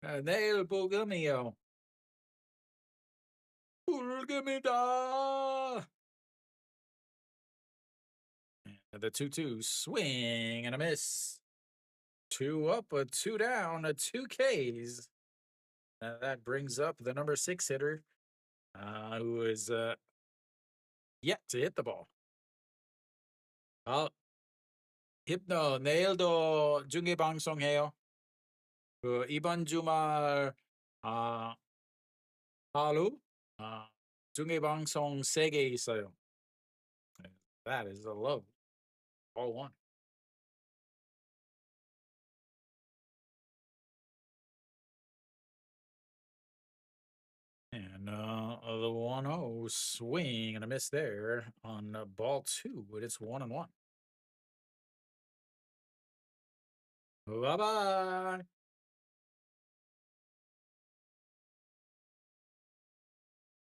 Speaker 1: Nail Bulgamio. Bulgamida. The 2-2 swing and a miss. 2 up, a 2 down, a 2 Ks. That brings up the number 6 hitter, who is yet to hit the ball. Hypno, 내일도 중계 방송해요. 이번 주말 하루 중계 방송 3개 있어요. That is a low. All one. And the 1-0 swing and a miss there on ball 2, but it's 1-1. Bye-bye.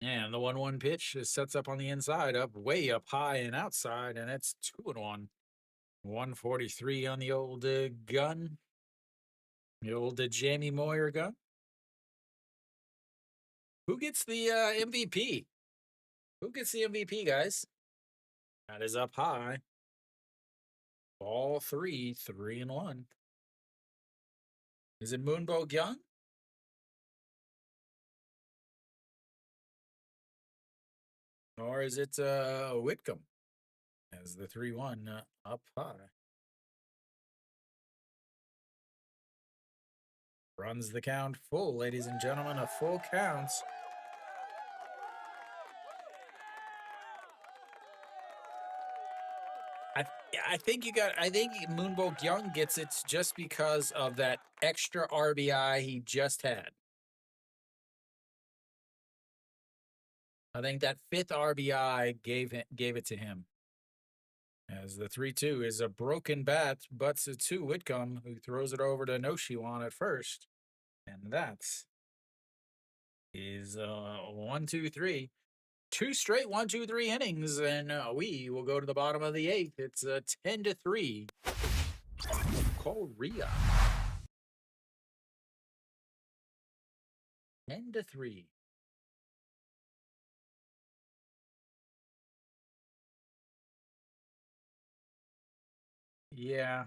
Speaker 1: And the 1-1 pitch sets up on the inside, way up high and outside, and it's 2-1. 143 on the old gun. The old Jamie Moyer gun. Who gets the MVP? Who gets the MVP, guys? That is up high. Ball 3, 3-1. Is it Moonbo Gyung? Or is it Whitcomb as the 3-1 up high? Runs the count full, ladies and gentlemen, a full count. Yeah, I think Moonbok Young gets it just because of that extra RBI he just had. I think that fifth RBI gave it to him. As the 3-2 is a broken bat, butts it to Whitcomb, who throws it over to Noshiwan at first. And that is 1-2-3. Two straight 1-2-3 innings, and we will go to the bottom of the eighth. It's 10-3. Korea. 10-3. Yeah.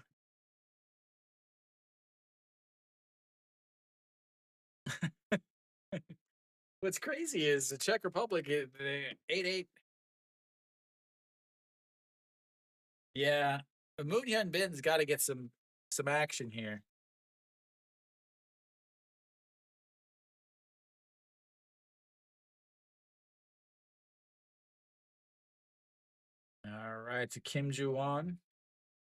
Speaker 1: What's crazy is the Czech Republic, 8-8. Yeah. Moon Hyun Bin's got to get some action here. All right, to Kim Ju-won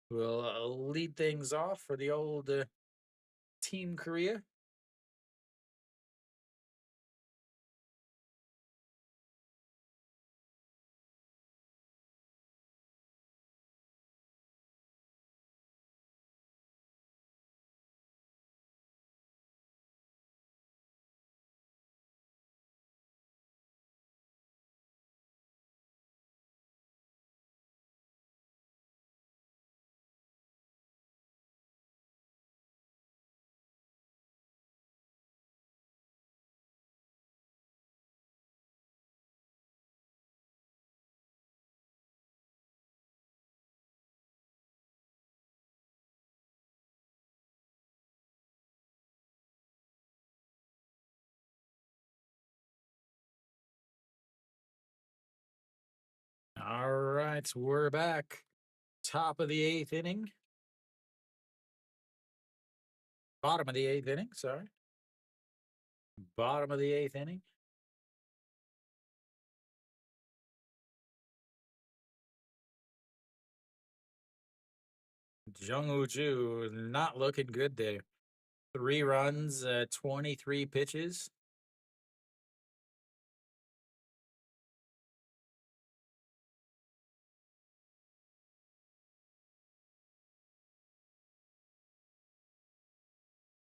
Speaker 1: will lead things off for the old Team Korea. All right, we're back. Top of the eighth inning. Bottom of the eighth inning, sorry. Bottom of the eighth inning. Jung Woo-ju not looking good there. 3 runs, 23 pitches.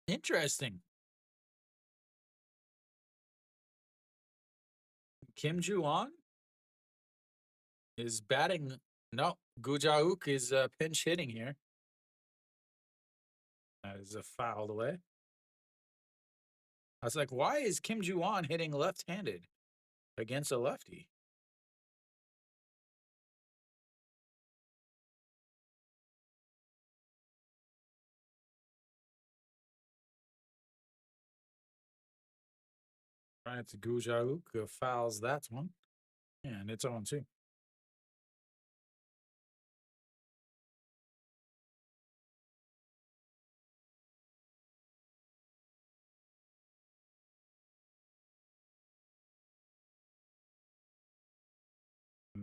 Speaker 1: Interesting. Kim Ju-won is batting. No, Gu Ja-uk is pinch hitting here. That is a fouled away. I was like, why is Kim Ju-won hitting left-handed against a lefty? Right to Gu Ja-uk fouls that one. And it's on 2.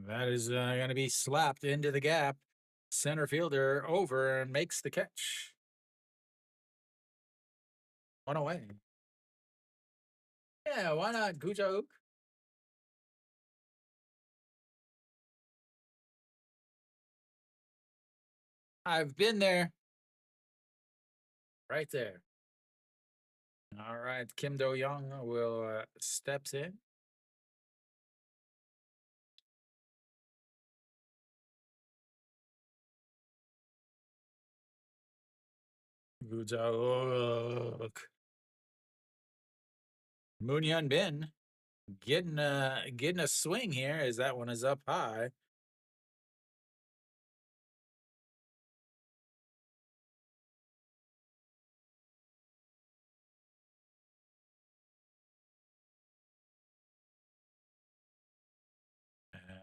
Speaker 1: That is going to be slapped into the gap. Center fielder over and makes the catch. One away. Yeah, why not Gu Ja-uk? I've been there. Right there. All right, Kim Do-young will steps in. Gu Ja-uk. Moon Hyun Bin getting a swing here as that one is up high.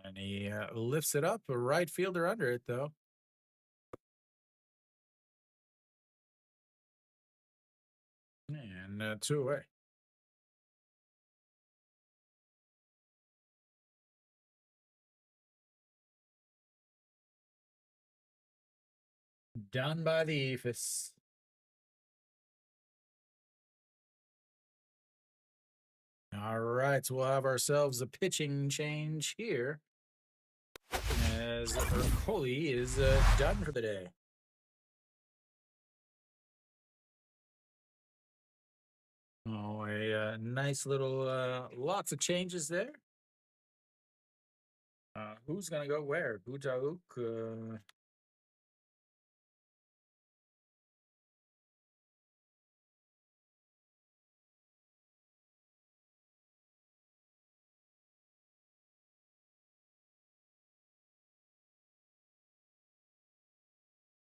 Speaker 1: And he lifts it up. A right fielder under it, though. And 2 away. Done by the Ephus. All right, so we'll have ourselves a pitching change here as Ercoli is done for the day. Oh, a nice little, lots of changes there. Who's going to go where? Butauk.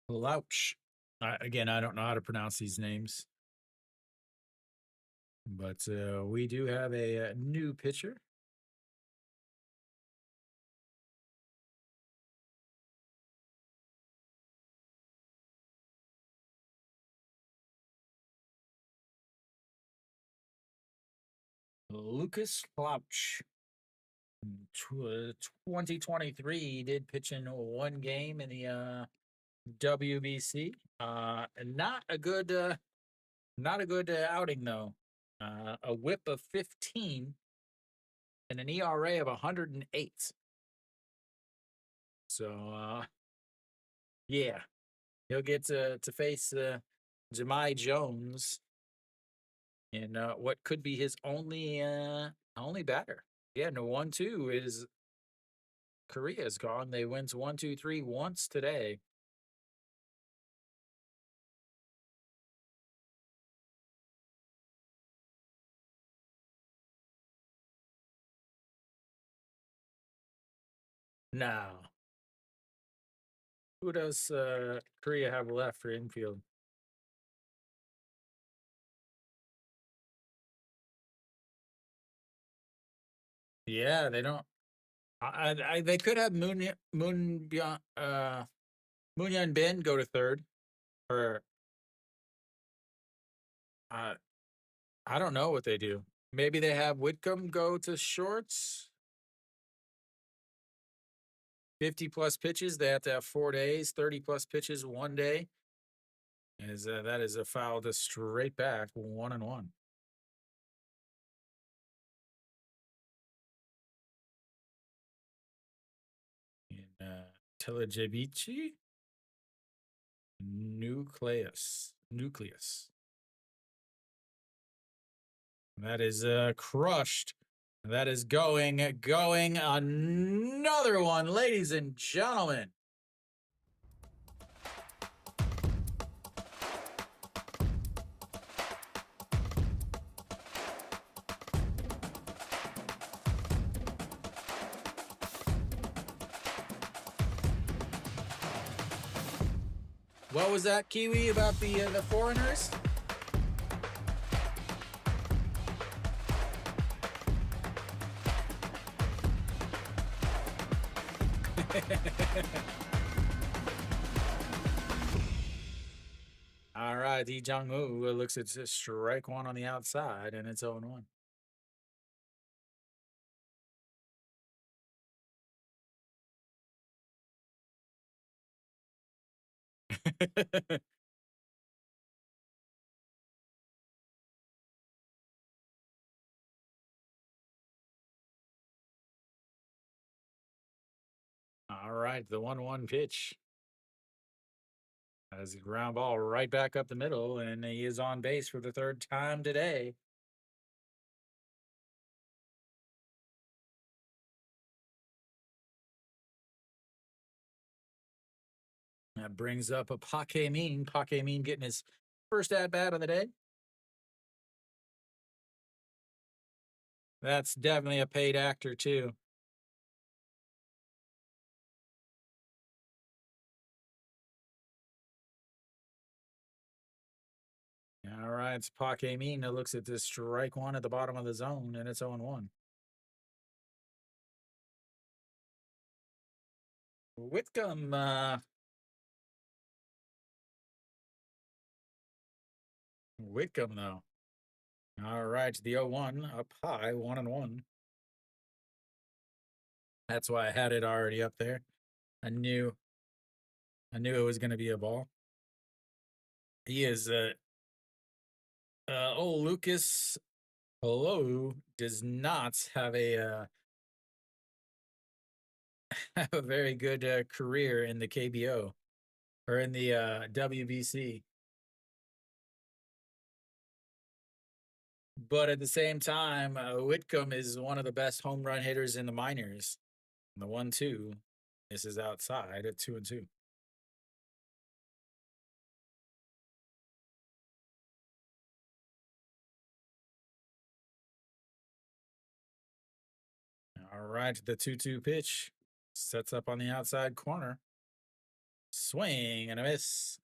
Speaker 1: Louch. Again, I don't know how to pronounce these names. But we do have a new pitcher. Lucas Louch. 2023 he did pitch in one game in the WBC. Not a good outing though. A whip of 15 and an ERA of 108. So yeah, he'll get to face Jemai Jones in what could be his only batter. Yeah, no 1-2 is Korea's gone. They went 1-2-3 once today. Now, who does Korea have left for infield? Yeah, they don't. They could have Moon Ben go to third, or I don't know what they do. Maybe they have Whitcomb go to shorts. 50 plus pitches. They have to have 4 days. 30 plus pitches 1 day. That is a foul to straight back 1-1. In Telejevici, Nucleus. That is crushed. That is going another one, ladies and gentlemen. What was that, Kiwi, about the foreigners? All right, Lee Jong-woo looks at strike one on the outside, and it's 0-1. All right, the 1-1 pitch. As a ground ball right back up the middle, and he is on base for the third time today. That brings up a Paque Min. Paque Min getting his first at-bat of the day. That's definitely a paid actor, too. All right, it's Paque Min that looks at this strike one at the bottom of the zone, and it's 0-1. Whitcomb, though. All right, the 0-1 up high, 1-1. That's why I had it already up there. I knew it was going to be a ball. He is old Lucas Hello does not have have a very good career in the KBO or in the WBC. But at the same time, Whitcomb is one of the best home run hitters in the minors. The 1-2. This is outside at 2-2. All right, the 2-2 pitch sets up on the outside corner. Swing and a miss.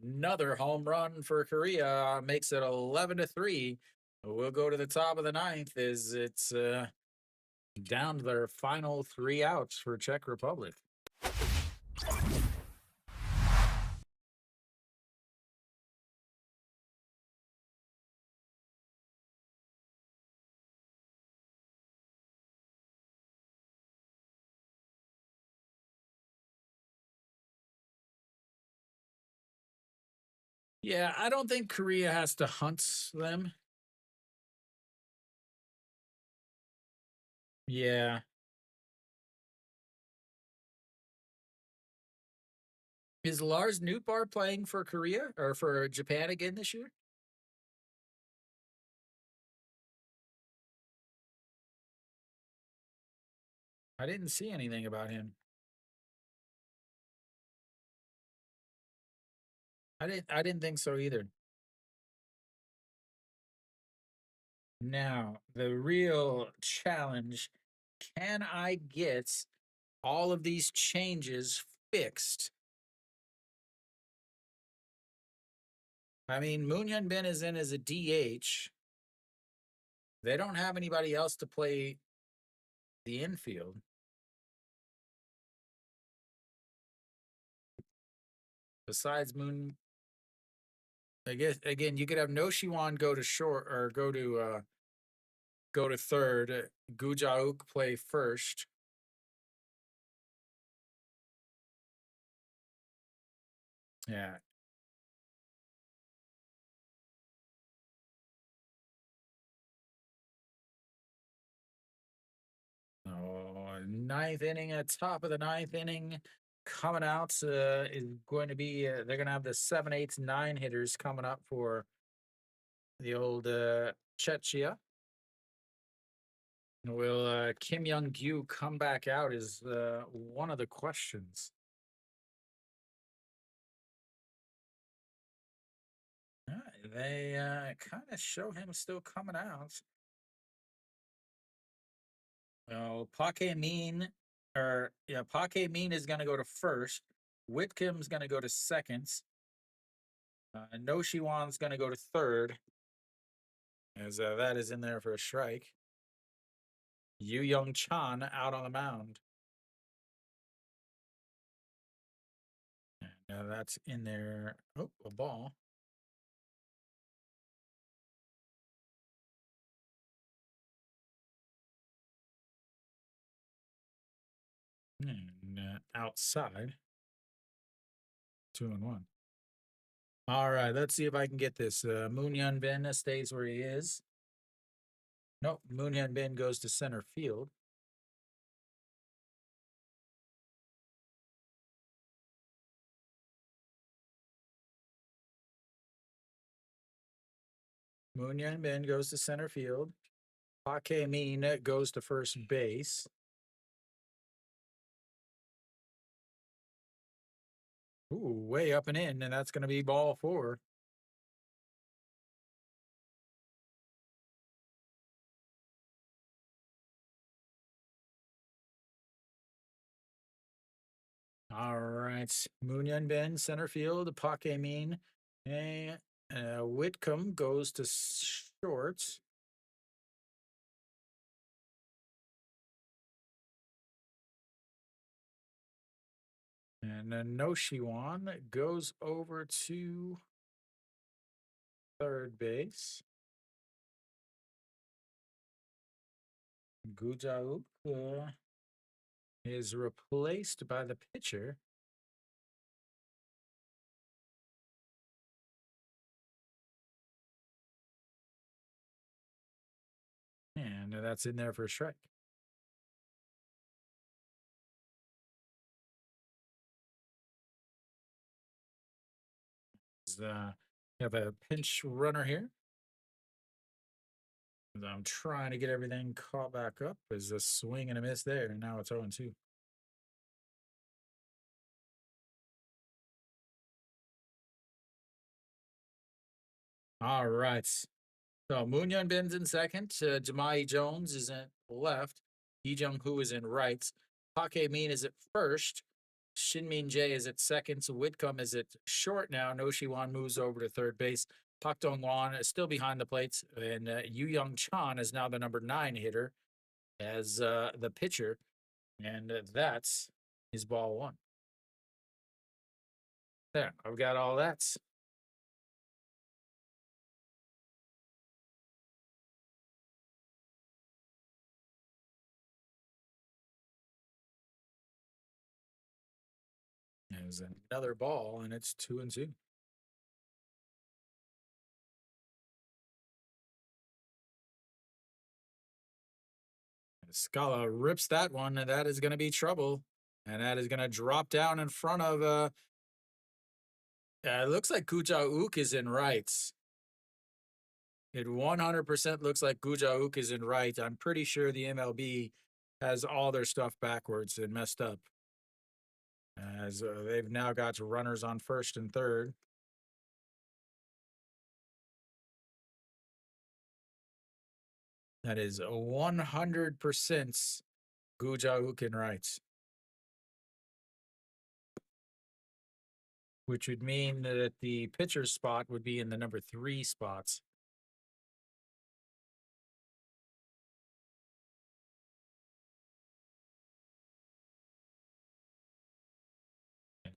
Speaker 1: Another home run for Korea makes it 11-3. We'll go to the top of the ninth as it's down to their final 3 outs for Czech Republic. Yeah, I don't think Korea has to hunt them. Yeah. Is Lars Nootbaar playing for Korea or for Japan again this year? I didn't see anything about him. I didn't think so either. Now, the real challenge, can I get all of these changes fixed? I mean, Moon Hyun Bin is in as a DH. They don't have anybody else to play the infield. Besides Moon, I guess again you could have No Shiwan go to short or go to third. Gujauk play first. Yeah. Oh, ninth inning, top of the ninth inning, coming out is going to be. They're going to have the 7, 8, 9 hitters coming up for the old Czechia. Will Kim Young Gyu come back out? Is one of the questions. They kind of show him still coming out. Oh, Pake Mean, or yeah, Pake Mean is going to go to first. Whitcomb's going to go to second. No Shiwan's going to go to third, as that is in there for a strike. Yu Young Chan out on the mound. And that's in there. Oh, a ball. And outside. 2-1. All right, let's see if I can get this. Moon Hyun Bin stays where he is. Nope, Moon Hyun Bin goes to center field. Moon Hyun Bin goes to center field. Pake Min goes to first base. Ooh, way up and in, and that's going to be ball 4. All right. Moon Hyun Bin, center field. Pake Min. And Whitcomb goes to short. And then No Shiwan goes over to third base. Gujauk is replaced by the pitcher. that's in there for a strike. Have a pinch runner here. I'm trying to get everything caught back up. There's a swing and a miss there, and now it's 0-2. All right. So Moon Bin's in second. Jemai Jones is in left. Yi Jung Hoo is in right. Park Min is at first. Shin Min Jae is at second. So Whitcomb is at short now. No Shiwan moves over to third base. Pak Dong Wan is still behind the plate. And Yu Young Chan is now the number 9 hitter as the pitcher. And that's his ball 1. There, I've got all that. There's another ball, and it's 2-2. Scala rips that one, and that is going to be trouble. And that is going to drop down in front of, it looks like Guja Ook is in rights. It 100% looks like Guja Ook is in right. I'm pretty sure the MLB has all their stuff backwards and messed up. As they've now got runners on first and third. That is 100% Guja Ook in rights. Which would mean that the pitcher spot would be in the number 3 spots.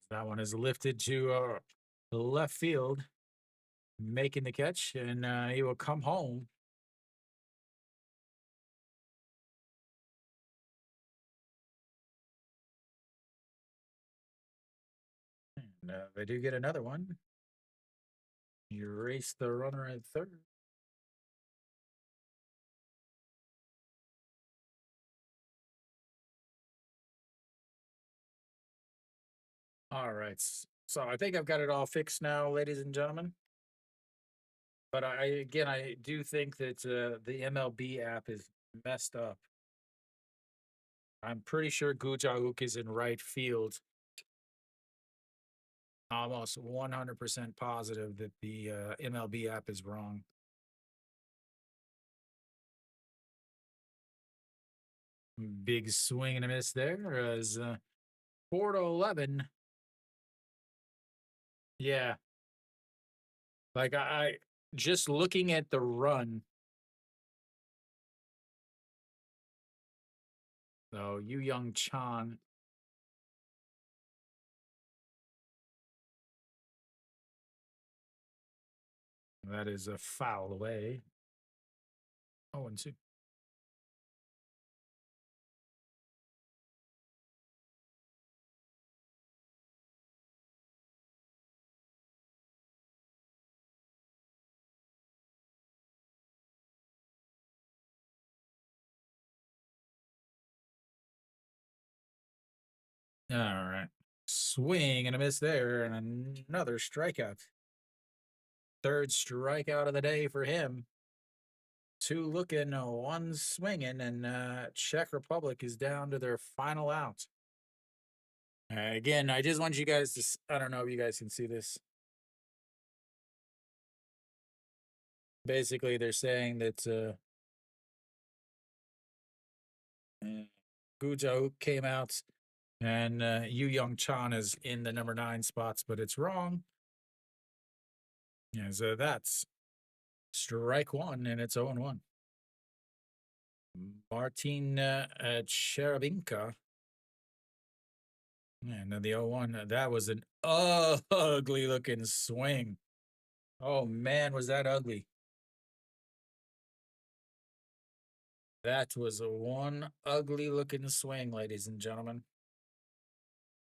Speaker 1: That one is lifted to the left field, making the catch, and he will come home. And they do get another one. Erase the runner at third. All right. So I think I've got it all fixed now, ladies and gentlemen. But I do think that the MLB app is messed up. I'm pretty sure Guja Ook is in right field. Almost 100% positive that the MLB app is wrong. Big swing and a miss there as 4-11. Yeah. Like I just looking at the run. So Yu Young Chan. That is a foul away. 0-2. All right. Swing and a miss there, and another strikeout. Third strikeout of the day for him. 2 looking, 1 swinging, and Czech Republic is down to their final out. Again, I just want you guys to, I don't know if you guys can see this. Basically, they're saying that Guja Ook came out and Yu Young Chan is in the number 9 spots, but it's wrong. Yeah, so that's strike 1, and it's 0-1. Martin Cherabinka. And then the 0-1, that was an ugly looking swing. Oh man, was that ugly. That was one ugly looking swing, ladies and gentlemen.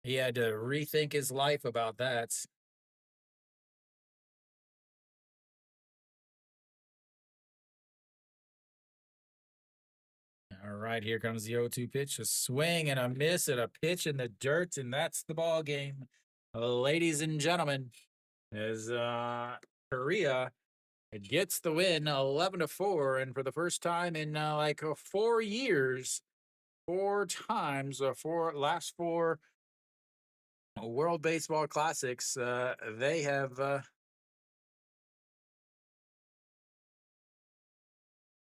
Speaker 1: He had to rethink his life about that. All right, here comes the 0-2 pitch. A swing and a miss and a pitch in the dirt, and that's the ball game. Ladies and gentlemen, as Korea gets the win 11-4, and for the first time in 4 years, four times, last four World Baseball Classics, they have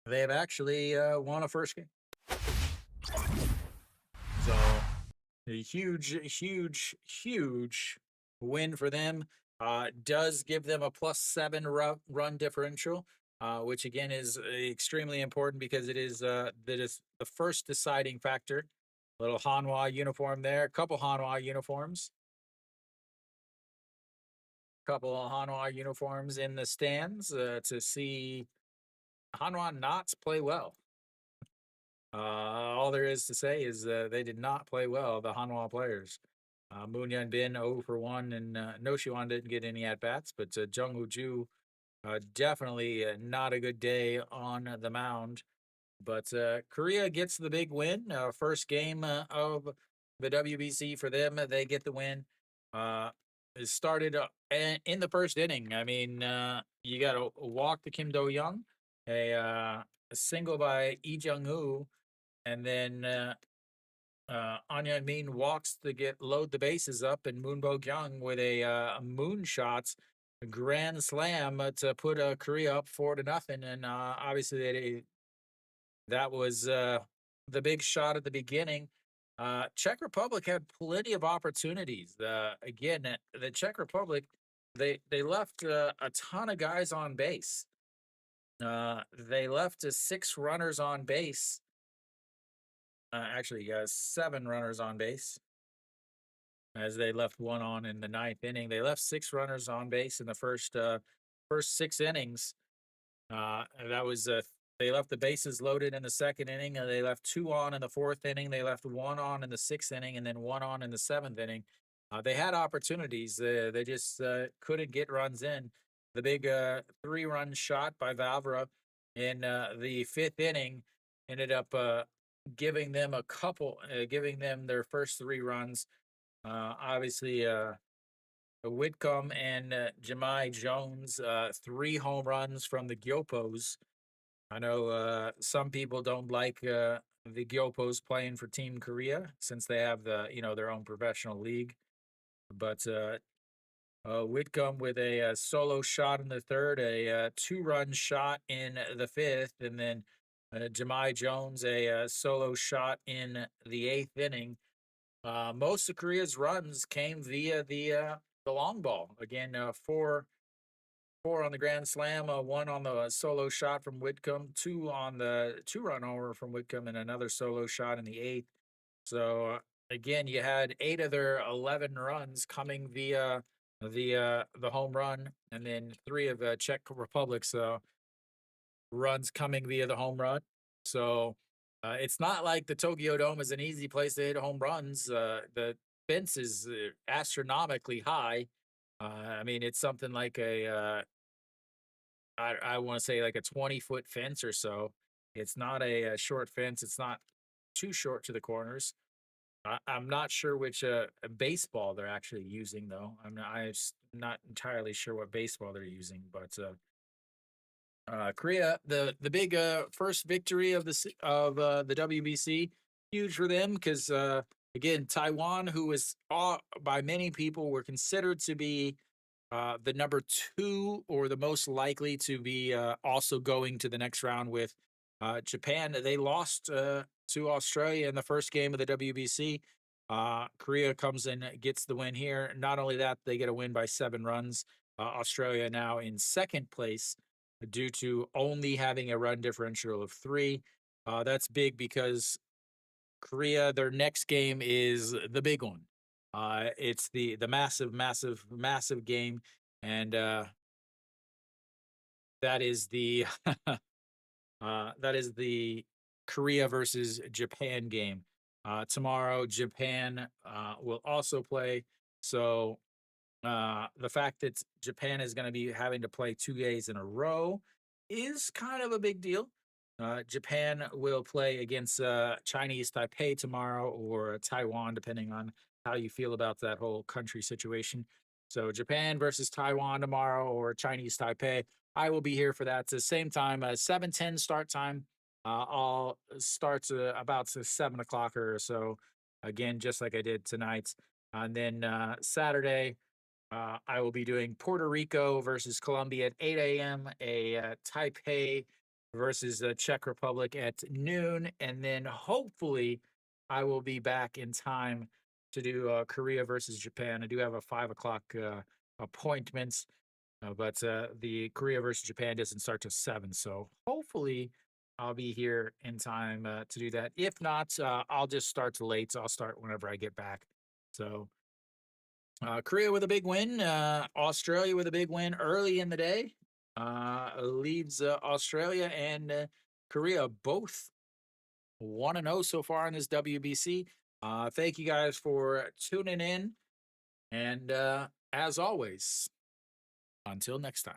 Speaker 1: actually won a first game. So a huge win for them. Does give them a +7 run differential, which again is extremely important because it is that is the first deciding factor. Little Hanwha uniform there, a couple Hanwha uniforms. Couple of Hanwha uniforms in the stands to see Hanwha Knots play well. All there is to say is they did not play well, the Hanwha players. Moon Yun Bin 0 for 1, and No Shiwan didn't get any at bats, but Jung Woo Ju definitely not a good day on the mound. But Korea gets the big win. First game of the WBC for them. They get the win. It started in the first inning. I mean, you got a walk to Kim Do Young, a single by Lee Jung Woo, and then Anya Min walks to load the bases up, and Moon Bo Kyung with a moonshot grand slam to put Korea up 4-0. And obviously that was the big shot at the beginning. Czech Republic had plenty of opportunities. Again, the Czech Republic, they left a ton of guys on base. They left 6 runners on base. Actually, 7 runners on base, as they left 1 on in the 9th inning. They left 6 runners on base in the first 6 innings. That was they left the bases loaded in the 2nd inning. They left 2 on in the 4th inning. They left 1 on in the 6th inning, and then 1 on in the 7th inning. They had opportunities. They just couldn't get runs in. The big 3-run shot by Vavra in the 5th inning ended up giving them giving them their first 3 runs. Obviously, Whitcomb and Jemai Jones, 3 home runs from the Gyopos. I know some people don't like the Gyopos playing for Team Korea since they have their own professional league, but Whitcomb with a solo shot in the 3rd, a 2-run shot in the 5th, and then Jemai Jones a solo shot in the 8th inning. Most of Korea's runs came via the long ball. Again, 4 on the grand slam, 1 on the solo shot from Whitcomb, 2 on the 2-run homer from Whitcomb, and another solo shot in the 8th. So again, you had 8 of their 11 runs coming via the home run, and then 3 of the Czech Republic's runs coming via the home run. So it's not like the Tokyo Dome is an easy place to hit home runs. The fence is astronomically high. I mean, it's something like I want to say like a 20-foot fence or so. It's not a short fence. It's not too short to the corners. I'm not sure which baseball they're actually using, though. I'm not entirely sure what baseball they're using, but Korea, the big first victory of the WBC, huge for them because again, Taiwan, who was by many people were considered to be the number 2 or the most likely to be also going to the next round with Japan. They lost to Australia in the first game of the WBC. Korea comes in, gets the win here. Not only that, they get a win by 7 runs. Australia now in 2nd place due to only having a run differential of 3. That's big because Korea, their next game is the big one. It's the massive game, and that is the that is the Korea versus Japan game. Tomorrow, Japan will also play. So the fact that Japan is going to be having to play 2 days in a row is kind of a big deal. Japan will play against Chinese Taipei tomorrow or Taiwan, depending on how you feel about that whole country situation. So Japan versus Taiwan tomorrow or Chinese Taipei. I will be here for that. It's the same time, 7:10 start time. All starts about 7 o'clock or so. Again, just like I did tonight. And then Saturday, I will be doing Puerto Rico versus Colombia at 8 a.m., Taipei versus the Czech Republic at noon. And then hopefully I will be back in time to do Korea versus Japan. I do have a 5 o'clock appointment, but the Korea versus Japan doesn't start till 7. So hopefully I'll be here in time to do that. If not, I'll just start late. So I'll start whenever I get back. So Korea with a big win. Australia with a big win early in the day. Leaves Australia and Korea both 1-0 so far in this WBC. Thank you guys for tuning in. And as always, until next time.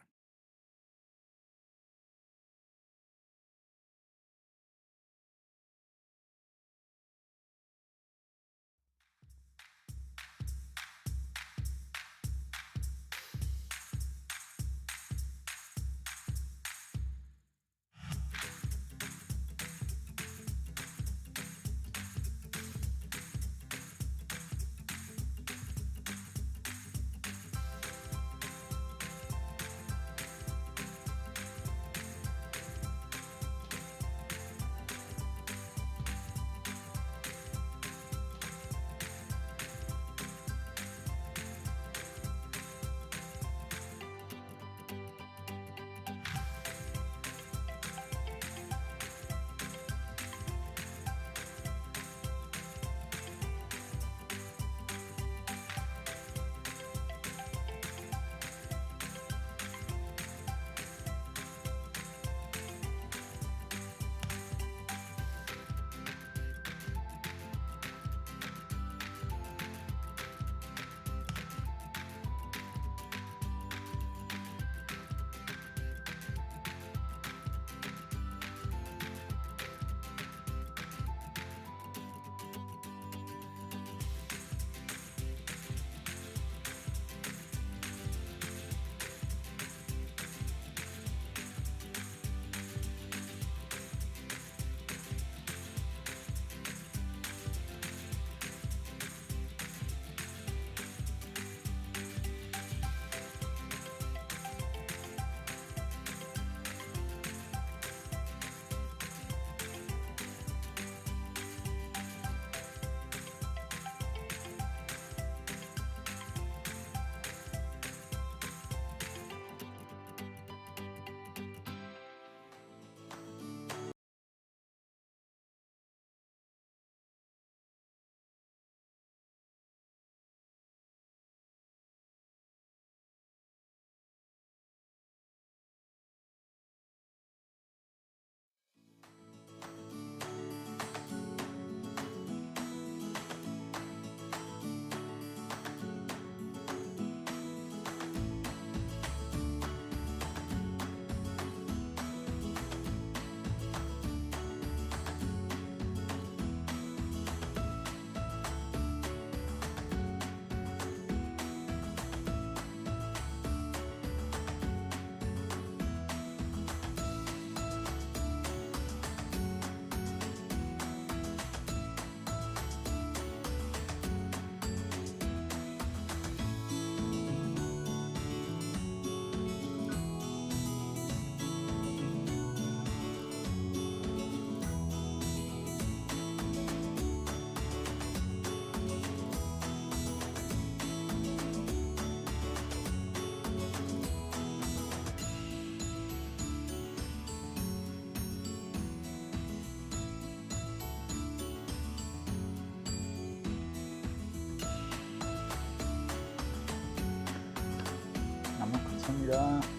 Speaker 1: 감사합니다.